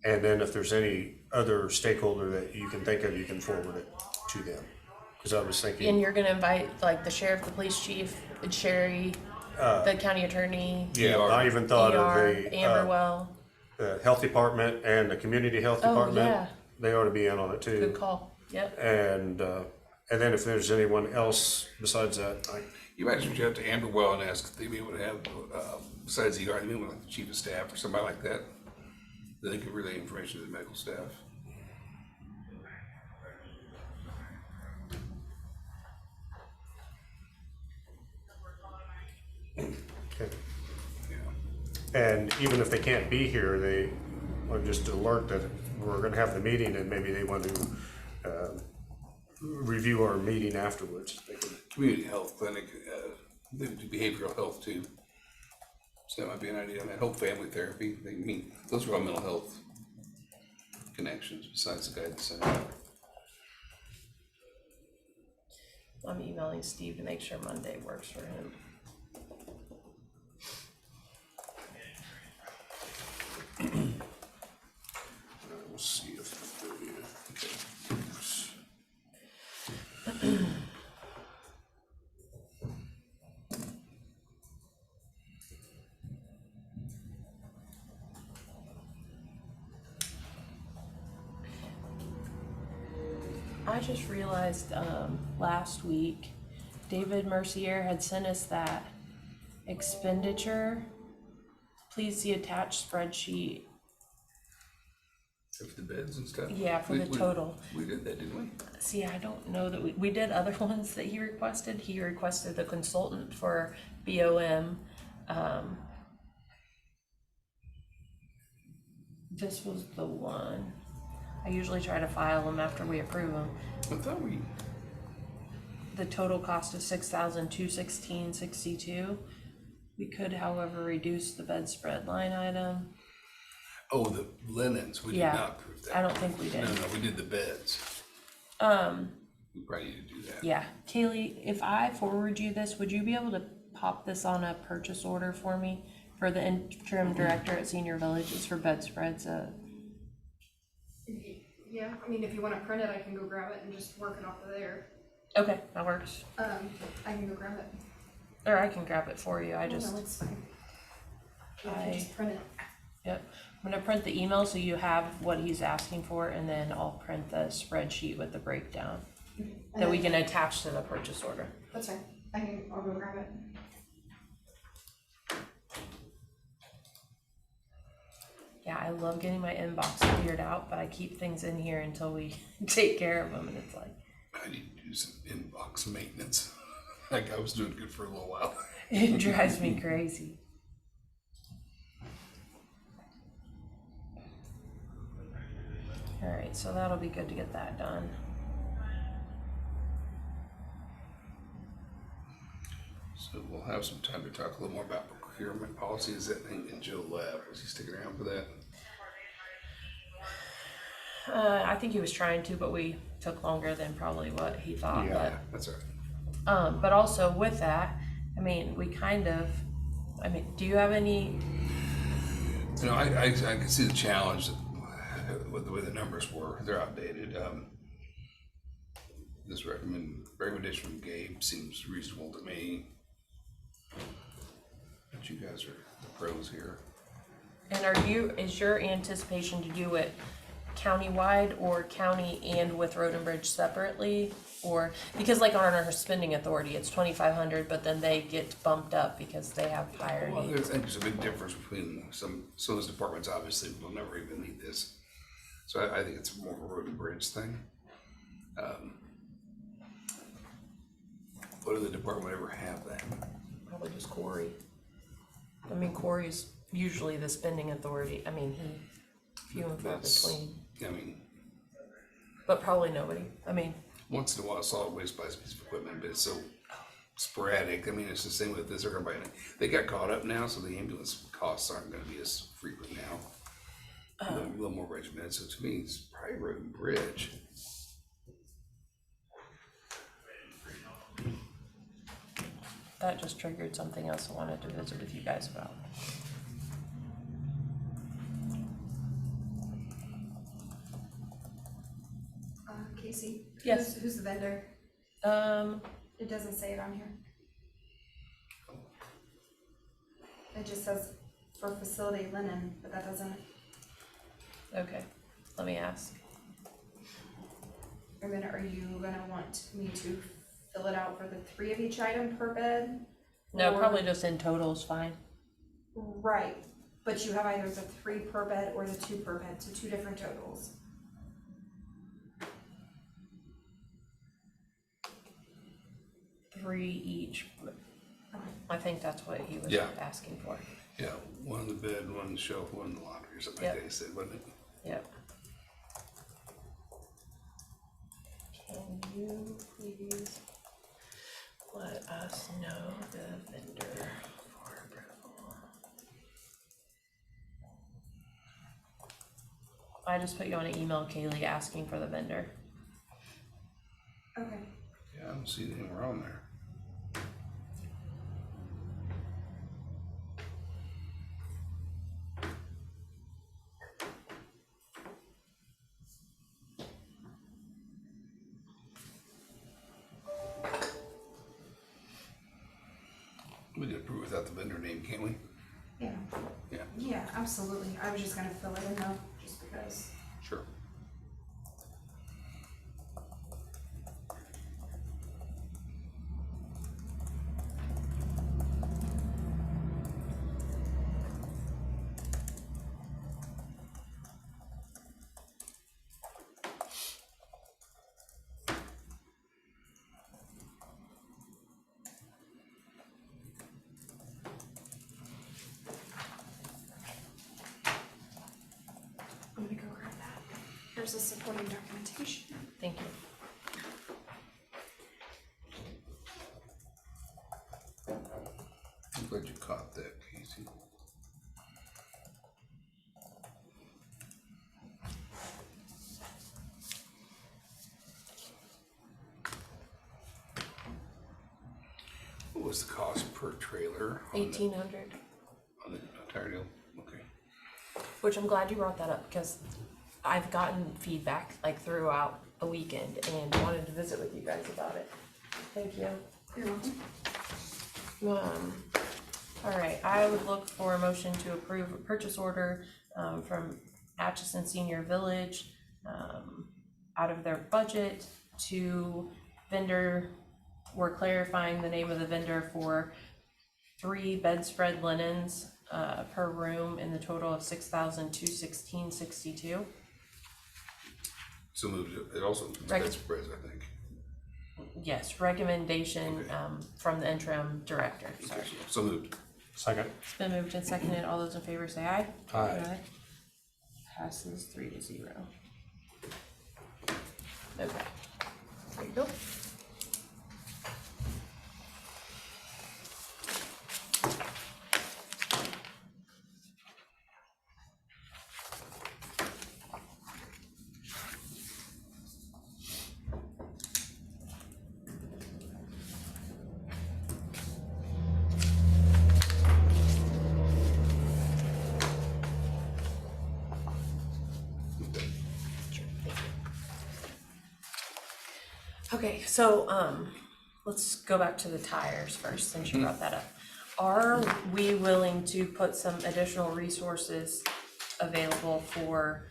And then if there's any other stakeholder that you can think of, you can forward it to them. Because I was And thinking, you're gonna invite like the sheriff, the police chief, and Sherry, the county attorney, yeah, I even thought of ER, the Amberwell. health department and the community health Oh, department. yeah. They ought to be in on it too. Good call. Yep. And then if there's anyone else besides that, You might just reach out to Amberwell and ask if they be able to have, besides the ER, maybe like the chief of staff or somebody like that. Then they can relay information to the medical staff. okay. Yeah. And even if they can't be here, they are just alert that we're gonna have the meeting and maybe they want to review our meeting afterwards. They can- Community health clinic, they do behavioral health too. So that might be an idea, and hope family therapy, they mean, those are all mental health connections besides the guidance center. I'm emailing Steve to make sure Monday works for him. We'll see if. I just realized last week, David Mercier had sent us that expenditure. Please see attached spreadsheet. Of the beds and stuff. Yeah, for the total. We did that, didn't we? See, I don't know that we did other ones that he requested. He requested the consultant for BOM. This was the one. I usually try to file them after we approve them. I thought we, The total cost is $6,216.62. We could, however, reduce the bedspread line item. oh, the linens, we did Yeah, not approve that. I don't think we did. No, we did the beds. Um, We probably need to do that. yeah, Kaylee, if I forward you this, would you be able to pop this on a purchase order for me for the interim director at Senior Village? It's for bedspreads. Yeah, Yeah, I mean, if you wanna print it, I can go grab it and just work it off of there. Okay, that works. I can go grab it. Or I can grab it for you, I Oh, just, no, it's fine. Yeah, I I- can just print it. yep. I'm gonna print the email so you have what he's asking for, and then I'll print the spreadsheet with the breakdown that we can attach to the purchase order. That's fine. I'll go grab it. Yeah, I love getting my inbox cleared out, but I keep things in here until we take care of them, and it's like, I need to do some inbox maintenance. Like I was doing good for a little while. it drives me crazy. Alright, so that'll be good to get that done. So we'll have some time to talk a little more about procurement policies. That thing in Joe left. Was he sticking around for that? I think he was trying to, but we took longer than probably what he thought, Yeah, that's all right. but also with that, I mean, do you have any, You know, I can see the challenge with the way the numbers were. They're outdated. This recommendation from Gabe seems reasonable to me. But you guys are the pros here. and is your anticipation to do it countywide or county and with Road and Bridge separately? Or, because like on our spending authority, it's 2,500, but then they get bumped up because they have higher Well, needs. I think there's a big difference between some of those departments obviously will never even need this. So I think it's more of a road and bridge thing. What other department would ever have that? Probably just Corey. I mean, Corey's usually the spending authority, I mean, few and far That's- between, I mean, but probably nobody, I mean, once in a while solid waste buys a piece of equipment, but it's so sporadic. I mean, it's the same with this. They're gonna buy it. They got caught up now, so the ambulance costs aren't gonna be as frequent now. A little more regimented, so to me, it's probably road and bridge. that just triggered something else I wanted to visit with you guys about. Casey? Yes. Who's the vendor? Um, It doesn't say it on here. It just says for facility linen, but that doesn't, okay, let me ask. and then are you gonna want me to fill it out for the 3 of each item per bed? No, Or- probably just in total is fine. Right, but you have either the 3 per bed or the 2 per bed, so 2 different totals. Three each, I think that's what he was Yeah. asking for. Yeah, one in the bed, one in the shelf, one in the laundry, or something Yep. like that, he said, wasn't it? Yep. Can you please let us know the vendor for approval? I just put you on an email, Kaylee, asking for the vendor. Okay. Yeah, I don't see anything wrong there. We can approve without the vendor name, can't we? Yeah, Yeah, yeah, absolutely. I was just gonna fill it in though, just because. sure. I'm gonna go grab that. Here's the supporting documentation. Thank you. I'm glad you caught that, Casey. What was the cost per trailer? on the- 1,800, On the entire deal? Okay. which I'm glad you brought that up because I've gotten feedback like throughout the weekend and wanted to visit with you guys about it. Thank you. You're welcome. All right, I would look for a motion to approve a purchase order, from Atchison Senior Village, out of their budget to vendor. We're clarifying the name of the vendor for 3 bedspread linens, per room in the total of $6,216.62. So moved, it also, bedspreads, I think. Yes, recommendation, from the interim director, sorry. So moved. Second. It's been moved and seconded. All those in favor say aye. Aye. Passes 3-0. Okay. There you go. Okay, so, let's go back to the tires first, since you brought that up. Are we willing to put some additional resources available for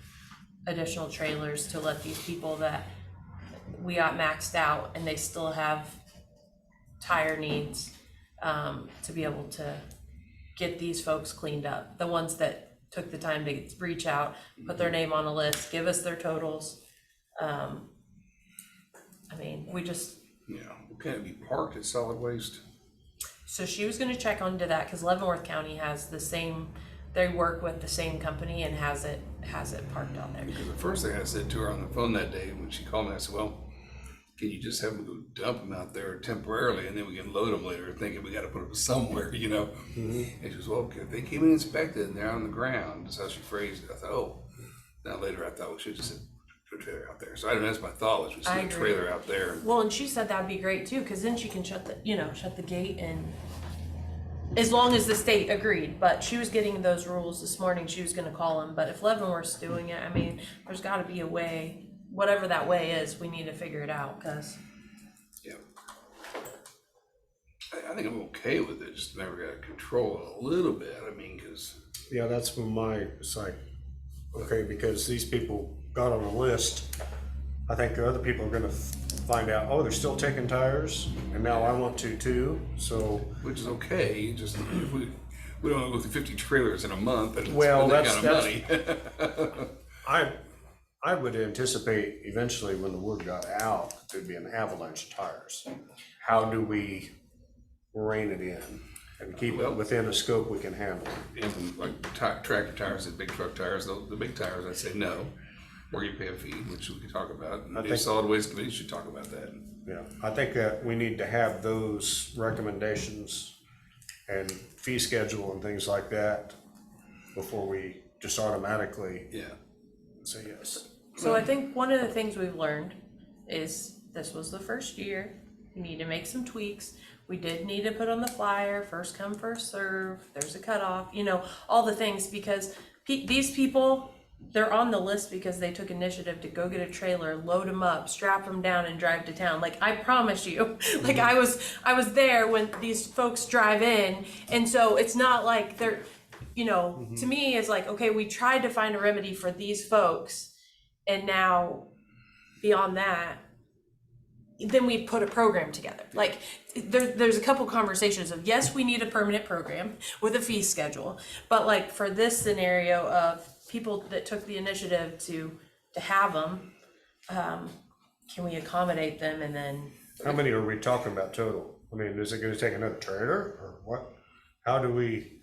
additional trailers to let these people that we got maxed out and they still have tire needs, to be able to get these folks cleaned up? The ones that took the time to reach out, put their name on a list, give us their totals. I mean, we just, Yeah, can it be parked at solid waste? so she was gonna check onto that, cause Leavenworth County has the same, they work with the same company and has it parked out there. Because the first thing I said to her on the phone that day when she called me, I said, well, can you just have them go dump them out there temporarily and then we can load them later, thinking we gotta put them somewhere, you know? And she goes, well, if they came and inspected and they're on the ground, that's how she phrased it. I thought, oh. Now later I thought we should just put a trailer out there. So I don't know, that's my thought, was we I see a agree. trailer out there. Well, and she said that'd be great too, cause then she can shut the gate, and as long as the state agreed, but she was getting those rules this morning, she was gonna call them, but if Leavenworth's doing it, I mean, there's gotta be a way, whatever that way is, we need to figure it out, cause. Yeah. I think I'm okay with it, just never gotta control it a little bit, I mean, cause. Yeah, that's it's like, okay, because these people got on a list. I think the other people are gonna find out, oh, they're still taking tires, and now I want to too, so. Which is okay, just, we don't wanna go through 50 trailers in a month and Well, spend that kind of money. I would anticipate eventually when the word got out, there'd be an avalanche of tires. How do we rein it in and keep it within a scope we can handle? And like tractor tires and big truck tires, the big tires, I'd say no, or you pay a fee, which we could talk about. And the solid waste committee should talk about that. Yeah, I think that we need to have those recommendations and fee schedule and things like that before we just automatically say yes. So I think one of the things we've learned is this was the first year, we need to make some tweaks. We did need to put on the flyer, first come, first serve, there's a cutoff, all the things, because these people, they're on the list because they took initiative to go get a trailer, load them up, strap them down and drive to town. Like, I promise you, like I was there when these folks drive in. And so it's not like they're, to me it's like, okay, we tried to find a remedy for these folks. And now beyond that, then we put a program together. Like there's a couple conversations of, yes, we need a permanent program with a fee schedule, but like for this scenario of people that took the initiative to have them, can we accommodate them? And then How many are we talking about total? I mean, is it gonna take another trailer or what? How do we?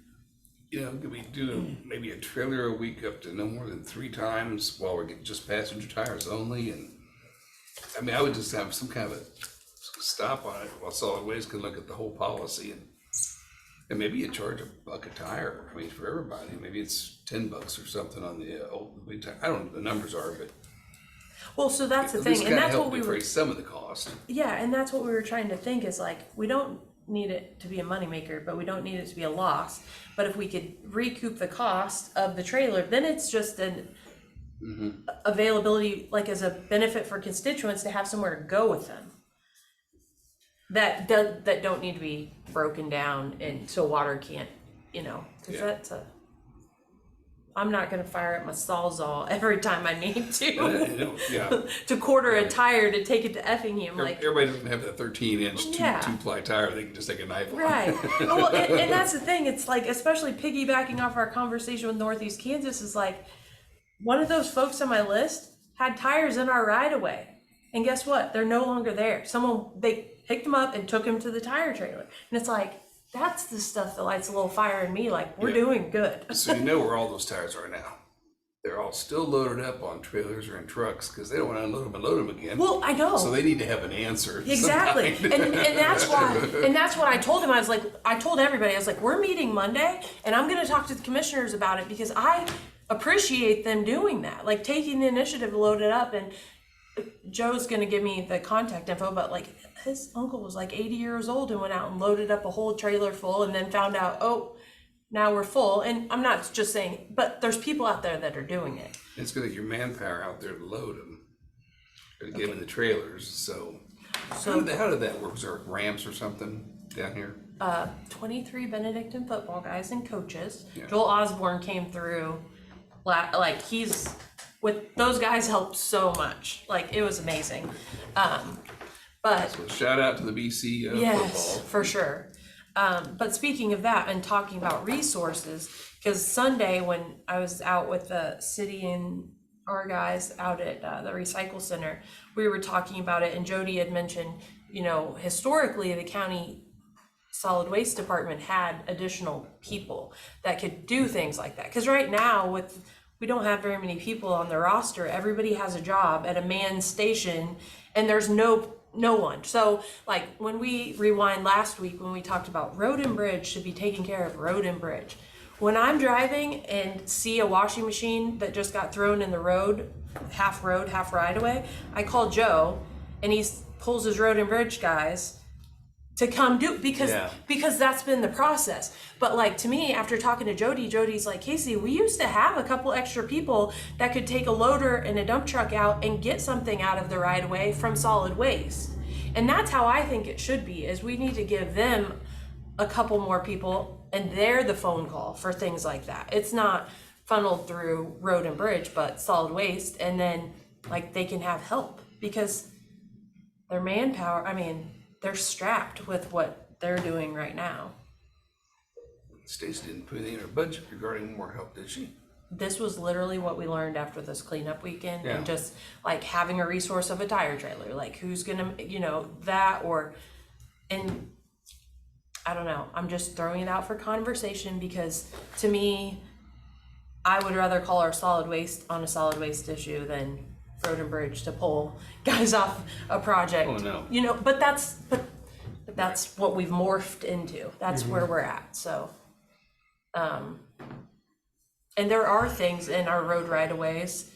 Could we do maybe a trailer a week up to no more than 3 times while we're getting just passenger tires only? And I mean, I would just have some kind of a stop on it while solid waste can look at the whole policy, and maybe you charge $1 a tire. I mean, for everybody, maybe it's $10 or something on the old big tire. I don't know what the numbers are, but well, so that's the at least thing, and kinda that's help what we were. defray some of the cost. Yeah, and that's what we were trying to think is like, we don't need it to be a moneymaker, but we don't need it to be a loss. But if we could recoup the cost of the trailer, then it's just availability, like as a benefit for constituents to have somewhere to go with them. That don't need to be broken down and so water can't, cause that's I'm not gonna fire up my Sawzall every time I need to. Yeah. To quarter a tire to take it to Effingham, like. Everybody doesn't have that 13-inch Yeah. two-ply tire they can just take a knife on. Right. Well, and that's the thing. It's like, especially piggybacking off our conversation with Northeast Kansas, is like one of those folks on my list had tires in our right of way, and guess what? They're no longer there. They picked them up and took him to the tire trailer, and it's like that's the stuff that lights a little fire in me. Like we're doing good. So you know where all those tires are now. They're all still loaded up on trailers or in trucks because they don't want to unload them and load them again. Well, I know. So they need to have an answer. of some Exactly. kind. And that's why, and that's what I told him. I told everybody, I was like, we're meeting Monday and I'm going to talk to the commissioners about it because I appreciate them doing that, like taking the initiative to load it up. And Joe's going to give me the contact info, but like his uncle was like 80 years old and went out and loaded up a whole trailer full and then found out, oh, now we're full. And I'm not just saying, but there's people out there that are doing it. It's going to get your manpower out there to load them, or to get them in the trailers. So how did that work? Was there ramps or something down here? 23 Benedictine football guys and coaches. Yeah. Joel Osborne came through. Like he's with those guys helped so much. Like it was amazing. But So shout out to the BC yes, football. for sure. But speaking of that and talking about resources, because Sunday when I was out with the city and our guys out at the recycle center, we were talking about it, and Jody had mentioned, historically the county solid waste department had additional people that could do things like that. Because right now we don't have very many people on the roster. Everybody has a job at a manned station, and there's no one. So like when we rewind last week when we talked about road and bridge should be taking care of road and bridge. When I'm driving and see a washing machine that just got thrown in the road, half right away, I call Joe and he pulls his road and bridge guys to come do because that's been the process. But like to me, after talking to Jody's like, K.S.A, we used to have a couple extra people that could take a loader and a dump truck out and get something out of the right of way from solid waste. And that's how I think it should be, is we need to give them a couple more people and they're the phone call for things like that. It's not funneled through road and bridge, but solid waste, and then like they can have help because their manpower, they're strapped with what they're doing right now. Stacy didn't put anything in her budget regarding more help, did she? This was literally what we learned after this cleanup weekend, Yeah. and just like having a resource of a tire trailer, like who's gonna, that, and I don't know, I'm just throwing it out for conversation because to me, I would rather call our solid waste on a solid waste issue than road and bridge to pull guys off a project. Oh, no. But that's what we've morphed into. That's where we're at. So, and there are things in our road right of ways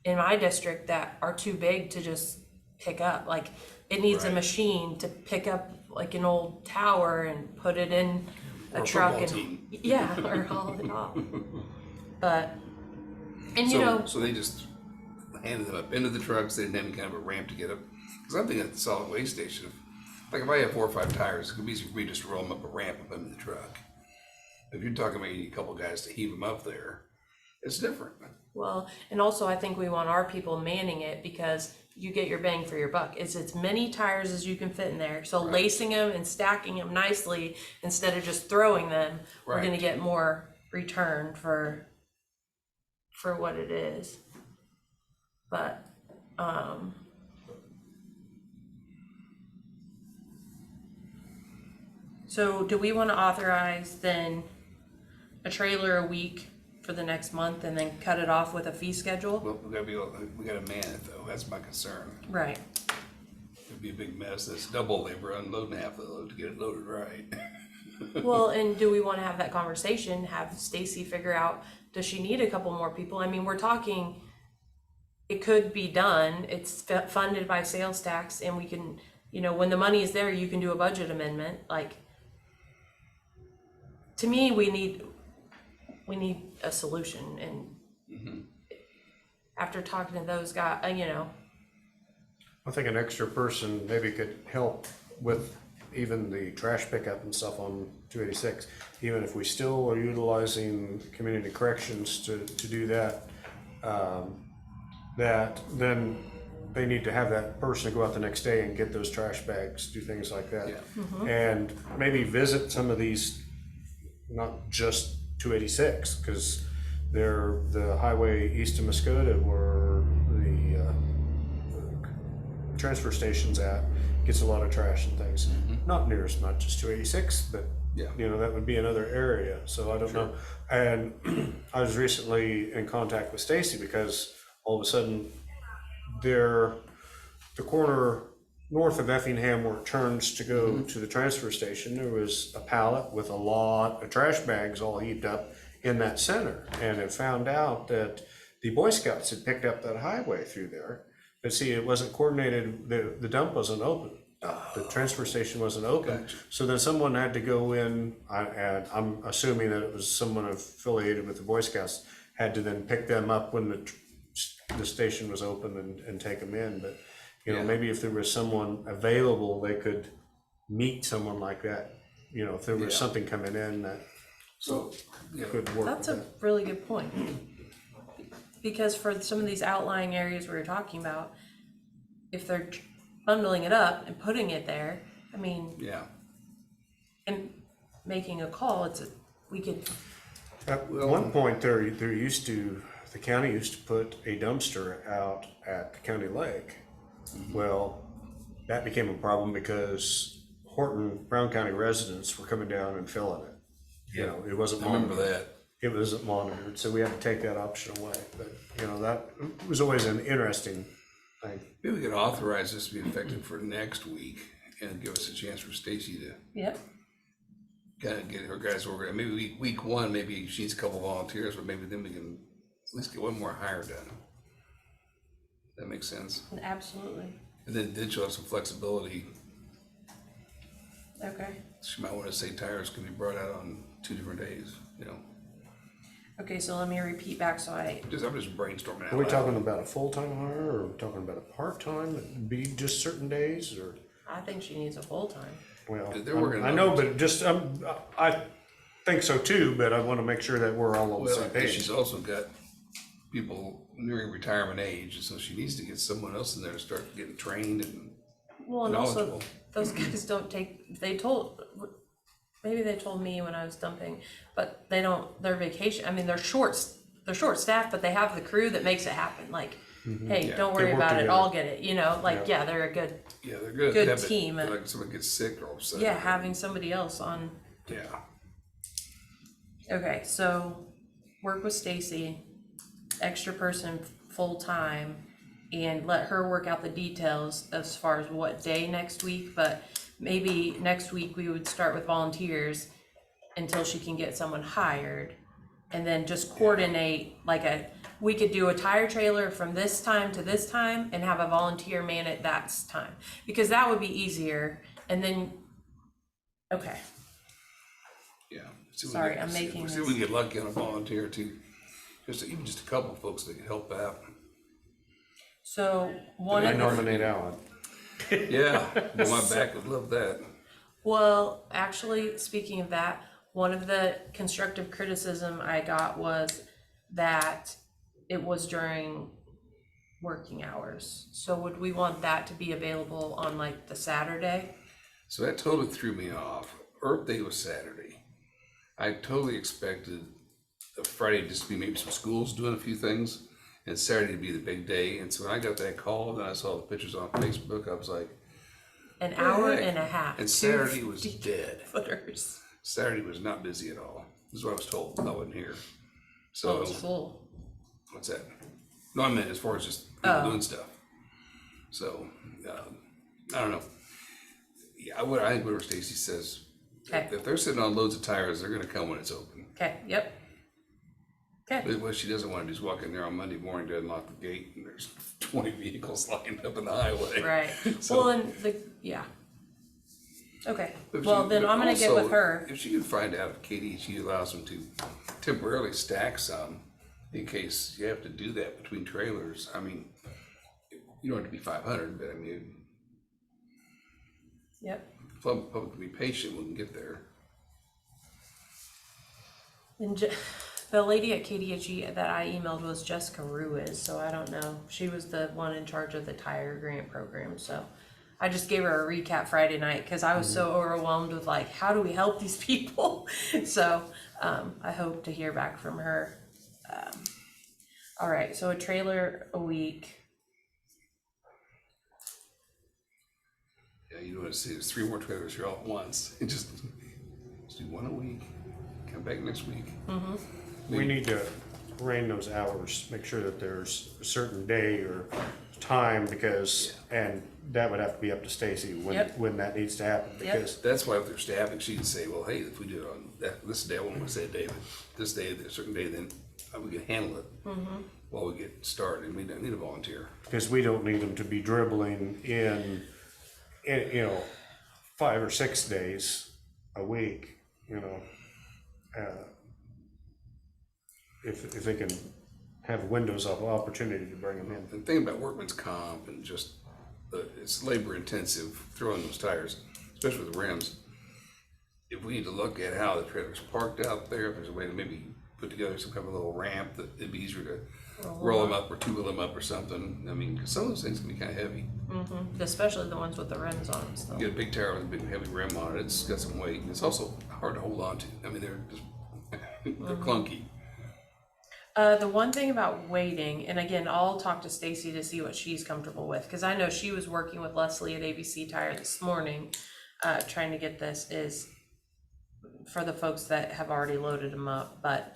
in my district that are too big to just pick up. Like it needs a Right. machine to pick up like an old tower and put it in a Or a truck football and team. yeah, or haul it off. But and So they just handed them up into the trucks. They didn't have any kind of a ramp to get up. Because I'm thinking at the solid waste station, like if I have 4 or 5 tires, it could be easy for me just to roll them up a ramp and put them in the truck. If you're talking about you need a couple guys to heave them up there, it's different. well, and also I think we want our people manning it because you get your bang for your buck. It's as many tires as you can fit in there. So lacing them and stacking them nicely instead of just throwing them, we're Right. gonna get more return for what it is. But so do we want to authorize then a trailer a week for the next month and then cut it off with a fee schedule? Well, we gotta man it though. That's my concern. Right. It'd be a big mess. That's double labor unloading half the load to get it loaded right. Well, and do we want to have that conversation, have Stacy figure out, does she need a couple more people? We're talking, it could be done, it's funded by sales tax, and we can, when the money is there, you can do a budget amendment, like, to me, we need a solution, and after talking to those guys, you know, I think an extra person maybe could help with even the trash pickup and stuff on 286. Even if we still are utilizing community corrections to do that, then they need to have that person go out the next day and get those trash bags, do things like that. Yeah. And maybe visit some of these, not just 286, because they're the highway east of Muskota where the transfer station's at, gets a lot of trash and things. Not near as much as 286, but Yeah. you know, that would be another area, so I don't know. And I was recently in contact with Stacy because all of a sudden the corner north of Effingham where it turns to go to the transfer station, there was a pallet with a lot of trash bags all heaped up in that center. And it found out that the Boy Scouts had picked up that highway through there. But see, it wasn't coordinated, the dump wasn't open. The transfer station wasn't open. Gotcha. So then someone had to go in, and I'm assuming that it was someone affiliated with the Boy Scouts, had to then pick them up when the station was open and take them in. But, you know, Yeah. maybe if there was someone available, they could meet someone like that. You know, if there was Yeah. something coming in that So, yeah, could work that's with a that. really good point. Because for some of these outlying areas we were talking about, if they're bundling it up and putting it there, I mean, yeah. and making a call, we could, At one point, the county used to put a dumpster out at the county lake. Well, that became a problem because Brown County residents were coming down and filling it. You know, it wasn't I remember monitored. that. It wasn't monitored, so we had to take that option away. But, you know, that was always an interesting thing. Maybe we could authorize this to be effective for next week and give us a chance for Stacy to yep, kind of get her guys organized. Maybe week one, maybe she needs a couple volunteers, but maybe then we can at least get one more hire done. That makes sense. absolutely. And then she'll have some flexibility. Okay. She might want to say tires can be brought out on 2 different days, you know. Okay, so let me repeat back so I'm I'm just brainstorming out Are we loud. talking about a full-time hire, or are we talking about a part-time, that'd be just certain days, or? I think she needs a full-time. Well, They're working I know, on- but just, I think so too, but I wanna make sure that we're all on the Well, same and page. she's also got people nearing retirement age, and so she needs to get someone else in there to start getting trained and Well, and also, knowledgeable. those guys don't take, maybe they told me when I was dumping, but they don't, their vacation, I mean, they're short staffed, but they have the crew that makes it happen, like, hey, Yeah. don't They worry work about it, together. I'll get it, you know, like, yeah, they're a good, yeah, they're good. Good Yeah, but team. like someone gets sick all of a sudden. yeah, having somebody else on. Yeah. Okay, so work with Stacy, extra person full-time, and let her work out the details as far as what day next week, but maybe next week we would start with volunteers until she can get someone hired, and then just coordinate we could do a tire trailer from this time to this time and have a volunteer man at that time, because that would be easier, and then, okay. Yeah. See if we Sorry, can- I'm see if- making See if we can get lucky on a volunteer too. Even just a couple of folks that could help out. So one I of the, nominate Alan. Yeah, well, my back would love that. well, actually, speaking of that, one of the constructive criticism I got was that it was during working hours. So would we want that to be available on like the Saturday? So that totally threw me off. Earth Day was Saturday. I totally expected Friday just to be maybe some schools doing a few things, and Saturday to be the big day. And so when I got that call, then I saw the pictures on Facebook, I was like, An hour heck? and a half. and 2 Saturday was 50 dead. Footers. Saturday was not busy at all. This is what I was told. I wasn't here. Oh, So it's full. what's that? No, I meant as far as just people doing stuff. So I don't know. Yeah, I think whatever Stacy says. Okay. If they're sitting on loads of tires, they're gonna come when it's open. Okay, yep. Okay, But what she doesn't wanna do is walk in there on Monday morning to unlock the gate and there's 20 vehicles lined up in the highway. right. So- Well, and yeah. Okay, But well, she- then but I'm gonna get also, with her. If she can find out if KDHE allows them to temporarily stack some, in case you have to do that between trailers. I mean, you don't have to be 500, but I mean, Yep. public can be patient when we get there. And the lady at KDHE that I emailed was Jessica Ruiz, so I don't know. She was the one in charge of the tire grant program, so I just gave her a recap Friday night because I was so overwhelmed with like, how do we help these people? So I hope to hear back from her. All right, so a trailer a week. Yeah, you don't want to see there's 3 more trailers here all at once. Just do one a week. Come back next week. We need to rein those hours, make sure that there's a certain day or time because, and that would have to be up to Stacy Yep. when that needs to happen Yep. because. That's why if they're staffing, she can say, well, hey, if we do it on this day, I won't want to say a day, but this day, a certain day, then we can handle it while we get started. We don't need a volunteer. Because we don't need them to be dribbling in 5 or 6 days a week, if they can have windows of opportunity to bring them in. And think about workman's comp and just, it's labor intensive throwing those tires, especially with the rims. If we need to look at how the trailer's parked out there, if there's a way to maybe put together some kind of a little ramp that it'd be easier to roll them up or two-wheel them up or something. I mean, 'cause some of those things can be kind of heavy. Especially the ones with the rims on and stuff. You get a big tire with a big heavy rim on it, it's got some weight, and it's also hard to hold on to. I mean, they're just, they're clunky. The one thing about waiting, and again, I'll talk to Stacy to see what she's comfortable with, because I know she was working with Leslie at ABC Tire this morning, trying to get this, is for the folks that have already loaded them up. But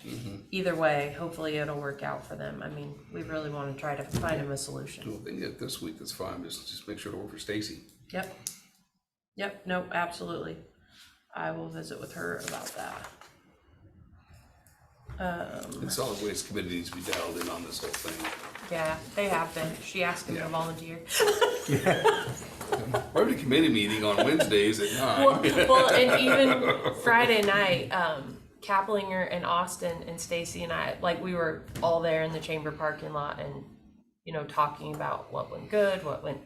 either way, hopefully it'll work out for them. I mean, we really want to try to find them a solution. Well, if they get it this week, that's fine. Just make sure to work for Stacy. Yep, nope, absolutely. I will visit with her about that. The solid waste committee needs to be dialed in on this whole thing. Yeah, they have been. She asked him to volunteer. We're having a committee meeting on Wednesdays at 9. Well, and even Friday night, Kaplinger and Austin and Stacy and I, like, we were all there in the chamber parking lot and, talking about what went good, what went,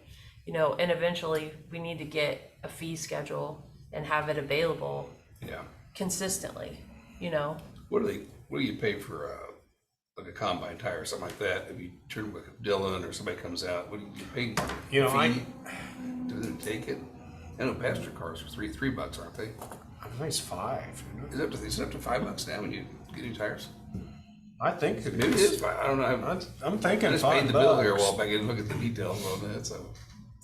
and eventually we need to get a fee schedule and have it available Yeah. consistently, What do you pay for like a combine tire or something like that? If you turn with Dylan or somebody comes out, what do you pay? Do they take it? I know passenger cars are $3, aren't they? I think it's 5. Is it up to $5 now when you get new tires? I think it Maybe it is. is 5. I don't know. I'm I thinking just $5. paid the bill here a while back. I didn't look at the details on that, so.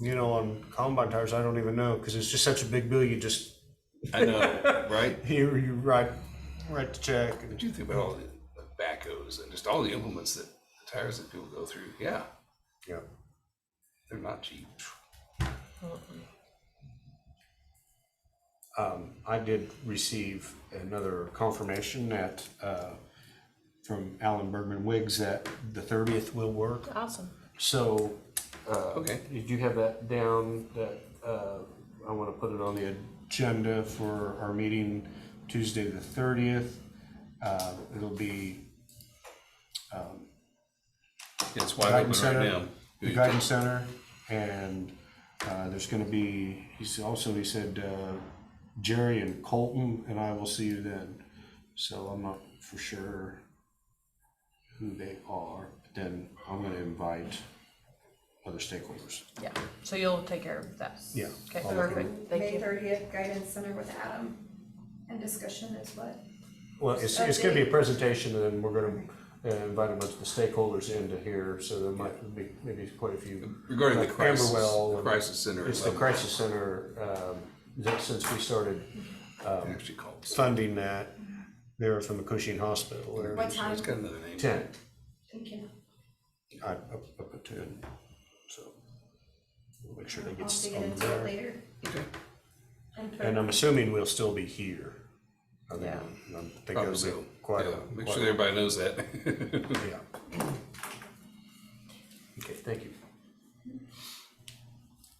On combine tires, I don't even know because it's just such a big bill. You just I know, right? you write the check. But you think about all the backhoes and just all the implements that the tires that people go through. Yeah, Yeah. they're not cheap. I did receive another confirmation that from Alan Bergman Wiggs that the 30th will work. Awesome. So, Okay. did you have that down? That I want to put it on the agenda for our meeting Tuesday the 30th. It'll be It's wide open Guidance right Center, now. the Guidance Center, and there's going to be. He said Jerry and Colton and I will see you then. So I'm not for sure who they are. But then I'm going to invite other stakeholders. Yeah, so you'll take care of that. Yeah. Okay, I'll look perfect. Thank May you. 30th Guidance Center with Adam, and discussion is what? Well, it's going to be a presentation, and then we're going to invite a bunch of the stakeholders into here. So there might be maybe quite a few. Regarding the like crisis, Amberwell and- crisis center. It's the crisis center. Since we started Actually called. funding that, they were from the Cushing Hospital. What time? It's got another name. 10. Thank you. I up at 10. So we'll make sure they I'll get dig on into it there. later. Okay. And I'm assuming we'll still be here. I Yeah. think Probably it'll so. be quite Yeah, a. make quite sure a- everybody knows that. Yeah. Okay, thank you.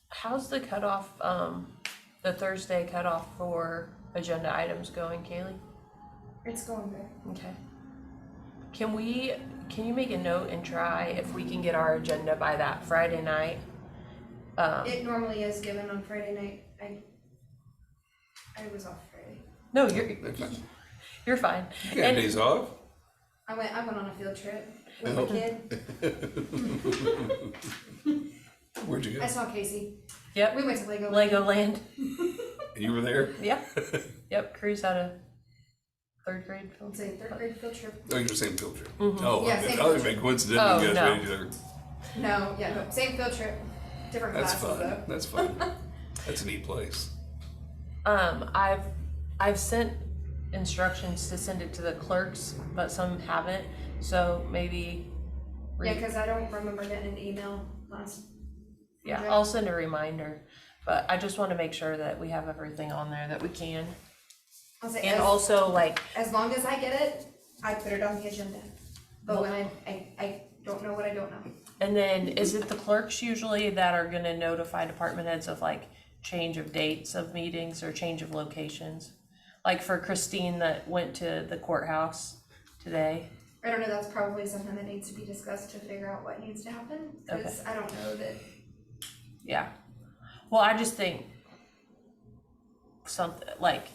How's the cutoff, the Thursday cutoff for agenda items going, Kaylee? It's going good. Okay. Can we can you make a note and try if we can get our agenda by that Friday night? It normally is given on Friday night. I was off Friday. No, That's fine. you're fine. You got And- days off? I went on a field trip with my kid. Where'd you go? I saw Casey. Yep, We went to Legoland. Legoland. You were there? Yep, yep, Cruz had a third grade film. It's a third grade field trip. Oh, you're the same field trip. Mm-hmm. Oh, Yeah, I same thought field it trip. been coincidental Oh, you guys no. met each other. No, same field trip. Different That's classes fun. though. That's fun. That's a neat place. I've sent instructions to send it to the clerks, but some haven't, so maybe. Yeah, cause I don't remember getting an email last. Yeah, I'll send a reminder, but I just wanna make sure that we have everything on there that we can. I'll say And as, also like, as long as I get it, I put it on the agenda. But when I don't know what I don't know. and then is it the clerks usually that are gonna notify department heads of like change of dates of meetings or change of locations? Like for Christine that went to the courthouse today. I don't know, that's probably something that needs to be discussed to figure out what needs to happen, cause I don't know that. Yeah. Well, I just think something like,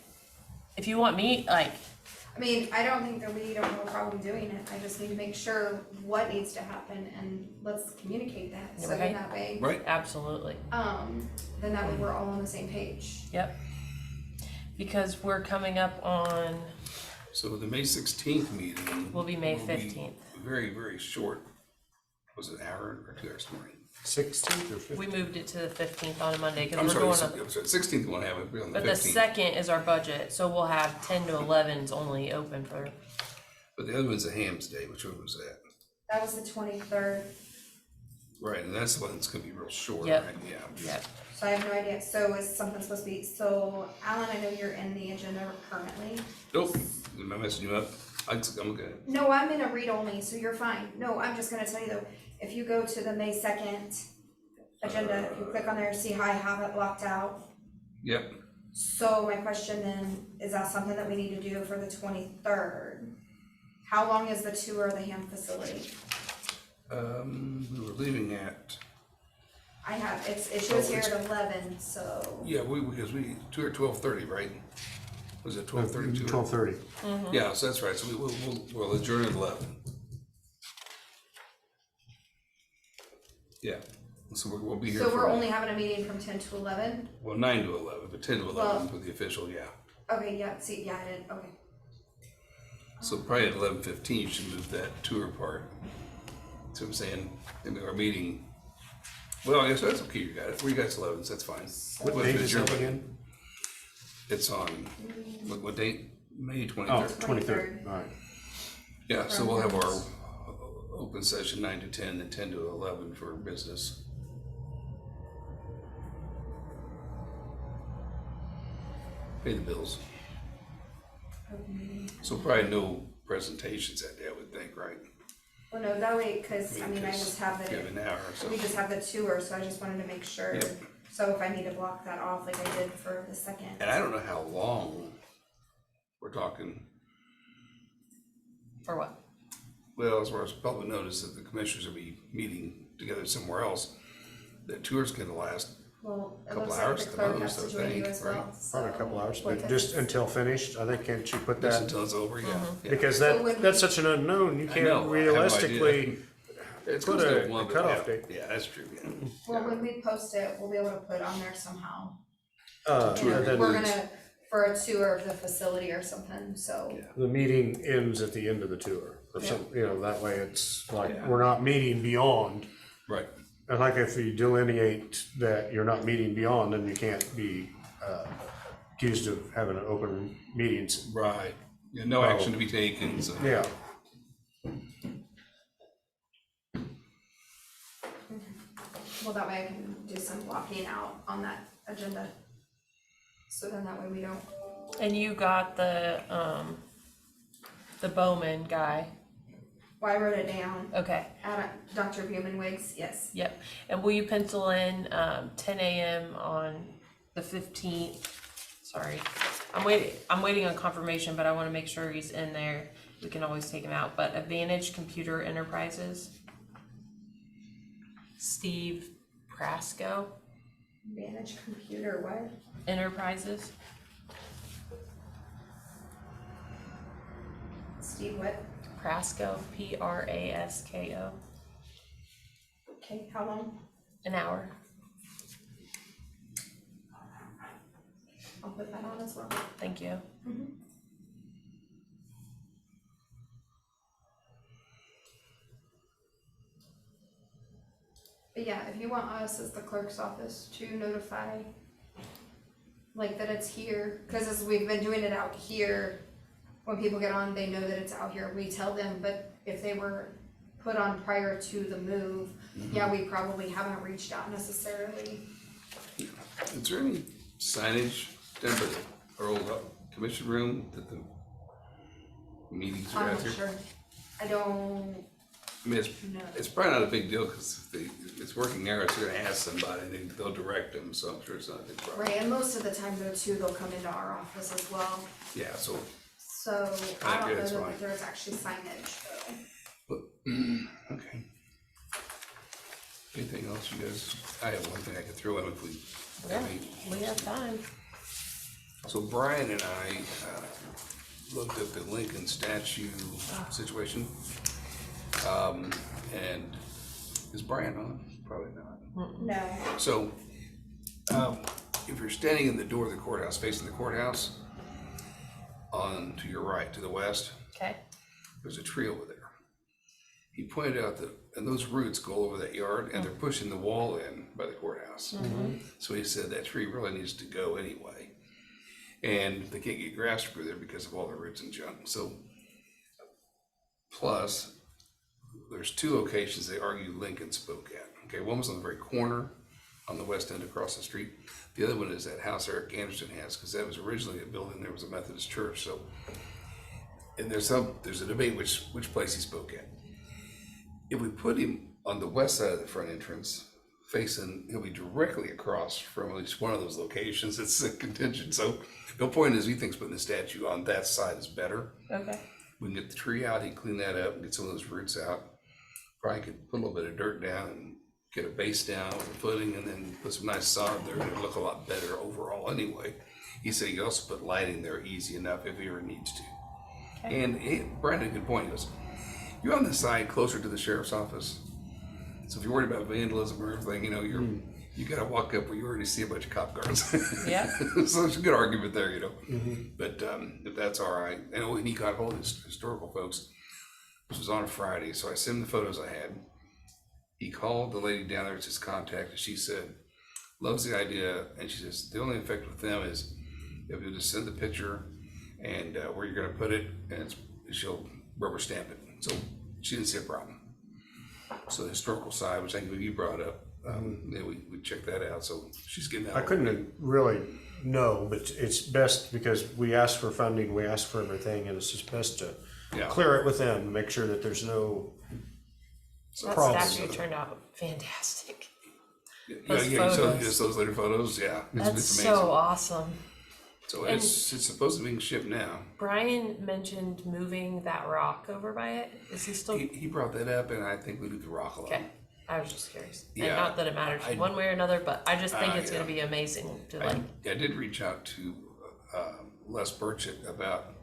if you want me, like, I mean, I don't think that we don't have a problem doing it, I just need to make sure what needs to happen and let's communicate that, so Right. then that way, Right? absolutely. then that way we're all on the same page. Yep. Because we're coming up on, So the May 16th meeting. will be May 15th. Very, very short. Was it an hour or 2 hours morning? 16th or 15th? We moved it to the 15th on a Monday I'm because we're sorry, going on. 16th won't have it, be on the But the 15th. second is our budget, so we'll have 10 to 11s only open for, But the other one's a Hams Day, which one was that? That was the 23rd, Right, and that's the one that's gonna be real short, Yep. right? Yeah. yep. so I have no idea, so is something supposed to be, so Alan, I know you're in the agenda currently. Nope, am I messing you up? I'm good. No, I'm in a read only, so you're fine. No, I'm just gonna tell you though, if you go to the May 2nd agenda, if you click on there, see how I have it blocked out. Yep, So my question then, is that something that we need to do for the 23rd? How long is the tour of the ham facility? we were leaving at, I have, it shows here at 11, so. yeah, because we, tour at 12:30, right? Was it 12:30 tour? 12:30. Yeah, so that's right, so we'll adjourn at 11. Yeah, so we'll be here So we're for, only having a meeting from 10 to 11? well, 9 to 11, but 10 to 11 Well- for the official, yeah. Okay, yeah, see, yeah, I did, okay. So probably at 11:15, you should move that tour part. So I'm saying, in our meeting, well, I guess that's okay, you got it, we got 11, so that's fine. What date is that again? It's on, what date? May Oh, 23rd. 23rd, all right. Yeah, so we'll have our open session 9 to 10 and 10 to 11 for business. Pay the bills. So probably no presentations that day, I would think, right? Well, no, that way, cause I mean, I just have You have the, an hour or so. we just have the tour, so I just wanted to make sure. Yep. So if I need to block that off like I did for the 2nd. And I don't know how long we're talking. For what? Well, as far as public notice that the commissioners will be meeting together somewhere else, that tour's gonna last. Well, it Couple looks like hours the at the clerk most, has to I join you think, as well, right? Probably a couple hours, but because- just until finished, I think, can't you put Just that? until it's over, yeah. yeah. Because So when that's we- such an unknown, you I know, I can't have no realistically, idea. It's put gonna a stay one, but cutoff yeah. date. Yeah, that's true, yeah. Well, when we post it, we'll be able to put on there somehow. yeah, then We're gonna, for a tour of the facility or something, so. Yeah. the meeting ends at the end of the tour. Or some, that way it's like, Yeah. we're not meeting beyond. Right, And like if you delineate that you're not meeting beyond, then you can't be accused of having an open meetings. right. Yeah, no action to be taken, so. Yeah, Well, that way I can do some blocking out on that agenda. So then that way we don't, And you got the Bowman guy, well, I wrote it down. okay, Dr. Bumenwigs, yes. yep. And will you pencil in, 10 AM on the 15th? sorry. I'm waiting on confirmation, but I wanna make sure he's in there. We can always take him out, but Advantage Computer Enterprises. Steve Prasco Manage computer, what? Enterprises. Steve, what? Prasco, Prasko. Okay, how long? An hour. I'll put that on as well. Thank you. But yeah, if you want us as the clerk's office to notify, like that it's here, cause as we've been doing it out here, when people get on, they know that it's out here, we tell them, but if they were put on prior to the move, yeah, we probably haven't reached out necessarily. Is there any signage down by our old commission room that the meetings are I'm out not here? sure. I don't I mean, know. it's probably not a big deal, cause it's working there, it's gonna ask somebody, and they'll direct them, so I'm sure it's not a big problem. Right, and most of the time though too, they'll come into our office as well, Yeah, so, so I don't Okay, know that's that fine. there's actually signage though. okay. Anything else you guys, I have one thing I could throw in if we, Yeah, I mean, we have time. so Brian and I, looked at the Lincoln statue situation. And is Brian on? Probably not. No. So, if you're standing in the door of the courthouse, facing the courthouse, on to your right, to the west, Okay. there's a tree over there. He pointed out that, and those roots go over that yard, and they're pushing the wall in by the courthouse. So he said that tree really needs to go anyway. And they can't get grass through there because of all the roots and junk, so. Plus, there's two locations they argue Lincoln spoke at. Okay, one was on the very corner on the west end across the street. The other one is that house Eric Anderson has, because that was originally a building, there was a Methodist church, so. And there's a debate which place he spoke at. If we put him on the west side of the front entrance, facing, he'll be directly across from at least one of those locations. It's a contention, so the point is he thinks putting the statue on that side is better. Okay. We can get the tree out, he can clean that up and get some of those roots out. Probably could put a little bit of dirt down and get a base down with a footing and then put some nice sod there, and it'll look a lot better overall anyway. He said you also put lighting there easy enough if he ever needs to. Okay. And Brian had a good point, he goes, you're on the side closer to the sheriff's office. So if you're worried about vandalism or everything, you know, you gotta walk up where you already see a bunch of cop cars. Yeah. So there's a good argument there, you know. But if that's all right, and he got hold of his historical folks. This was on a Friday, so I sent him the photos I had. He called the lady down there, it's his contact, and she said, loves the idea, and she says, the only effect with them is if you just send the picture and where you're gonna put it, and she'll rubber stamp it. So she didn't see a problem. So the historical side, which I think you brought up, yeah, we checked that out, so she's getting that. I couldn't really know, but it's best because we asked for funding, we asked for everything, and it's just best to Yeah. clear it with them, make sure that there's no That problems. statue turned out fantastic. Yeah, Those yeah, so photos. just those later photos, yeah, That's it's so amazing. awesome. So it's supposed to be being shipped now. Brian mentioned moving that rock over by it. Is he still? He brought that up, and I think we leave the rock alone. Okay. I was just curious. And Yeah, not that it matters I- one way or another, but I just think it's yeah. gonna be amazing to I, like, I did reach out to Les Burchett about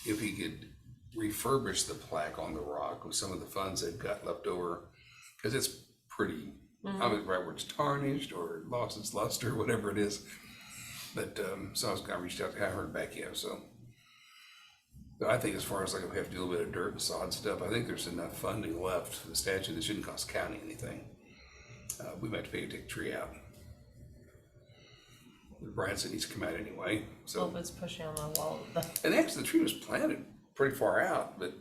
if he could refurbish the plaque on the rock with some of the funds they've got left over, because it's pretty, I was right where it's tarnished or lost its luster, whatever it is. But so I was kind of reached out, haven't heard back yet, so. But I think as far as like if we have to do a little bit of dirt and sod stuff, I think there's enough funding left for the statue that shouldn't cost county anything. We might have to pay to take the tree out. Brian said needs to come out anyway, so. Phillips pushing on the wall. And actually, the tree was planted pretty far out, but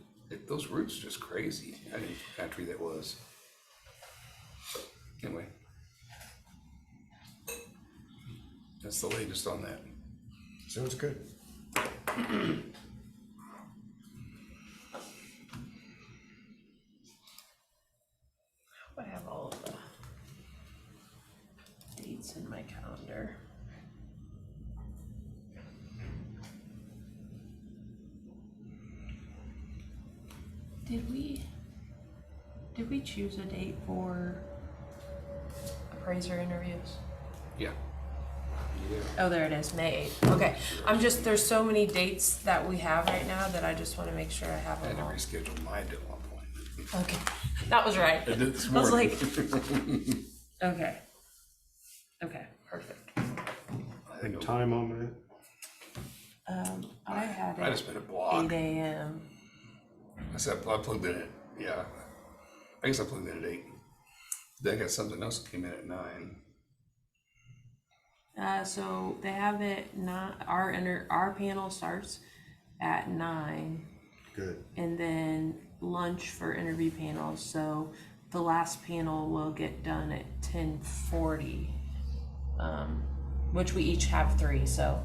those roots are just crazy. I didn't know what kind of tree that was. Anyway. That's the latest on that. Sounds good. I have all of the dates in my calendar. Did we choose a date for appraiser interviews? Yeah. Oh, there it is, May 8th. Okay, there's so many dates that we have right now that I just wanna make sure I have I had them to all. reschedule my dental appointment. Okay, that was right. I did this I was morning. like, okay. Okay, perfect. And time on I had I it just made a block. 8 AM. I said, I plugged in it, yeah. I guess I plugged in at 8. Then I got something else that came in at 9. So they have it not, our panel starts at 9, it? Good. and then lunch for interview panels, so the last panel will get done at 10:40. Which we each have 3, so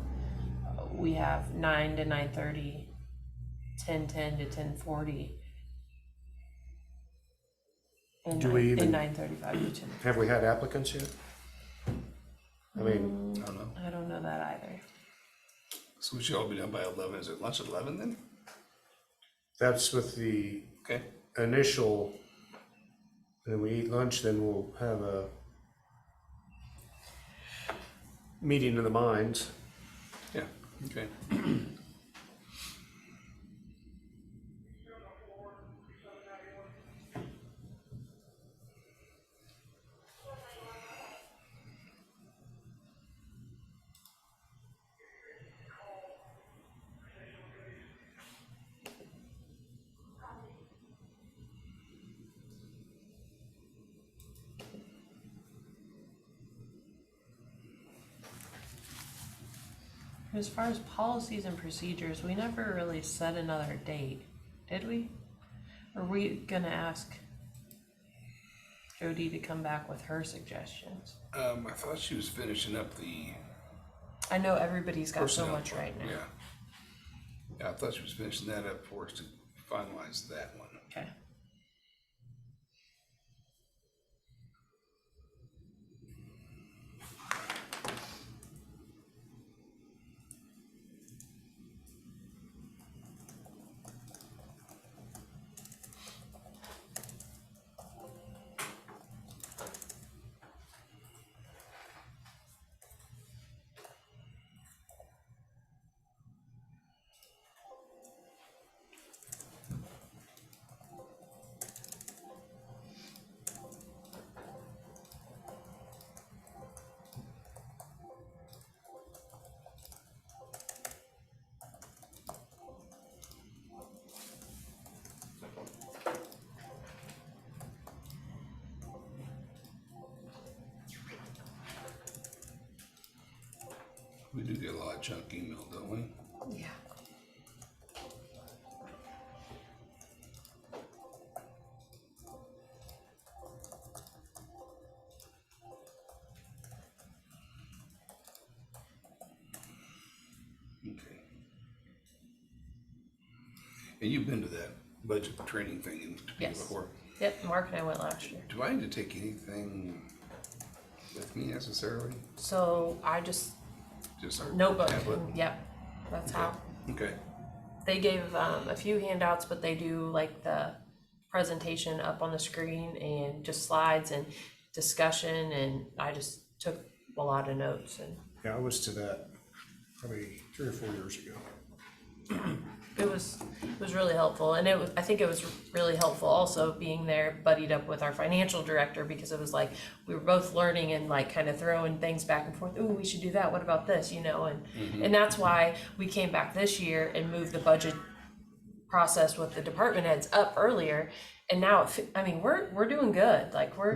we have 9 to 9:30, 10:10 to 10:40. And Do we even- 9:35 to 10. Have we had applicants yet? I mean, I don't know. I don't know that either. So we should all be done by 11. Is it lunch at 11 then? that's with the Okay. initial, then we eat lunch, then we'll have a meeting of the minds. Yeah, okay. As far as policies and procedures, we never really set another date, did we? Or are we gonna ask Jody to come back with her suggestions? I thought she was finishing up the I know everybody's got so personnel much part, right now. Yeah. Yeah, I thought she was finishing that up for us to finalize that one. Okay. We do get a lot of junk email, don't we? Yeah. Okay. And you've been to that budget training thing in Topeka Yes. before. Yep, Mark and I went last year. Do I need to take anything with me necessarily? So I just, Just our notebook, tablet? yep, that's how. Okay. They gave a few handouts, but they do like the presentation up on the screen and just slides and discussion, and I just took a lot of notes, and Yeah, I was to that probably 3 or 4 years ago. it was really helpful. And I think it was really helpful also being there buddied up with our financial director, because it was like we were both learning and like kind of throwing things back and forth. Ooh, we should do that. What about this? You know, and that's why we came back this year and moved the budget process with the department heads up earlier. And now, I mean, we're doing good. Like we're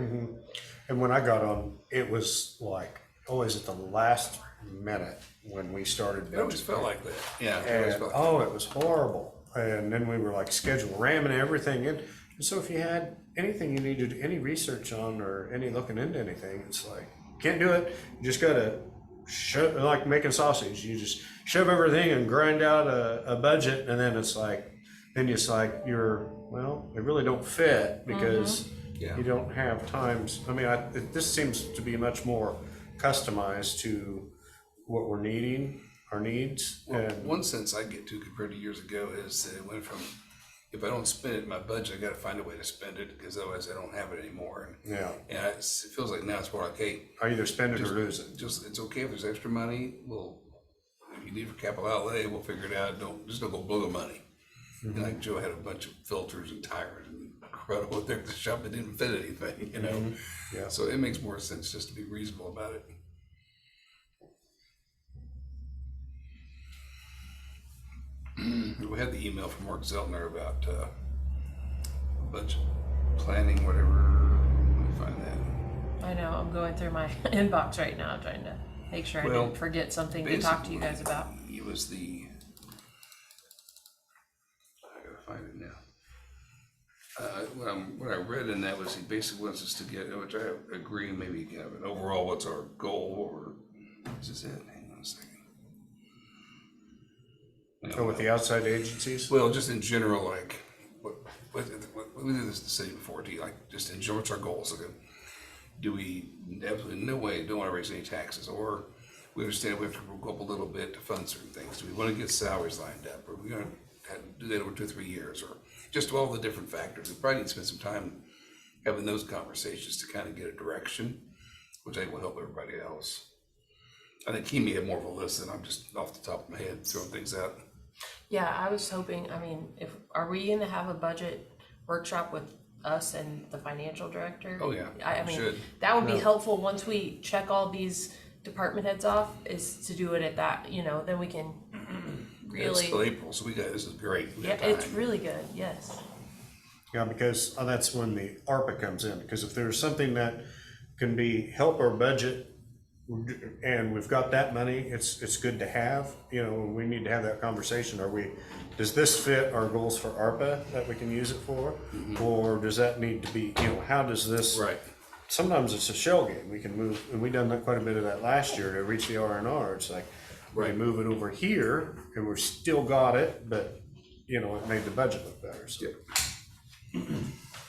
And when I got on, it was like always at the last minute when we started. It always felt like that. Yeah. It always And, felt oh, it was horrible. And then we were like schedule ramming everything in. And so if you had anything you needed, any research on or any looking into anything, it's like, can't do it. You just gotta shove, like making sausage. You just shove everything and grind out a budget. And then it's like, well, they really don't fit because Yeah. you don't have times. I mean, this seems to be much more customized to what we're needing, our needs. Well, And one sense I get to compared to years ago is that it went from if I don't spend it in my budget, I gotta find a way to spend it, because otherwise I don't have it anymore. Yeah, And it feels like now it's more like, hey, I either spend it or lose it. just, it's okay if there's extra money, if you need for capital outlay, we'll figure it out, just don't go blow the money. And like Joe had a bunch of filters and tires and incredible there at the shop that didn't fit anything, you know? Yeah. So it makes more sense just to be reasonable about it. We had the email from Mark Zeltner about budget planning, whatever. Let me find that. I know, I'm going through my inbox right now, trying to make sure I Well, didn't forget something to talk to you guys about. It was I gotta find it now. What I read in that was he basically wants us to get, which I agree, maybe kind of an overall, what's our goal, or is this it? Hang on a second. So with the outside agencies? Well, just in general, like, we did this in the city before, like, just in general, what's our goals? Like, do we, absolutely no way, don't wanna raise any taxes, or we understand we have to go up a little bit to fund certain things? Do we wanna get salaries lined up, or are we gonna do that over 2 or 3 years, or just all the different factors? We probably need to spend some time having those conversations to kind of get a direction, which I think will help everybody else. I think he may have more of a list than I'm just off the top of my head throwing things out. Yeah, I was hoping, I mean, are we gonna have a budget workshop with us and the financial director? Oh, yeah, I we mean, should. that would be helpful once we check all these department heads off, is to do it at that, then we can It's till really, April, so this is great. We yeah, got it's time. really good, yes. Yeah, because that's when the ARPA comes in, because if there's something that can help our budget, and we've got that money, it's good to have, we need to have that conversation. Does this fit our goals for ARPA that we can use it for? Or does that need to be, how does this? Right. Sometimes it's a shell game, we can move, and we done quite a bit of that last year to reach the R&R, it's like, we can move it over here, and we're still got it, but, it made the budget look better, so.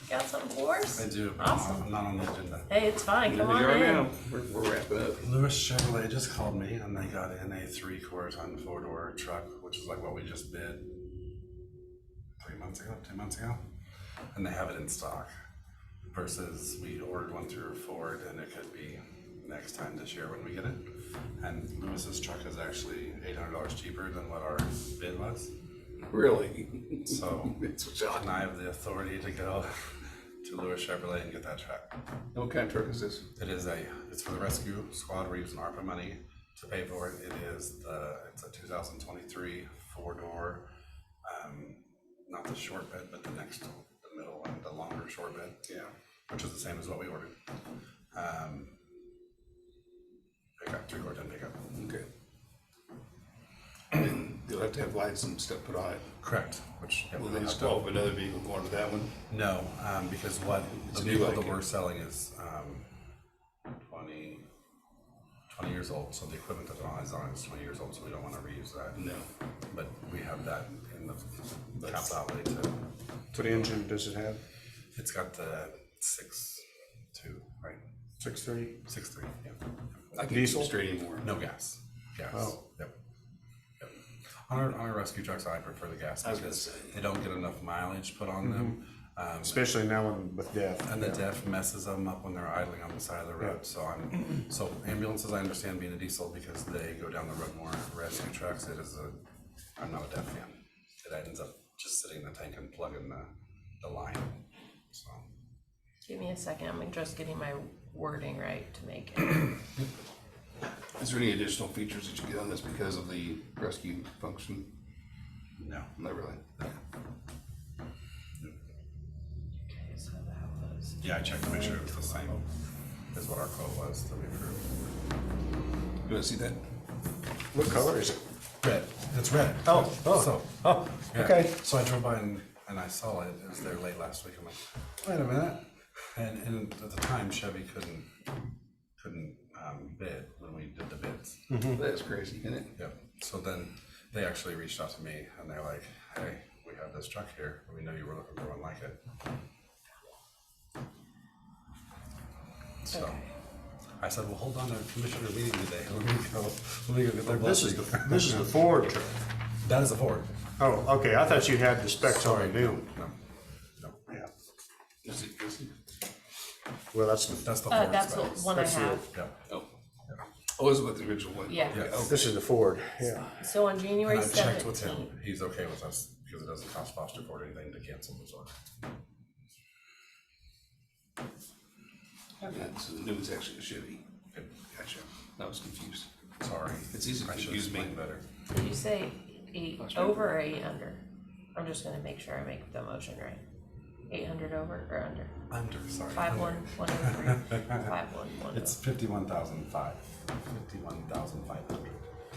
Got something for us? I do, but Awesome. I'm not on the agenda. Hey, it's fine, come There on we are in. now. We're wrapping up. Lewis Chevrolet just called me and they got in a 3/4 ton 4-door truck, which is like what we just bid 2 months ago. And they have it in stock versus we ordered one through Ford and it could be next time this year when we get it. And Lewis's truck is actually $800 cheaper than what our bid was. Really? So It's a shock. and I have the authority to go to Lewis Chevrolet and get that truck. What kind of truck is this? It's for the rescue squad. We're using ARPA money to pay for it. It's a 2023 4-door, not the short bed, but the middle one, the longer short bed. Yeah. Which is the same as what we ordered. Pickup, 3/4 ton pickup. Okay. And you'll have to have lights and stuff put on it. Correct. Which Will they just go with another vehicle going to that one? No, because what It's the a new vehicle like that it. we're selling is 20 years old, so the equipment that's on is 20 years old, so we don't want to reuse that. No. But we have that in the capital outlay to, What engine does it have? it's got the 6.2, right? 6.3? 6.3, yeah. I can't Diesel? keep straight anymore. No gas. Gas. Oh. Yep. On our rescue trucks, I prefer the gas I was gonna because say. they don't get enough mileage put on them. Especially now with death. And the DEF messes them up when they're idling on the side of the road. So so ambulances, I understand being a diesel because they go down the road more. Rescue trucks, I'm not a DEF fan. It ends up just sitting in the tank and plugging the line. So Give me a second, I'm just getting my wording right to make it. Is there any additional features that you get on this because of the rescue function? no. Not really. Okay, so that was. Yeah, I checked to make sure it was the same as what our quote was that we approved. You wanna see that? What color is it? Red. It's red. Oh, So yeah. okay. So I drove by and I saw it. It was there late last week. I'm like, wait a minute. And at the time, Chevy couldn't bid when we did the bids. That is crazy, isn't it? Yep. So then they actually reached out to me and they're like, hey, we have this truck here. We know you were looking for one like it. So I said, well, hold on to commissioner meeting today. Let me go get their This is blessing. the Ford truck. That is a Ford. Oh, okay, I thought you had the specs on the new one. No, yeah, Is it? Well, that's that's the Ford That's the specs. one I That's the- have. Yeah. Oh, is it what the original one? Yeah. Okay, okay. This is the Ford, yeah. So on January And I checked with 17th. him, he's okay with us, because it doesn't cost Foster Ford anything to cancel this order. Yeah, so the new one's actually a Chevy. Gotcha. I was confused. Sorry. It's easy to I should confuse me. explain better. Did you say 8 over or 8 under? I'm just gonna make sure I make the motion right. 800 over or under? Under, sorry. 51103. 511. It's 51,500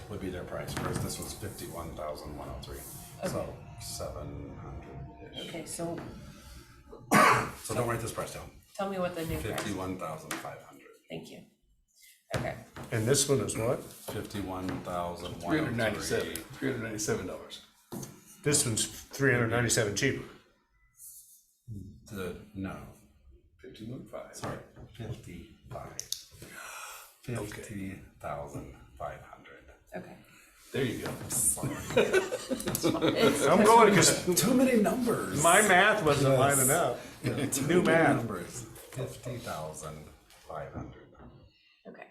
would be their price, whereas this was 51,103. So Okay. 700-ish. Okay, so So don't write this price down. tell me what the new price. 51,500. Thank you. Okay. And this one is what? 51,103. $397. This one's 397 cheaper. No, 51.5. sorry, 55. 50,500. Okay. There you go. I'm going because Too many numbers. my math wasn't lining up. New math. Numbers. 50,500. Okay.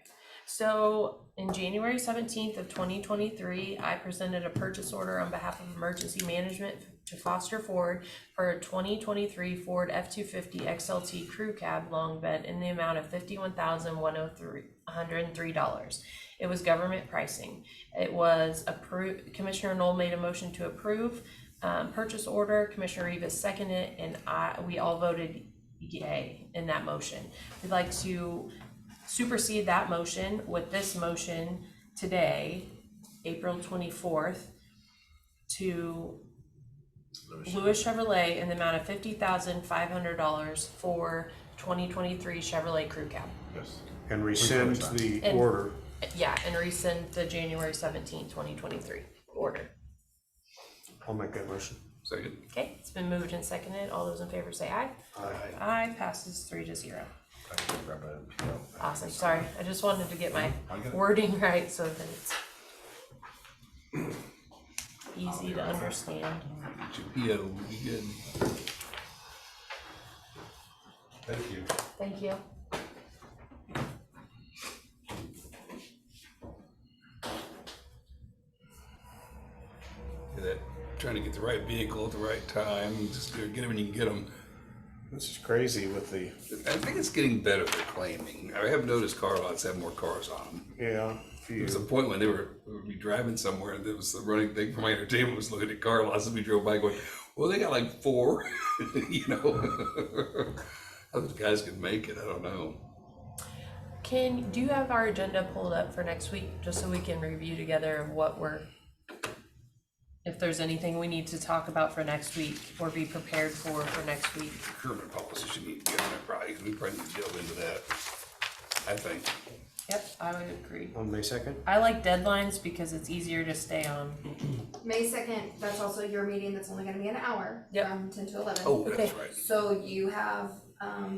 So in January 17th of 2023, I presented a purchase order on behalf of Emergency Management to Foster Ford for a 2023 Ford F-250 XLT Crew Cab long bed in the amount of $51,103. It was government pricing. It was approved. Commissioner Knoll made a motion to approve purchase order. Commissioner Rivas seconded, and we all voted yay in that motion. We'd like to supersede that motion with this motion today, April 24th, to Lewis Chevrolet in the amount of $50,500 for 2023 Chevrolet Crew Cab. Yes. And rescind the And- order. Yeah, and rescind the January 17th, 2023 order. I'll make that motion. Second. Okay, it's been moved and seconded. All those in favor say aye. Aye. Aye, passes 3-0. I can grab a PO. Awesome, sorry, I just wanted to get my I get it. wording right so that it's easy to understand. Get your PO, will be good. Thank you. Thank you. That trying to get the right vehicle at the right time, just get them when you can get them. This is crazy with the, I think it's getting better for claiming. I have noticed car lots have more cars on them. yeah. There was a point when we would be driving somewhere and there was the running thing for my entertainment was looking at car lots and we drove by going, well, they got like 4, you know. How those guys could make it, I don't know. Do you have our agenda pulled up for next week, just so we can review together of what if there's anything we need to talk about for next week or be prepared for next week? Procurement policy should need to be on there probably, 'cause we probably need to delve into that, I think. Yep, I would agree. On May 2nd? I like deadlines because it's easier to stay on. May 2nd, that's also your meeting, that's only gonna be an hour, Yep. from 10 to 11. Oh, that's Okay. right. So you have,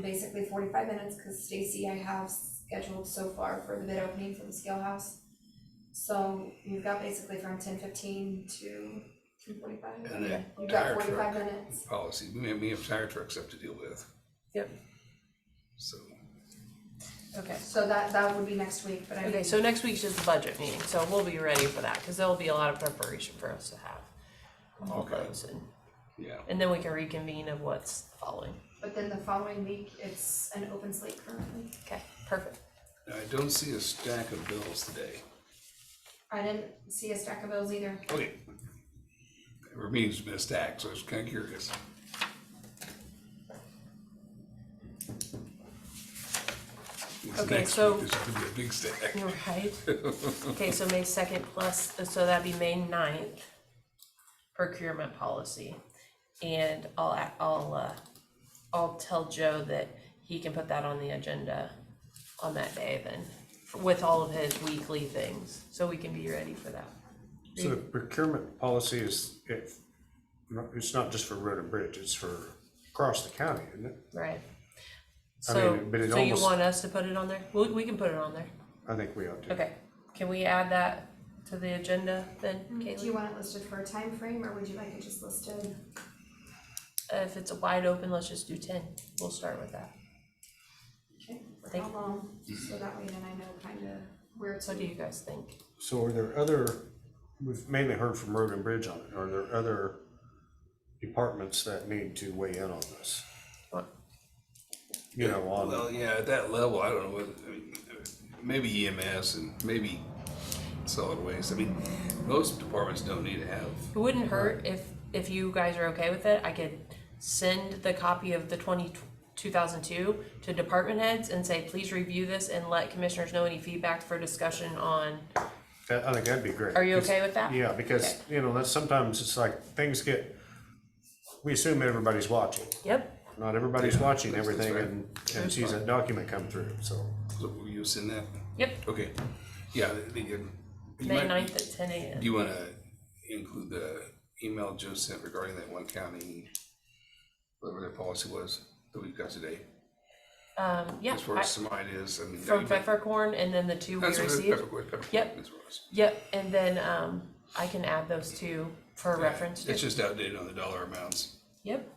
basically 45 minutes, cause Stacy I have scheduled so far for the bid opening for the scale house. So you've got basically from 10:15 to 10:45. And that You've tire got 45 truck minutes. policy, we have tire trucks up to deal with, Yep. so. Okay. So that would be next week, but I Okay, mean, so next week's just the budget meeting, so we'll be ready for that, cause there'll be a lot of preparation for us to have all Okay. those, Yeah, and then we can reconvene of what's following. but then the following week, it's an open slate currently. Okay, perfect. I don't see a stack of bills today. I didn't see a stack of bills either. Okay. Our meeting's been a stack, so I was kinda curious. Okay, Next so- week, There's gonna be a big stack. You're right. Okay, so May 2nd plus, so that'd be May 9th, procurement policy. And I'll tell Joe that he can put that on the agenda on that day then, with all of his weekly things, so we can be ready for that. So the procurement policy it's not just for road and bridge, it's for across the county, isn't it? Right. I So, mean, but it so you almost- want us to put it on there? We can put it on there. I think we ought to. Okay, can we add that to the agenda then, Do you Kaylee? want it listed for a time frame, or would you like it just listed? If it's a wide open, let's just do 10. We'll start with that. Okay. For Thank- how long, so that way then I know kinda where to. What do you guys think? So are there other, we've mainly heard from Road and Bridge on it, are there other departments that need to weigh in on this? What? You know, on. Well, yeah, at that level, I don't know, I mean, maybe EMS and maybe solid waste. I mean, most departments don't need to have, It wouldn't hurt if you guys are okay with it, I could send the copy of the 2002 to department heads and say, please review this and let commissioners know any feedback for discussion on, I think that'd be great. are you okay with that? Yeah, because, you know, that's sometimes it's like things get, we assume everybody's watching. Yep, Not everybody's watching that's everything right. and sees that document come through, so. so will you send that? yep, Okay, yeah, you May might- 9th at 10 a.m. Do you wanna include the email Joe sent regarding that one county, whatever their policy was that we've got today? Yeah, As far as some ideas, I mean. from Peppercorn and then the 2 we That's what it is, received. Peppercorn. Yep. That's what it was. Yep, and then, I can add those two for reference. It's just outdated on the dollar amounts. Yep.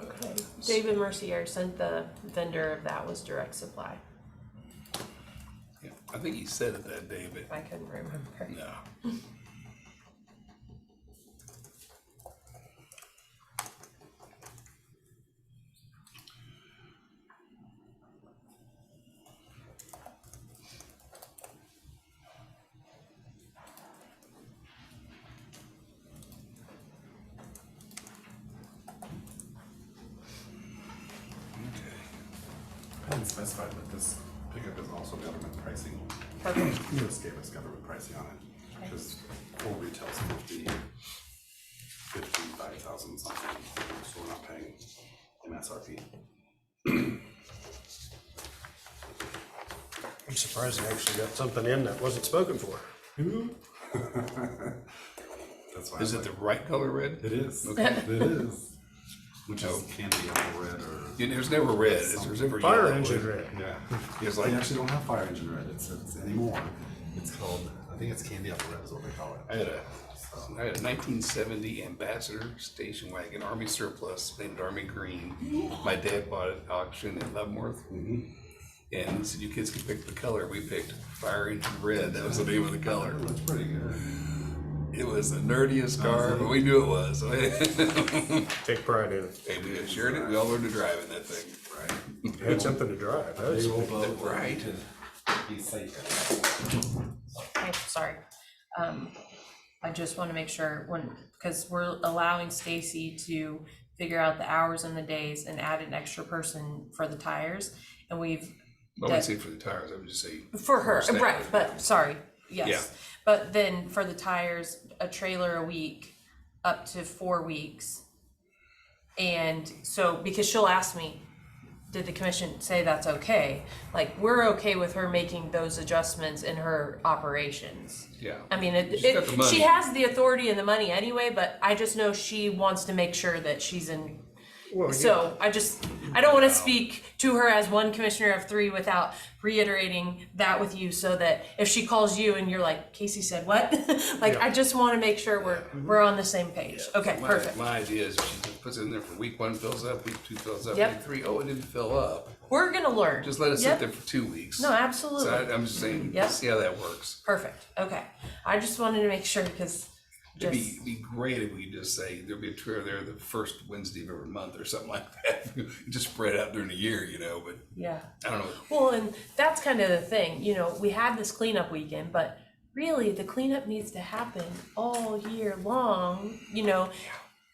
Okay, David Mercier sent the vendor of that was Direct Supply. Yeah, I think he said it that day, but I couldn't remember. no. I didn't specify, but this pickup is also government pricing. Perfect. This gave us government pricing on it, because full retail's 55,000 something, so we're not paying MSRP. I'm surprised they actually got something in that wasn't spoken for. That's why. Is it the right color red? It is. Okay. It is. Which Oh. is candy apple red or. Yeah, there's never red, there's never Fire yellow. engine red. Yeah. It's They like, actually don't have fire engine red, it's anymore. It's called, I think it's candy apple red is what they call it. I had a 1970 Ambassador station wagon, Army surplus, painted Army green. My dad bought it at auction in Leavenworth. And he said, you kids can pick the color. We picked fire engine red. That was the name of the color. It looks pretty good. It was the nerdiest car, but we knew it was. Take pride in it. Hey, we assured it. We all learned to drive in that thing. Right. You had something to drive. That was- They will vote Right. to be safe. Hey, sorry. I just wanna make sure because we're allowing Stacy to figure out the hours and the days and add an extra person for the tires. And we've, I wouldn't say for the tires. I would just say. for her, staff. right, but sorry, yes. Yeah. But then for the tires, a trailer a week, up to 4 weeks. And so, because she'll ask me, did the commission say that's okay? Like, we're okay with her making those adjustments in her operations. Yeah. I mean, She's got the money. she has the authority and the money anyway, but I just know she wants to make sure that she's in. Well, So I don't wanna speak to her as one commissioner of 3 without reiterating that with you, so that if she calls you and you're like, K.S.A said what? Like, Yeah. I just wanna make sure we're on the same page. Okay, My- perfect. My idea is if she puts it in there for week 1 fills up, week 2 fills up, Yep. week 3, oh, it didn't fill up. We're gonna learn. Just let it sit Yep. there for 2 weeks. No, absolutely. So I'm just saying, Yep. see how that works. Perfect, okay. I just wanted to make sure, because It'd just, be great if we could just say there'll be a trailer there the first Wednesday of every month or something like that. Just spread out during the year, you know, but yeah. I don't know. Well, and that's kind of the thing, we had this cleanup weekend, but really the cleanup needs to happen all year long,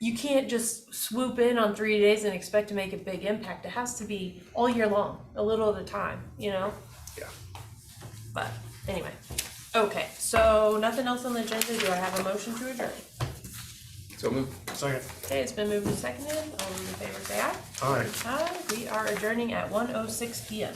You can't just swoop in on 3 days and expect to make a big impact. It has to be all year long, a little at a time, Yeah. But anyway, okay, so nothing else on the agenda. Do I have a motion to adjourn? So move. Second. Okay, it's been moved and seconded. All those in favor say aye. All right. Aye. We are adjourning at 1:06 p.m.